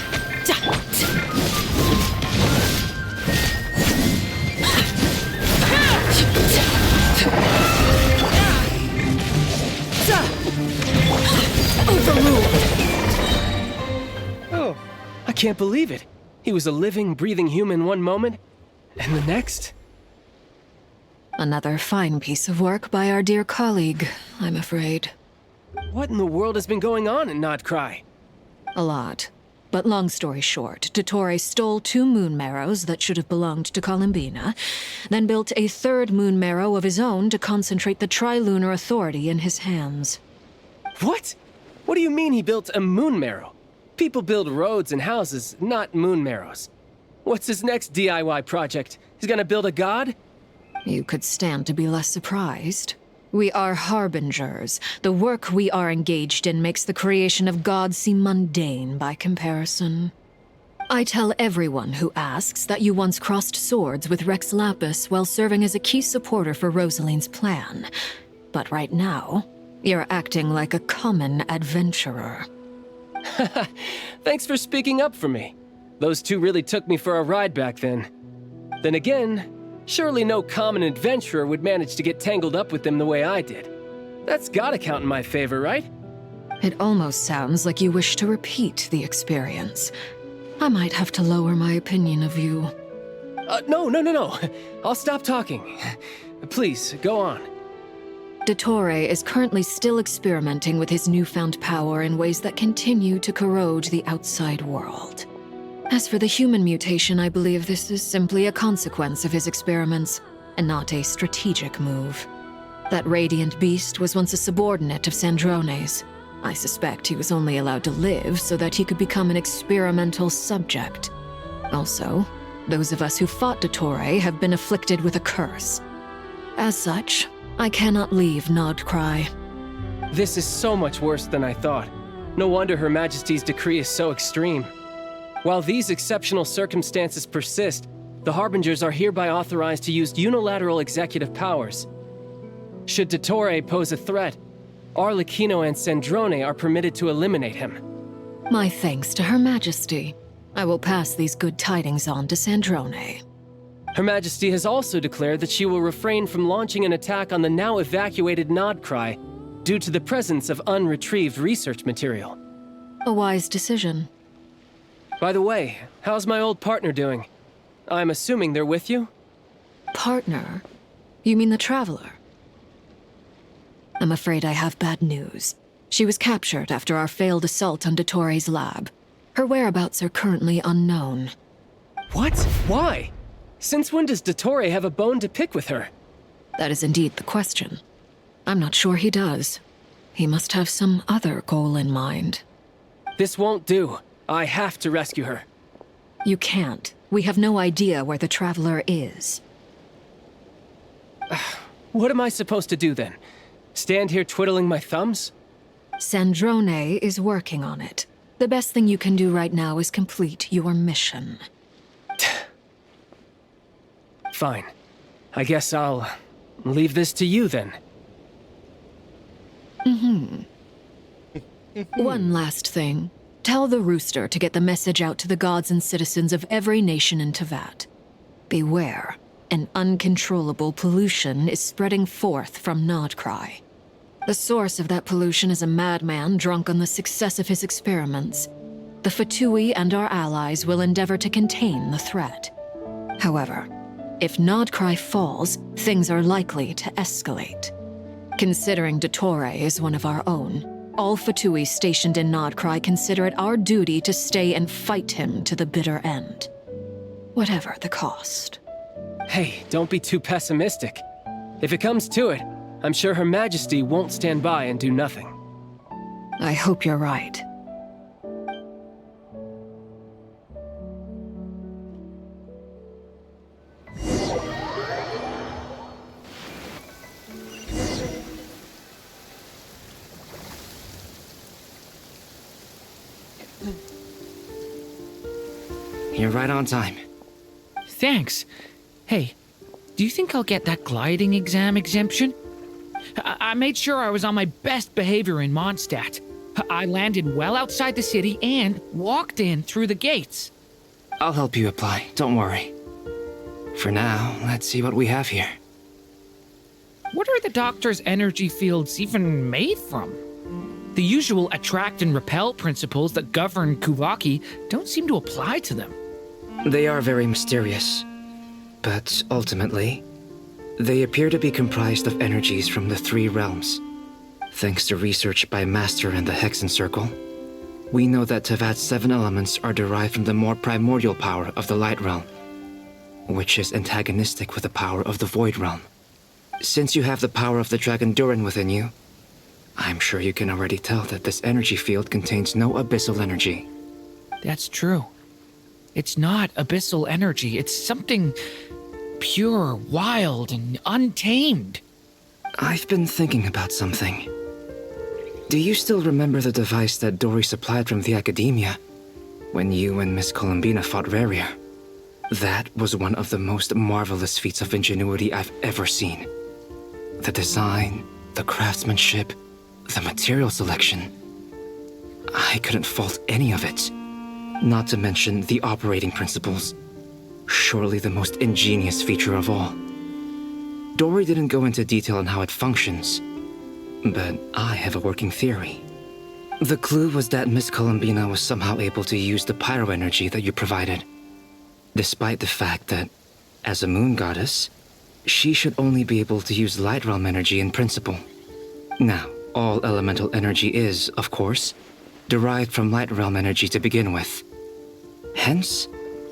Oh, I can't believe it. He was a living, breathing human one moment, and the next... Another fine piece of work by our dear colleague, I'm afraid. What in the world has been going on in Nodcry? A lot. But long story short, Dottore stole 2 moon marrows that should have belonged to Columbina, then built a 3rd moon marrow of his own to concentrate the Trilunar Authority in his hands. What? What do you mean he built a moon marrow? People build roads and houses, not moon marrows. What's his next DIY project? He's gonna build a god? You could stand to be less surprised. We are harbingers. The work we are engaged in makes the creation of gods seem mundane by comparison. I tell everyone who asks that you once crossed swords with Rex Lapis while serving as a key supporter for Rosaline's plan. But right now, you're acting like a common adventurer. Thanks for speaking up for me. Those 2 really took me for a ride back then. Then again, surely no common adventurer would manage to get tangled up with them the way I did. That's gotta count in my favor, right? It almost sounds like you wish to repeat the experience. I might have to lower my opinion of you. No. I'll stop talking. Please, go on. Dottore is currently still experimenting with his newfound power in ways that continue to corrode the outside world. As for the human mutation, I believe this is simply a consequence of his experiments, and not a strategic move. That radiant beast was once a subordinate of Sandrone's. I suspect he was only allowed to live so that he could become an experimental subject. Also, those of us who fought Dottore have been afflicted with a curse. As such, I cannot leave Nodcry. This is so much worse than I thought. No wonder Her Majesty's decree is so extreme. While these exceptional circumstances persist, the Harbingers are hereby authorized to use unilateral executive powers. Should Dottore pose a threat, Arlecchino and Sandrone are permitted to eliminate him. My thanks to Her Majesty. I will pass these good tidings on to Sandrone. Her Majesty has also declared that she will refrain from launching an attack on the now evacuated Nodcry due to the presence of unretrieved research material. A wise decision. By the way, how's my old partner doing? I'm assuming they're with you? Partner? You mean the Traveler? I'm afraid I have bad news. She was captured after our failed assault on Dottore's lab. Her whereabouts are currently unknown. What? Why? Since when does Dottore have a bone to pick with her? That is indeed the question. I'm not sure he does. He must have some other goal in mind. This won't do. I have to rescue her. You can't. We have no idea where the Traveler is. What am I supposed to do then? Stand here twiddling my thumbs? Sandrone is working on it. The best thing you can do right now is complete your mission. Fine. I guess I'll leave this to you then. One last thing. Tell the Rooster to get the message out to the gods and citizens of every nation in Tevat. Beware. An uncontrollable pollution is spreading forth from Nodcry. The source of that pollution is a madman drunk on the success of his experiments. The Fatui and our allies will endeavor to contain the threat. However, if Nodcry falls, things are likely to escalate. Considering Dottore is one of our own, all Fatui stationed in Nodcry consider it our duty to stay and fight him to the bitter end. Whatever the cost. Hey, don't be too pessimistic. If it comes to it, I'm sure Her Majesty won't stand by and do nothing. I hope you're right. You're right on time. Thanks. Hey, do you think I'll get that gliding exam exemption? I made sure I was on my best behavior in Mondstadt. I landed well outside the city and walked in through the gates. I'll help you apply, don't worry. For now, let's see what we have here. What are the doctor's energy fields even made from? The usual attract and repel principles that govern Kuvaki don't seem to apply to them. They are very mysterious, but ultimately, they appear to be comprised of energies from the three realms. Thanks to research by Master and the Hexen Circle, we know that Tevat's 7 elements are derived from the more primordial power of the Light Realm, which is antagonistic with the power of the Void Realm. Since you have the power of the Dragon Durin within you, I'm sure you can already tell that this energy field contains no abyssal energy. That's true. It's not abyssal energy. It's something pure, wild, and untamed. I've been thinking about something. Do you still remember the device that Dory supplied from the Academia when you and Miss Columbina fought Rarier? That was one of the most marvelous feats of ingenuity I've ever seen. The design, the craftsmanship, the material selection. I couldn't fault any of it. Not to mention the operating principles. Surely the most ingenious feature of all. Dory didn't go into detail on how it functions, but I have a working theory. The clue was that Miss Columbina was somehow able to use the pyro energy that you provided, despite the fact that, as a moon goddess, she should only be able to use light realm energy in principle. Now, all elemental energy is, of course, derived from light realm energy to begin with. Hence,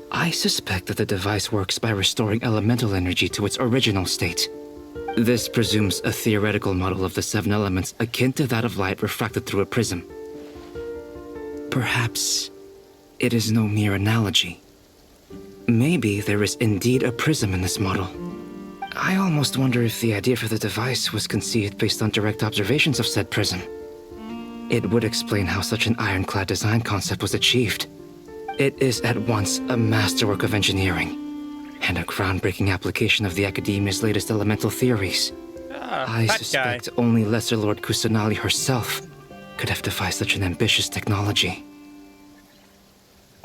I suspect that the device works by restoring elemental energy to its original state. This presumes a theoretical model of the 7 elements akin to that of light refracted through a prism. Perhaps it is no mere analogy. Maybe there is indeed a prism in this model. I almost wonder if the idea for the device was conceived based on direct observations of said prism. It would explain how such an ironclad design concept was achieved. It is at once a masterwork of engineering and a groundbreaking application of the Academia's latest elemental theories. I suspect only Lesser Lord Kusanali herself could have devised such an ambitious technology.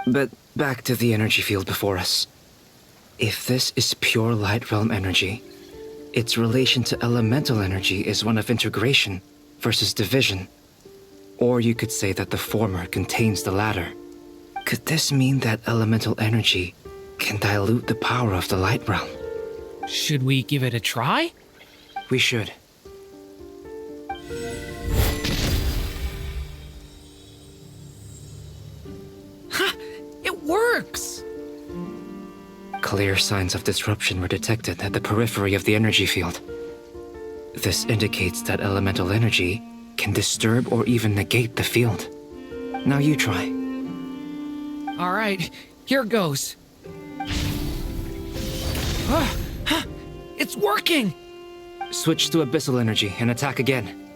But back to the energy field before us. If this is pure light realm energy, its relation to elemental energy is one of integration versus division. Or you could say that the former contains the latter. Could this mean that elemental energy can dilute the power of the light realm? Should we give it a try? We should. Ha! It works! Clear signs of disruption were detected at the periphery of the energy field. This indicates that elemental energy can disturb or even negate the field. Now you try. All right, here goes. It's working! Switch to abyssal energy and attack again.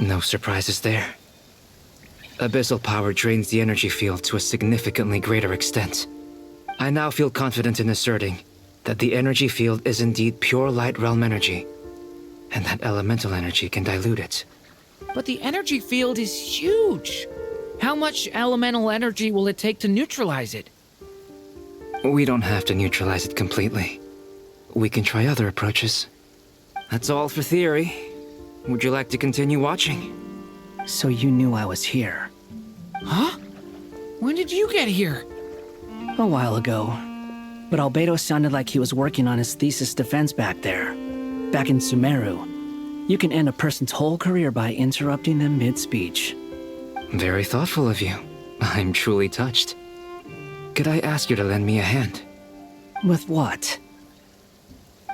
No surprises there. Abyssal power drains the energy field to a significantly greater extent. I now feel confident in asserting that the energy field is indeed pure light realm energy, and that elemental energy can dilute it. But the energy field is huge. How much elemental energy will it take to neutralize it? We don't have to neutralize it completely. we can try other approaches. That's all for theory. Would you like to continue watching? So you knew I was here? Huh? When did you get here? A while ago. But Albedo sounded like he was working on his thesis defense back there. Back in Sumeru. You can end a person's whole career by interrupting them mid-speech. Very thoughtful of you. I'm truly touched. Could I ask you to lend me a hand? With what?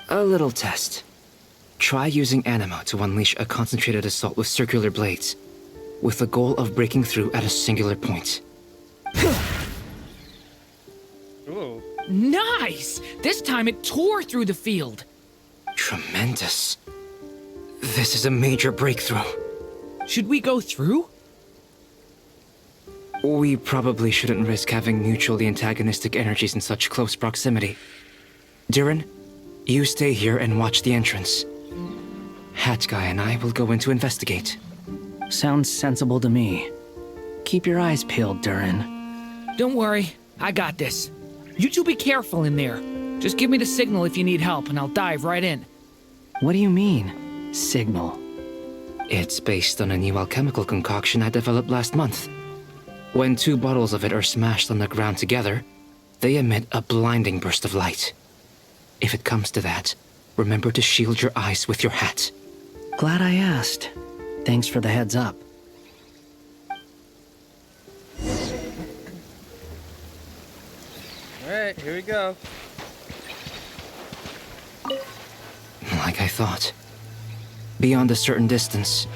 A little test. Try using Animo to unleash a concentrated assault with circular blades, with the goal of breaking through at a singular point. Ooh. Nice! This time it tore through the field. Tremendous. This is a major breakthrough. Should we go through? We probably shouldn't risk having mutually antagonistic energies in such close proximity. Durin, you stay here and watch the entrance. Hat Guy and I will go in to investigate. Sounds sensible to me. Keep your eyes peeled, Durin. Don't worry, I got this. You two be careful in there. Just give me the signal if you need help and I'll dive right in. What do you mean, signal? It's based on a new alchemical concoction I developed last month. When 2 bottles of it are smashed on the ground together, they emit a blinding burst of light. If it comes to that, remember to shield your eyes with your hat. Glad I asked. Thanks for the heads up. Alright, here we go. Like I thought. Beyond a certain distance,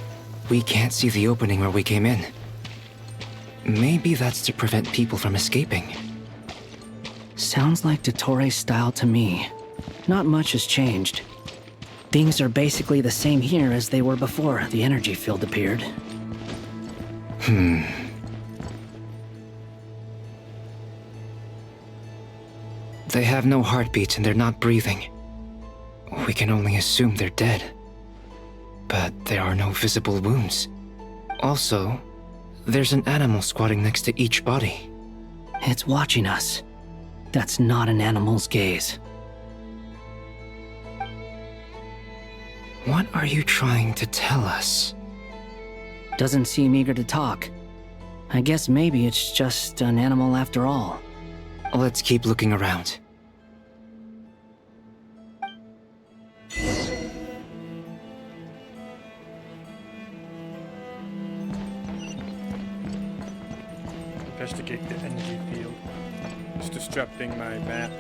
we can't see the opening where we came in. Maybe that's to prevent people from escaping. Sounds like Dottore style to me. Not much has changed. Things are basically the same here as they were before the energy field appeared. They have no heartbeat and they're not breathing. We can only assume they're dead. But there are no visible wounds. Also, there's an animal squatting next to each body. It's watching us. That's not an animal's gaze. What are you trying to tell us? Doesn't seem eager to talk. I guess maybe it's just an animal after all. Let's keep looking around. Investigate the energy field. It's disrupting my map.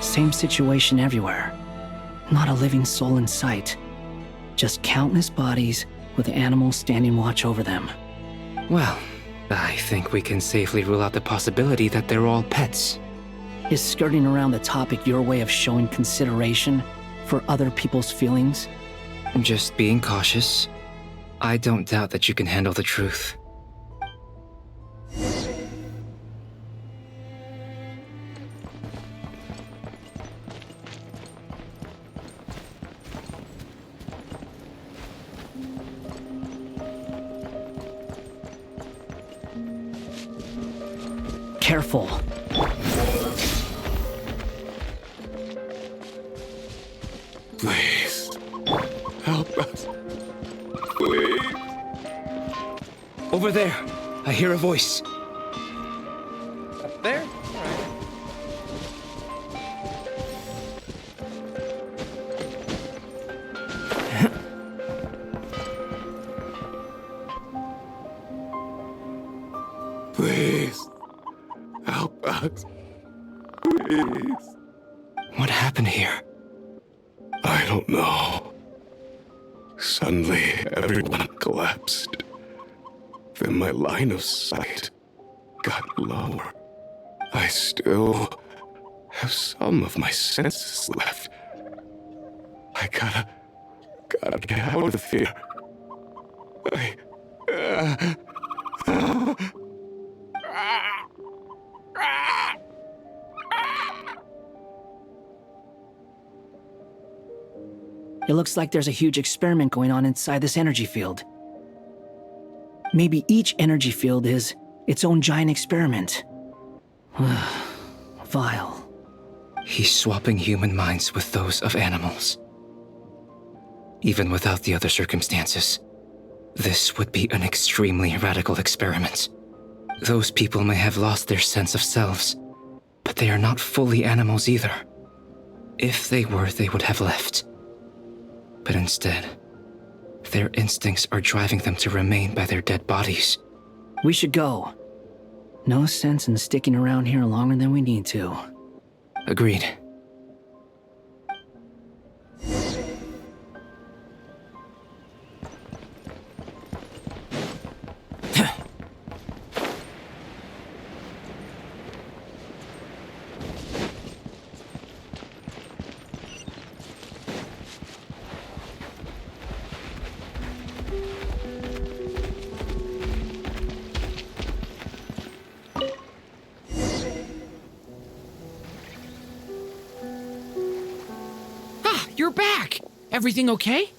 Same situation everywhere. Not a living soul in sight. Just countless bodies with animals standing watch over them. Well, I think we can safely rule out the possibility that they're all pets. Is skirting around the topic your way of showing consideration for other people's feelings? Just being cautious. I don't doubt that you can handle the truth. Careful. Please, help us. Please. Over there, I hear a voice. Up there? Alright. Please, help us. Please. What happened here? I don't know. Suddenly, everyone collapsed. Then my line of sight got lower. I still have some of my senses left. I gotta get out of here. It looks like there's a huge experiment going on inside this energy field. Maybe each energy field is its own giant experiment. Vile. He's swapping human minds with those of animals. Even without the other circumstances, this would be an extremely radical experiment. Those people may have lost their sense of selves, but they are not fully animals either. If they were, they would have left. But instead, their instincts are driving them to remain by their dead bodies. We should go. No sense in sticking around here longer than we need to. Agreed. You're back! Everything okay?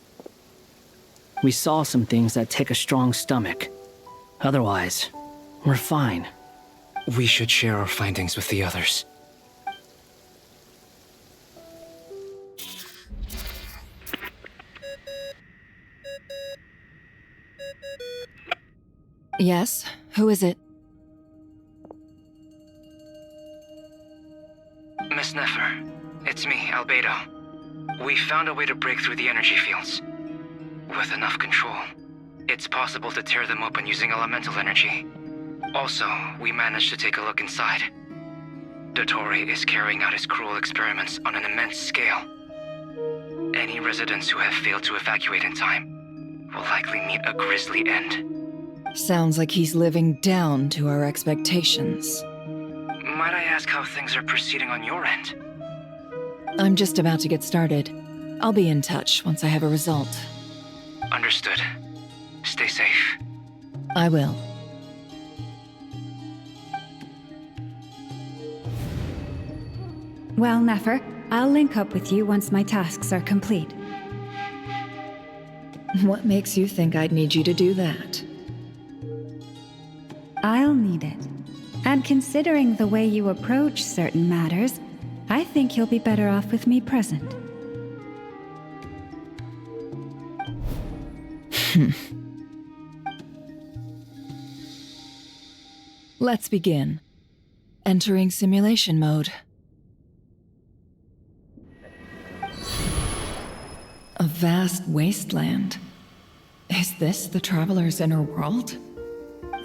We saw some things that take a strong stomach. Otherwise, we're fine. We should share our findings with the others. Yes? Who is it? Miss Nefer, it's me, Albedo. We found a way to break through the energy fields. With enough control, it's possible to tear them open using elemental energy. Also, we managed to take a look inside. Dottore is carrying out his cruel experiments on an immense scale. Any residents who have failed to evacuate in time will likely meet a grisly end. Sounds like he's living down to our expectations. Might I ask how things are proceeding on your end? I'm just about to get started. I'll be in touch once I have a result. Understood. Stay safe. I will. Well, Nefer, I'll link up with you once my tasks are complete. What makes you think I'd need you to do that? I'll need it. And considering the way you approach certain matters, I think you'll be better off with me present. Let's begin. Entering simulation mode. A vast wasteland. Is this the Traveler's inner world?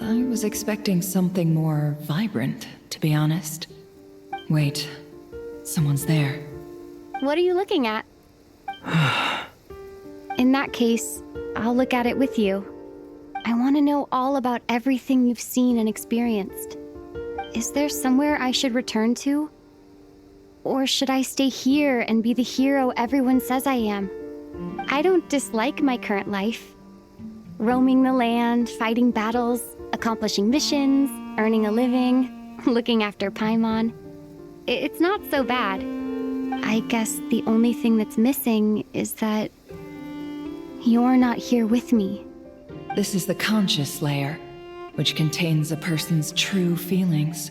I was expecting something more vibrant, to be honest. Wait. Someone's there. What are you looking at? In that case, I'll look at it with you. I want to know all about everything you've seen and experienced. Is there somewhere I should return to? Or should I stay here and be the hero everyone says I am? I don't dislike my current life. Roaming the land, fighting battles, accomplishing missions, earning a living, looking after Paimon. It's not so bad. I guess the only thing that's missing is that you're not here with me. This is the conscious layer, which contains a person's true feelings.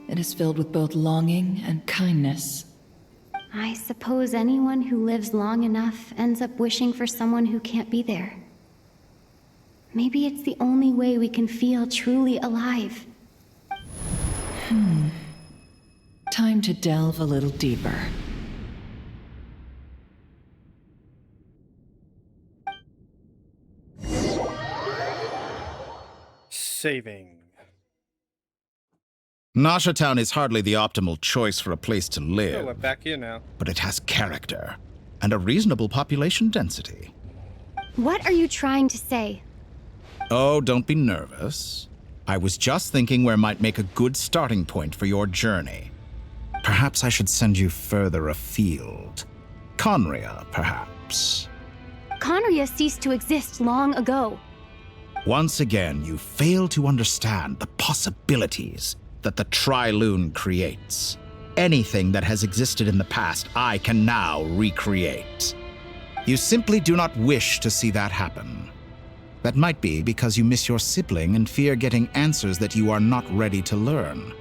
It is filled with both longing and kindness. I suppose anyone who lives long enough ends up wishing for someone who can't be there. Maybe it's the only way we can feel truly alive. Time to delve a little deeper. Saving. Nasha Town is hardly the optimal choice for a place to Oh, live, we're back here now. but it has character and a reasonable population density. What are you trying to say? Oh, don't be nervous. I was just thinking where might make a good starting point for your journey. Perhaps I should send you further afield. Conria, perhaps. Conria ceased to exist long ago. Once again, you fail to understand the possibilities that the Tri-Lune creates. Anything that has existed in the past, I can now recreate. You simply do not wish to see that happen. That might be because you miss your sibling and fear getting answers that you are not ready to learn.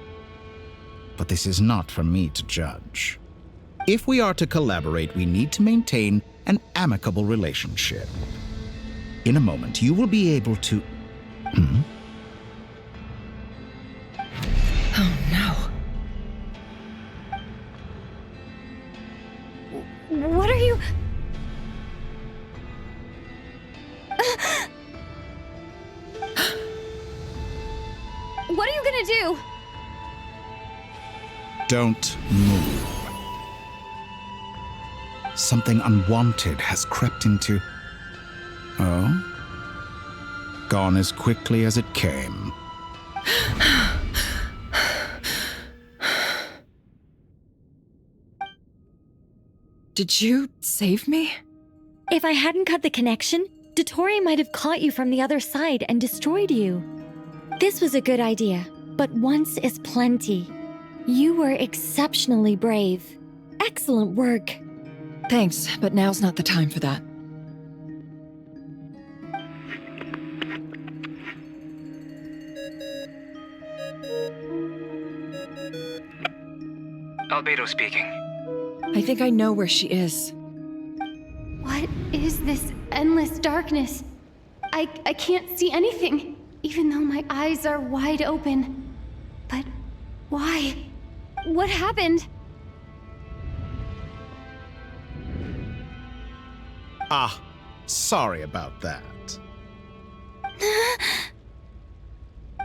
But this is not for me to judge. If we are to collaborate, we need to maintain an amicable relationship. In a moment, you will be able to... Oh no. What are you... What are you gonna do? Don't move. Something unwanted has crept into... Oh? Gone as quickly as it came. Did you save me? If I hadn't cut the connection, Dottore might have caught you from the other side and destroyed you. This was a good idea, but once is plenty. You were exceptionally brave. Excellent work. Thanks, but now's not the time for that. Albedo speaking. I think I know where she is. What is this endless darkness? I can't see anything, even though my eyes are wide open. But why? What happened? Ah, sorry about that.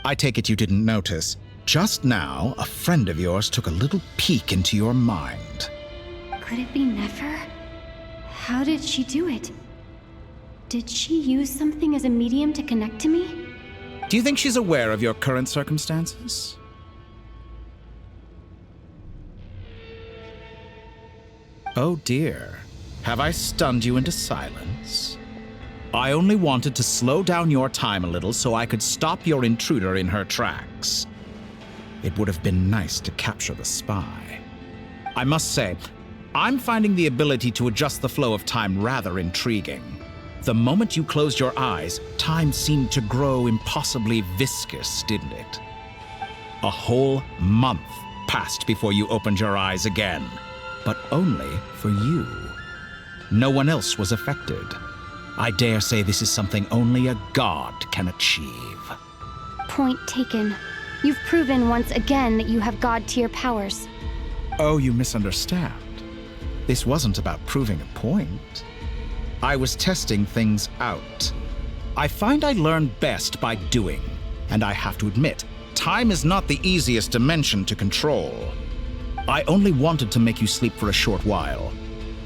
I take it you didn't notice. Just now, a friend of yours took a little peek into your mind. Could it be Nefer? How did she do it? Did she use something as a medium to connect to me? Do you think she's aware of your current circumstances? Oh dear. Have I stunned you into silence? I only wanted to slow down your time a little so I could stop your intruder in her tracks. It would have been nice to capture the spy. I must say, I'm finding the ability to adjust the flow of time rather intriguing. The moment you closed your eyes, time seemed to grow impossibly viscous, didn't it? A whole month passed before you opened your eyes again, but only for you. No one else was affected. I dare say this is something only a god can achieve. Point taken. You've proven once again that you have god-tier powers. Oh, you misunderstand. This wasn't about proving a point. I was testing things out. I find I learn best by doing, and I have to admit, time is not the easiest dimension to control. I only wanted to make you sleep for a short while,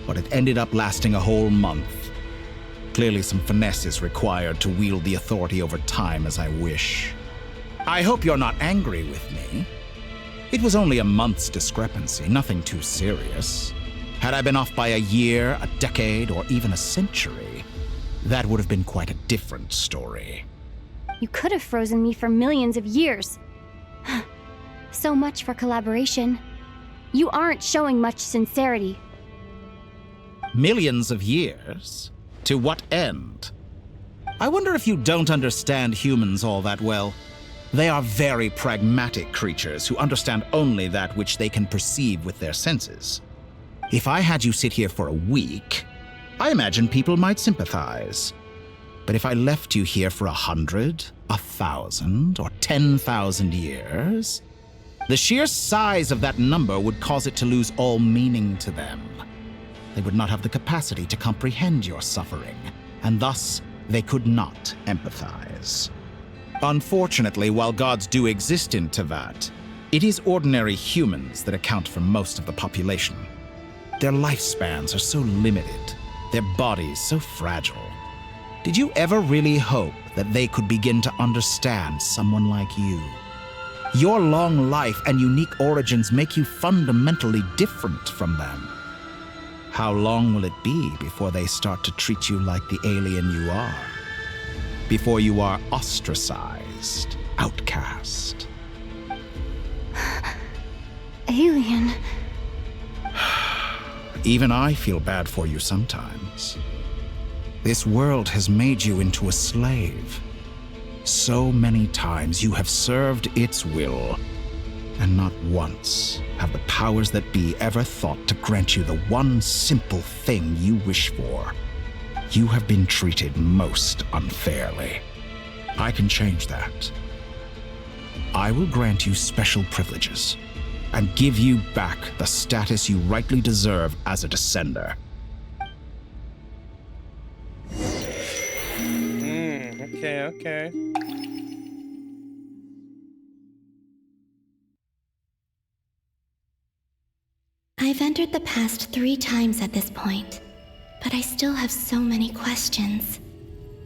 but it ended up lasting a whole month. Clearly some finesse is required to wield the authority over time as I wish. I hope you're not angry with me. It was only a month's discrepancy, nothing too serious. Had I been off by a year, a decade, or even a century, that would have been quite a different story. You could have frozen me for millions of years. So much for collaboration. You aren't showing much sincerity. Millions of years? To what end? I wonder if you don't understand humans all that well. They are very pragmatic creatures who understand only that which they can perceive with their senses. If I had you sit here for a week, I imagine people might sympathize. But if I left you here for 100, 1,000, or 10,000 years, the sheer size of that number would cause it to lose all meaning to them. They would not have the capacity to comprehend your suffering, and thus they could not empathize. Unfortunately, while gods do exist in Tevat, it is ordinary humans that account for most of the population. Their lifespans are so limited, their bodies so fragile. Did you ever really hope that they could begin to understand someone like you? Your long life and unique origins make you fundamentally different from them. How long will it be before they start to treat you like the alien you are? Before you are ostracized, outcast? Alien. Even I feel bad for you sometimes. This world has made you into a slave. So many times you have served its will, and not once have the powers that be ever thought to grant you the one simple thing you wish for. You have been treated most unfairly. I can change that. I will grant you special privileges and give you back the status you rightly deserve as a descender. Okay. I've entered the past 3 times at this point, but I still have so many questions.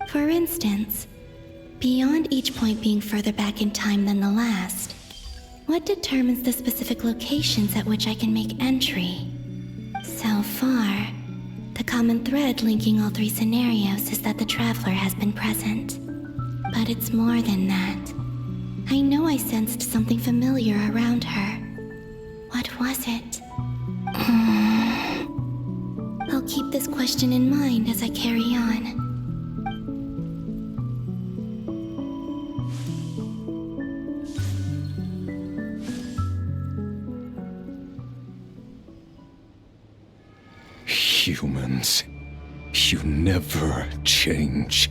For instance, beyond each point being further back in time than the last, what determines the specific locations at which I can make entry? So far, the common thread linking all 3 scenarios is that the Traveler has been present. But it's more than that. I know I sensed something familiar around her. What was it? I'll keep this question in mind as I carry on. Humans, you never change.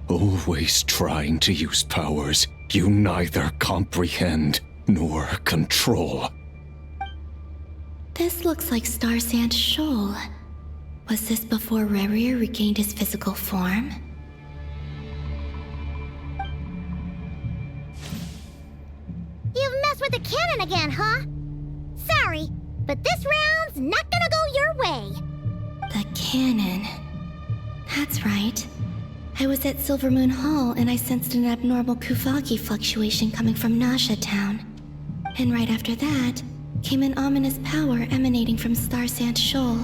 Always trying to use powers you neither comprehend nor control. This looks like Star Sand Shoal. Was this before Rerir regained his physical form? You've messed with the cannon again, huh? Sorry, but this round's not gonna go your way. The cannon. That's right. I was at Silvermoon Hall and I sensed an abnormal Kuvaki fluctuation coming from Nasha Town. And right after that, came an ominous power emanating from Star Sand Shoal.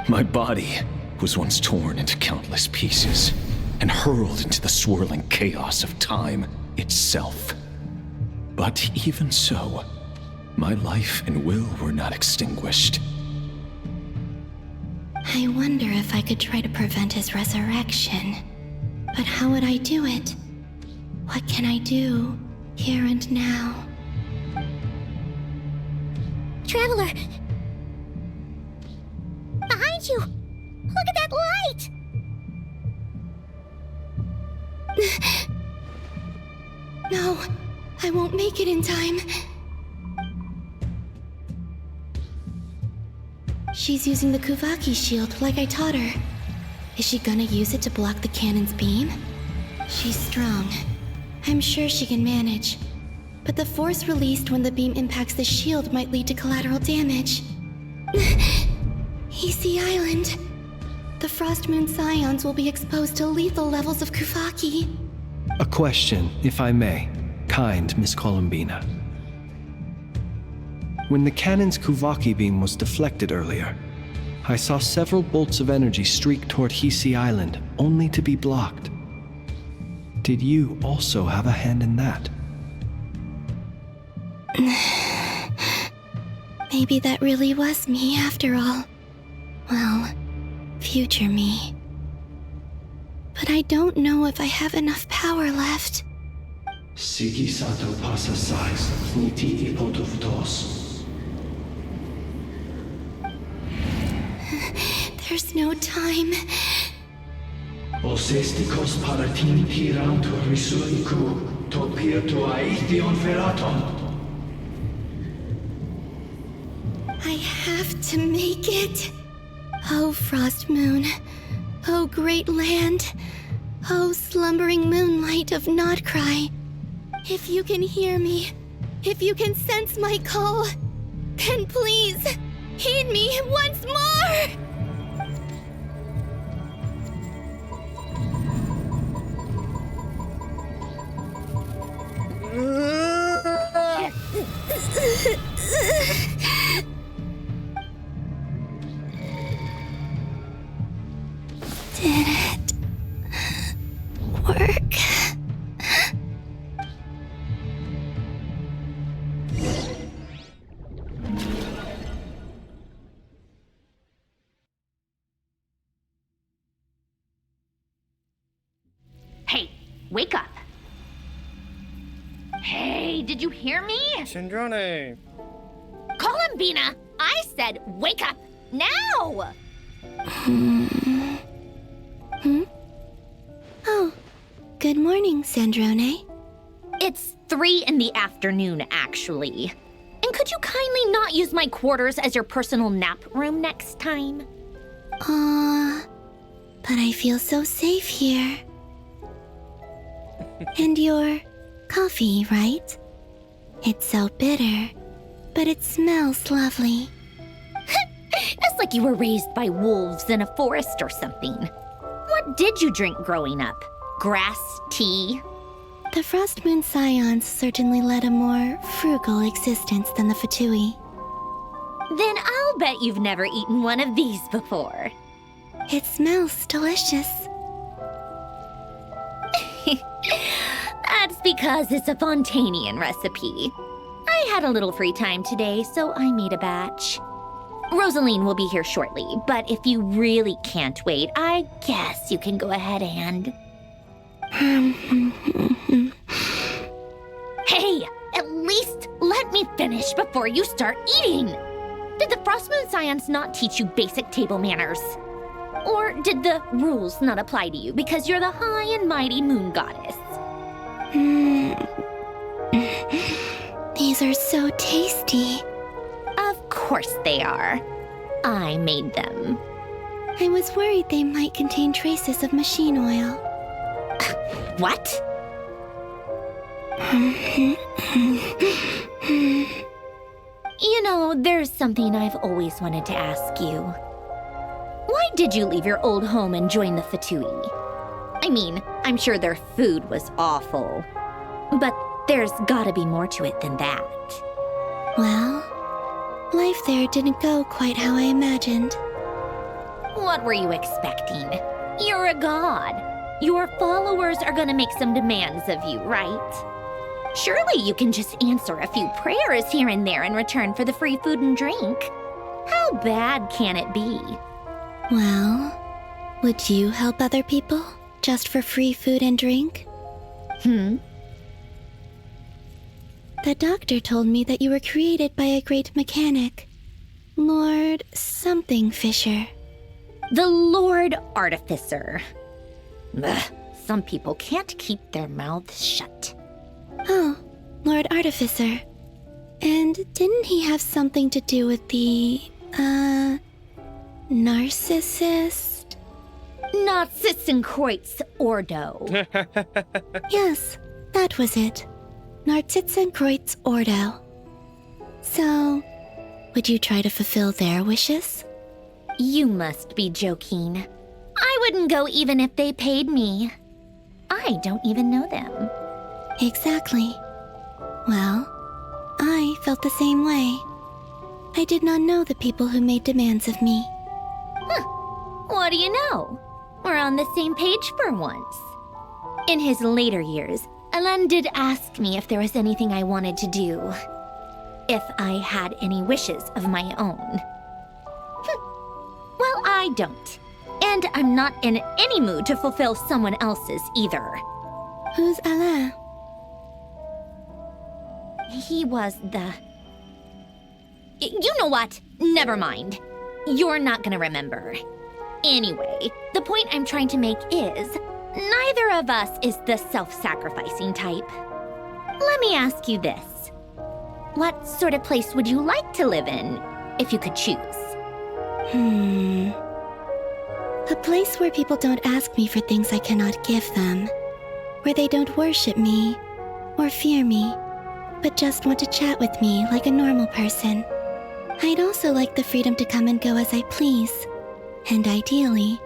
My body was once torn into countless pieces and hurled into the swirling chaos of time itself. But even so, my life and will were not extinguished. I wonder if I could try to prevent his resurrection. But how would I do it? What can I do, here and now? Traveler! Behind you! Look at that light! No, I won't make it in time. She's using the Kuvaki shield like I taught her. Is she gonna use it to block the cannon's beam? She's strong. I'm sure she can manage. But the force released when the beam impacts the shield might lead to collateral damage. Easy Island. The Frost Moon Scions will be exposed to lethal levels of Kuvaki. A question, if I may, kind Miss Columbina. When the cannon's Kuvaki beam was deflected earlier, I saw several bolts of energy streak toward Hisi Island, only to be blocked. Did you also have a hand in that? Maybe that really was me after all. Well, future me. But I don't know if I have enough power left. Siki sato pasa sais, niti ipotuvtos. There's no time. Osestikos paratin tirantur risuiku, topirto aithion feraton. I have to make it. Oh, Frost Moon. Oh, great land. Oh, slumbering moonlight of Nodcry. If you can hear me, if you can sense my call, then please, heed me once more! Did it work? wake up. Hey, did you hear me? Sandrone. Columbina, I said wake up now! Oh, good morning, Sandrone. It's 3 in the afternoon, actually. And could you kindly not use my quarters as your personal nap room next time? But I feel so safe here. And your coffee, right? It's so bitter, but it smells lovely. It's like you were raised by wolves in a forest or something. What did you drink growing up? Grass tea? The Frost Moon Scions certainly led a more frugal existence than the Fatui. Then I'll bet you've never eaten one of these before. It smells delicious. That's because it's a Fontanian recipe. I had a little free time today, so I made a batch. Rosaline will be here shortly, but if you really can't wait, I guess you can go ahead and... Hey, at least let me finish before you start eating! Did the Frost Moon Scions not teach you basic table manners? Or did the rules not apply to you because you're the high and mighty moon goddess? These are so tasty. Of course they are. I made them. I was worried they might contain traces of machine oil. What? You know, there's something I've always wanted to ask you. Why did you leave your old home and join the Fatui? I mean, I'm sure their food was awful, but there's gotta be more to it than that. Well, life there didn't go quite how I imagined. What were you expecting? You're a god. Your followers are gonna make some demands of you, right? Surely you can just answer a few prayers here and there in return for the free food and drink. How bad can it be? Well, would you help other people just for free food and drink? The doctor told me that you were created by a great mechanic, Lord something Fisher. The Lord Artificer. Ugh, some people can't keep their mouths shut. Oh, Lord Artificer. And didn't he have something to do with the, narcissist? Narcissenkreuz Ordo. Yes, that was it. Narcissenkreuz Ordo. So, would you try to fulfill their wishes? You must be joking. I wouldn't go even if they paid me. I don't even know them. Exactly. Well, I felt the same way. I did not know the people who made demands of me. What do you know? We're on the same page for once. In his later years, Alen did ask me if there was anything I wanted to do. If I had any wishes of my own. Well, I don't. And I'm not in any mood to fulfill someone else's either. Who's Alen? He was the... You know what? Never mind. You're not gonna remember. Anyway, the point I'm trying to make is, neither of us is the self-sacrificing type. Let me ask you this. What sort of place would you like to live in, if you could choose? A place where people don't ask me for things I cannot give them. Where they don't worship me, or fear me, but just want to chat with me like a normal person. I'd also like the freedom to come and go as I please. And ideally,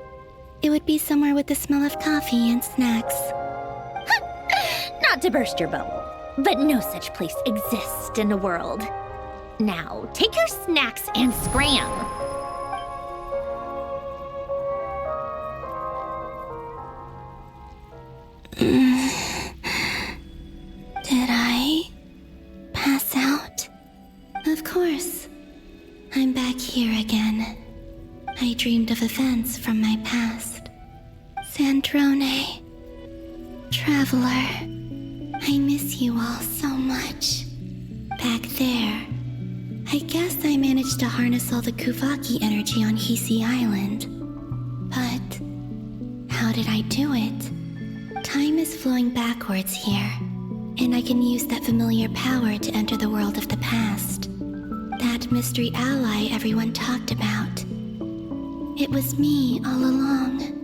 it would be somewhere with the smell of coffee and snacks. Not to burst your bubble, but no such place exists in the world. Now, take your snacks and scram. Did I pass out? Of course. I'm back here again. I dreamed of events from my past. Sandrone Traveler, I miss you all so much. Back there, I guess I managed to harness all the Kuvaki energy on Hisi Island. But how did I do it? Time is flowing backwards here, and I can use that familiar power to enter the world of the past. That mystery ally everyone talked about. It was me all along.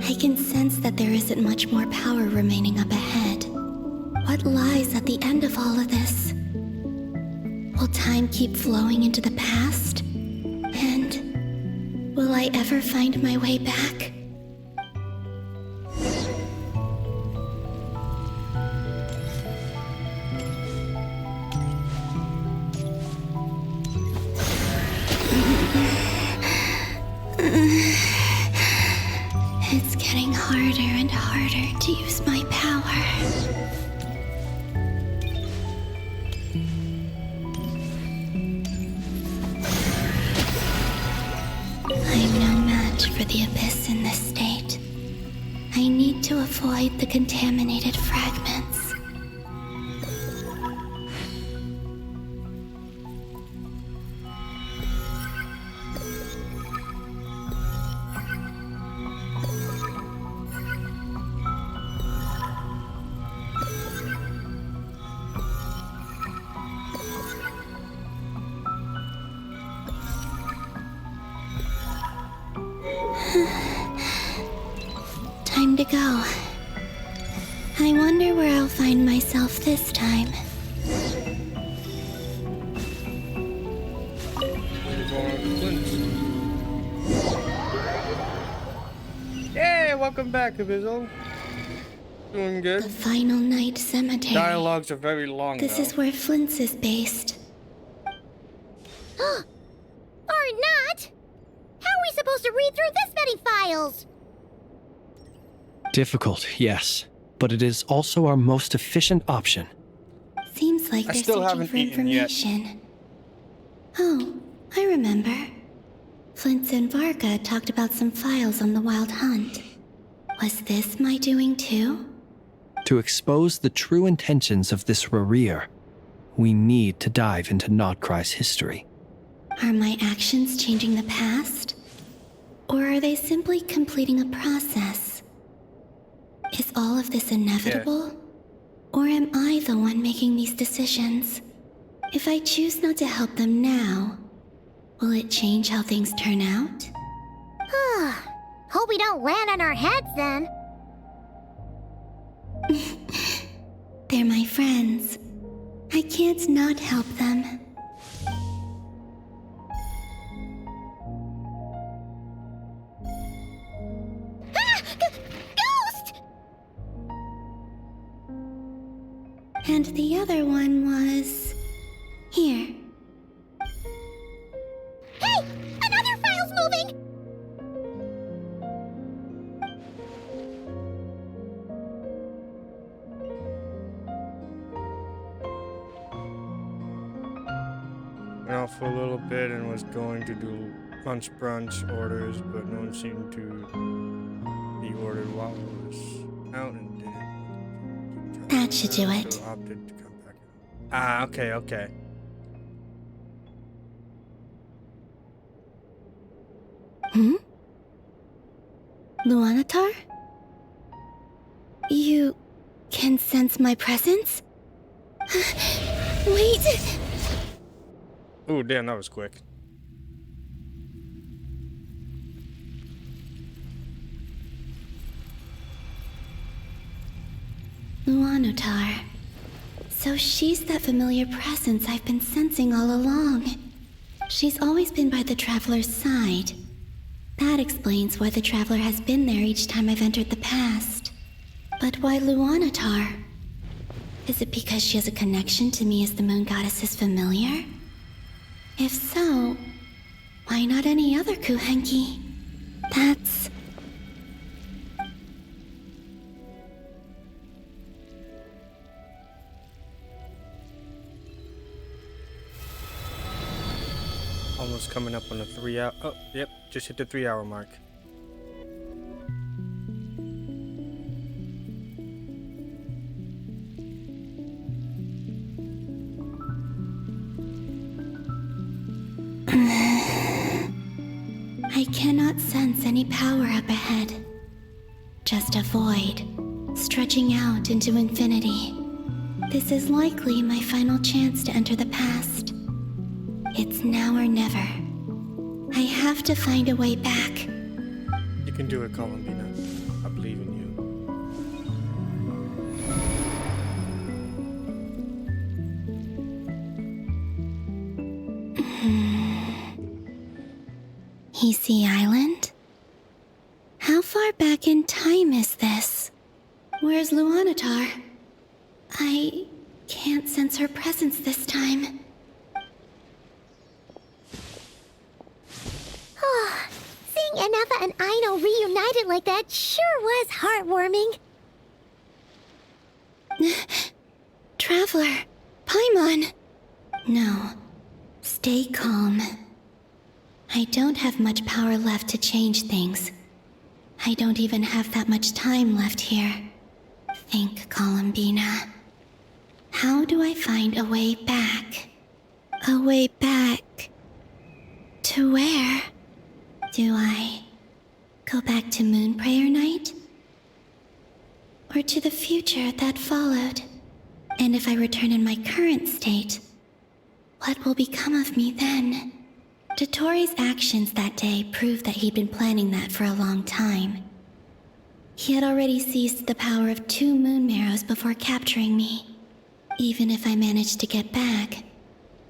I can sense that there isn't much more power remaining up ahead. What lies at the end of all of this? Will time keep flowing into the past? And will I ever find my way back? It's getting harder and harder to use my power. I'm no match for the Abyss in this state. I need to avoid the contaminated fragments. Time to go. I wonder where I'll find myself this time. Hey, welcome back, Abyssal. Doing good. The Final Night Cemetery. Dialogues are very long, This though. is where Flint's is based. Or not! How are we supposed to read through this many files? Difficult, yes, but it is also our most efficient option. Seems like I they're still searching haven't for eaten yet. information. Oh, I remember. Flint and Varga talked about some files on the Wild Hunt. Was this my doing too? To expose the true intentions of this Rarir, we need to dive into Notcry's history. Are my actions changing the past? Or are they simply completing a process? Is all of this inevitable? Or am I the one making these decisions? If I choose not to help them now, will it change how things turn out? Hope we don't land on our heads then. They're my friends. I can't not help them. Ghost! And the other one was... here. Hey! Another file's moving! Went out for a little bit and was going to do lunch brunch orders, but no one seemed to be ordered while I was out and didn't. That should do it. So opted to come back. Ah, okay. Luanatar? You can sense my presence? Wait! Oh, damn, that was quick. Luanatar. So she's that familiar presence I've been sensing all along. She's always been by the Traveler's side. That explains why the Traveler has been there each time I've entered the past. But why Luanatar? Is it because she has a connection to me as the Moon Goddess's familiar? If so, why not any other Kuhenki? That's... Almost coming up on the 3 hour. Oh, yep, just hit the 3 hour mark. cannot sense any power up ahead. Just a void, stretching out into infinity. This is likely my final chance to enter the past. It's now or never. I have to find a way back. You can do it, Columbina. I believe in you. Easy Island? How far back in time is this? Where's Luanatar? I can't sense her presence this time. Oh, seeing Enefa and Aino reunited like that sure was heartwarming. Traveler, Paimon. No, stay calm. I don't have much power left to change things. I don't even have that much time left here. Think, Columbina. How do I find a way back? A way back... to where? Do I go back to Moon Prayer Night? Or to the future that followed? And if I return in my current state, what will become of me then? Dottoro's actions that day proved that he'd been planning that for a long time. He had already seized the power of 2 moon marrows before capturing me. Even if I managed to get back,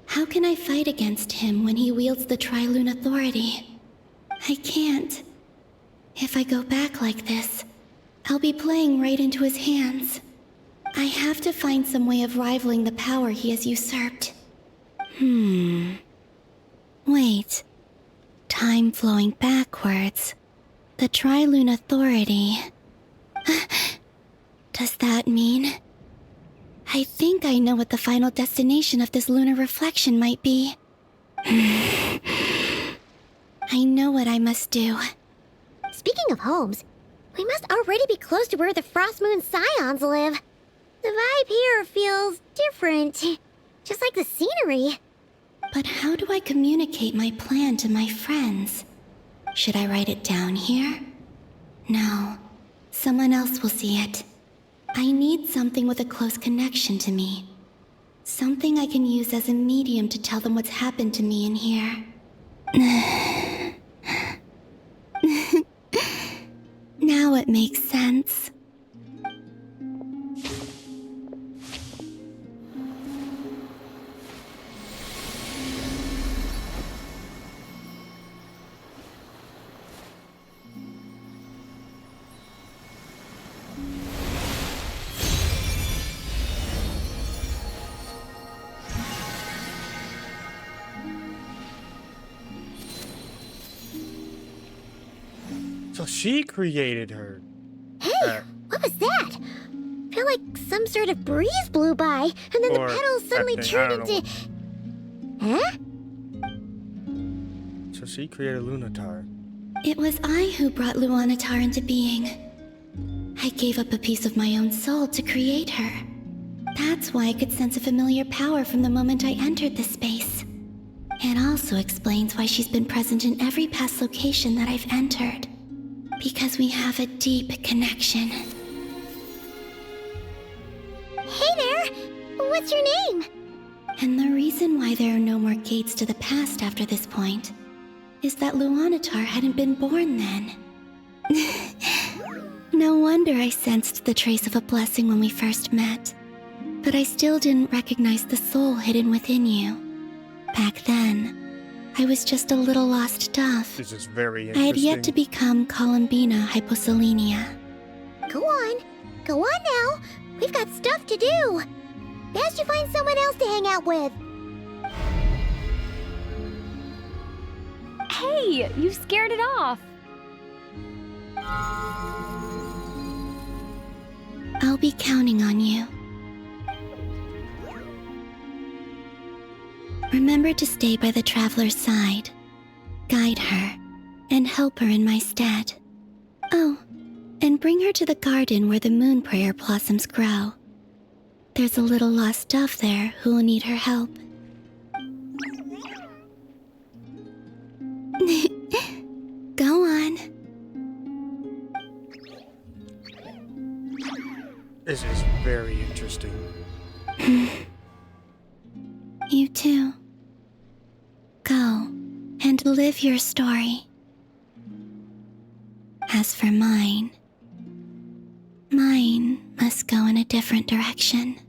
how can I fight against him when he wields the Tri-Lune Authority? I can't. If I go back like this, I'll be playing right into his hands. I have to find some way of rivaling the power he has usurped. Wait. Time flowing backwards. The Tri-Lune Authority. Does that mean... I think I know what the final destination of this lunar reflection might be. I know what I must do. Speaking of homes, we must already be close to where the Frost Moon Scions live. The vibe here feels different, just like the scenery. But how do I communicate my plan to my friends? Should I write it down here? No. Someone else will see it. I need something with a close connection to me. Something I can use as a medium to tell them what's happened to me in here. Now it makes sense. So she created her. Hey, what was that? I feel like some sort of breeze blew by, and then the Or petals suddenly that thing, I turned don't into... Huh? So she created Lunatar. It was I who brought Luanatar into being. I gave up a piece of my own soul to create her. That's why I could sense a familiar power from the moment I entered this space. It also explains why she's been present in every past location that I've entered. Because we have a deep connection. Hey there! What's your name? And the reason why there are no more gates to the past after this point is that Luanatar hadn't been born then. No wonder I sensed the trace of a blessing when we first met. But I still didn't recognize the soul hidden within you. Back then, I was just a little lost dove. This is very I interesting. had yet to become Columbina Hyposelenia. Go on. Go on now. We've got stuff to do. Best you find someone else to hang out with. Hey, you scared it off. I'll be counting on you. Remember to stay by the traveler's side, guide her, and help her in my stead. Oh, and bring her to the garden where the moon prayer blossoms grow. There's a little lost dove there who will need her help. Go This is very interesting. You too. Go and live your story. As for mine must go in a different direction.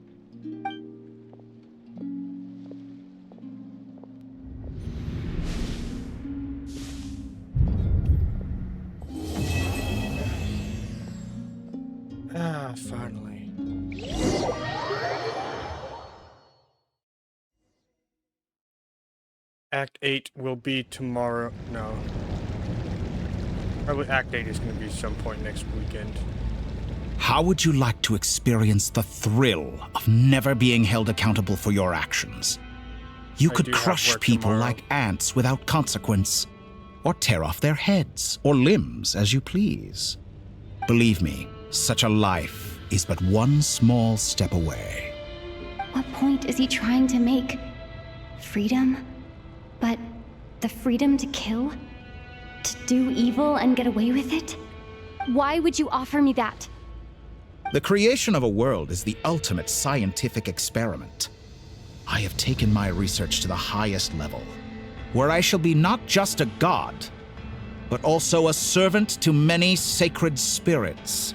Ah, finally. Act 8 will be tomorrow. No. Probably Act 8 is going to be some point next weekend. How would you like to experience the thrill of never being held accountable for your actions? You I could do have crush work people tomorrow. like ants without consequence, or tear off their heads or limbs as you please. Believe me, such a life is but one small step away. What point is he trying to make? Freedom? But the freedom to kill? To do evil and get away with it? Why would you offer me that? The creation of a world is the ultimate scientific experiment. I have taken my research to the highest level, where I shall be not just a god, but also a servant to many sacred spirits.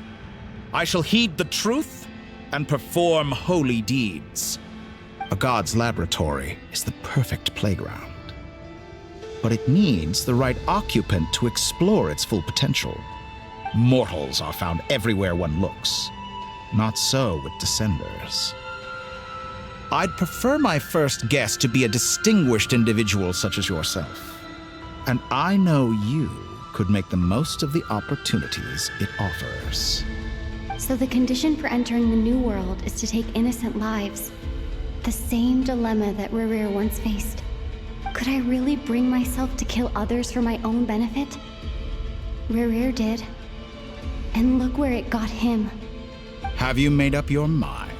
I shall heed the truth and perform holy deeds. A god's laboratory is the perfect playground. But it needs the right occupant to explore its full potential. Mortals are found everywhere one looks. Not so with Descenders. I'd prefer my first guest to be a distinguished individual such as yourself. And I know you could make the most of the opportunities it offers. So the condition for entering the new world is to take innocent lives. The same dilemma that Rerir once faced. Could I really bring myself to kill others for my own benefit? Rerir did. And look where it got him. Have you made up your mind?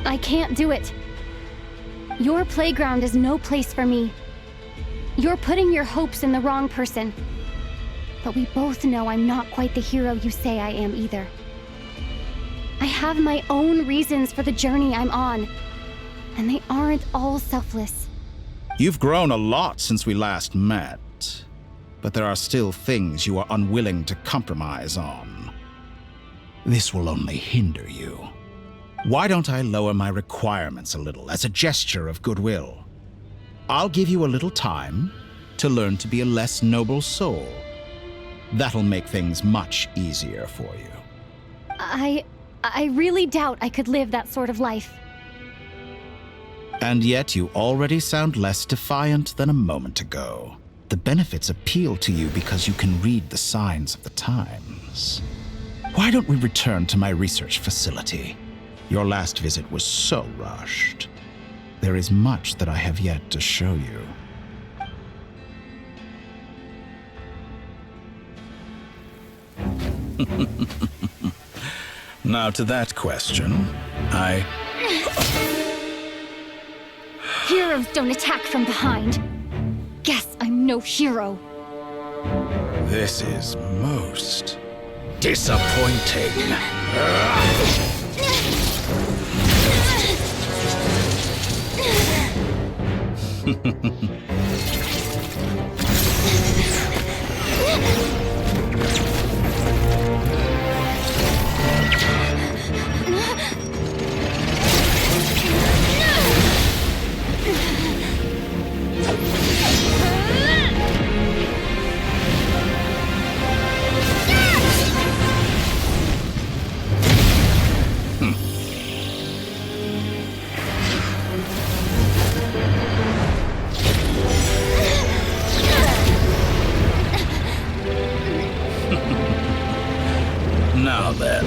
I can't do it. Your playground is no place for me. You're putting your hopes in the wrong person. But we both know I'm not quite the hero you say I am either. I have my own reasons for the journey I'm on. And they aren't all selfless. You've grown a lot since we last met, but there are still things you are unwilling to compromise on. This will only hinder you. Why don't I lower my requirements a little as a gesture of goodwill? I'll give you a little time to learn to be a less noble soul. That'll make things much easier for you. I really doubt I could live that sort of life. And yet you already sound less defiant than a moment ago. The benefits appeal to you because you can read the signs of the times. Why don't we return to my research facility? Your last visit was so rushed. There is much that I have yet to show you. Now to that question, Heroes don't attack from behind. Guess I'm no hero. This is most disappointing. Now then.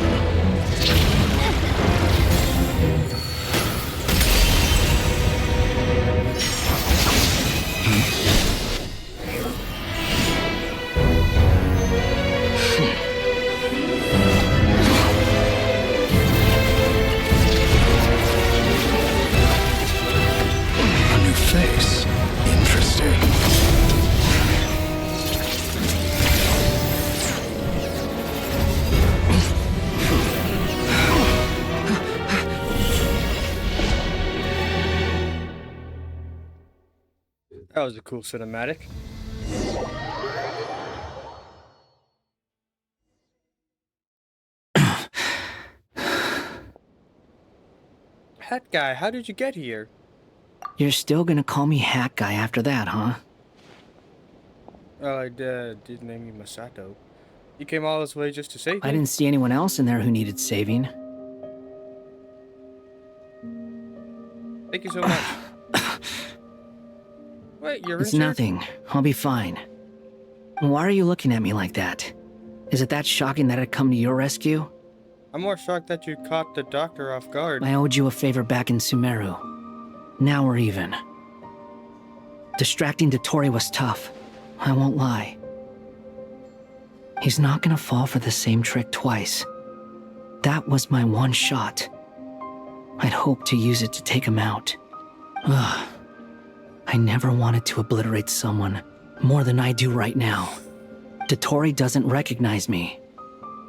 A new face. Interesting. That was a cool cinematic. Hat guy, how did you get here? You're still gonna call me Hat Guy after that, huh? Well, I did name you Masato. You came all this way just to save me? I didn't see anyone else in there who needed saving. Thank you so much. Wait, you're It's injured? nothing. I'll be fine. Why are you looking at me like that? Is it that shocking that I'd come to your rescue? I'm more shocked that you caught the doctor off guard. I owed you a favor back in Sumeru. Now we're even. Distracting Dotori was tough. I won't lie. He's not gonna fall for the same trick twice. That was my one shot. I'd hoped to use it to take him out. Ugh. I never wanted to obliterate someone more than I do right now. Dotori doesn't recognize me,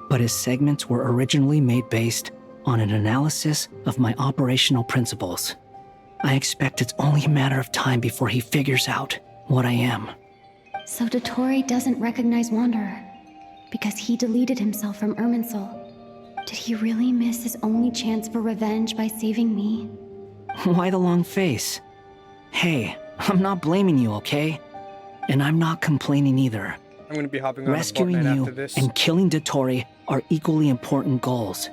but his segments were originally made based on an analysis of my operational principles. I expect it's only a matter of time before he figures out what I am. So Dotori doesn't recognize Wanderer because he deleted himself from Irminsul. Did he really miss his only chance for revenge by saving me? Why the long face? Hey, I'm not blaming you, okay? And I'm not complaining either. I'm gonna be hopping on Rescuing a boatman you after this. and killing Dotori are equally important goals.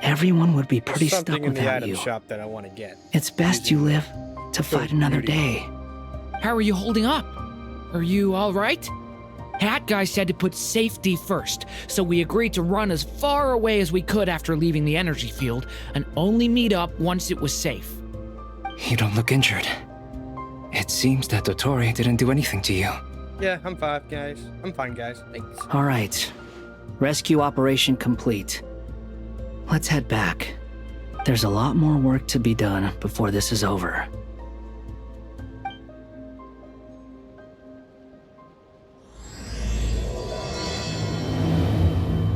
Everyone would be pretty There's stuck something in the without item you. shop that I want to get. It's best you live to fight another day. How are you holding up? Are you all right? Hat Guy said to put safety first, so we agreed to run as far away as we could after leaving the energy field and only meet up once it was safe. You don't look injured. It seems that Dotori didn't do anything to you. Yeah, I'm fine, guys. Thanks. All right. Rescue operation complete. Let's head back. There's a lot more work to be done before this is over.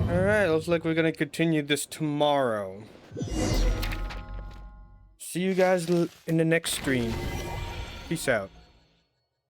Alright, looks like we're gonna continue this tomorrow. See you guys in the next stream. Peace out.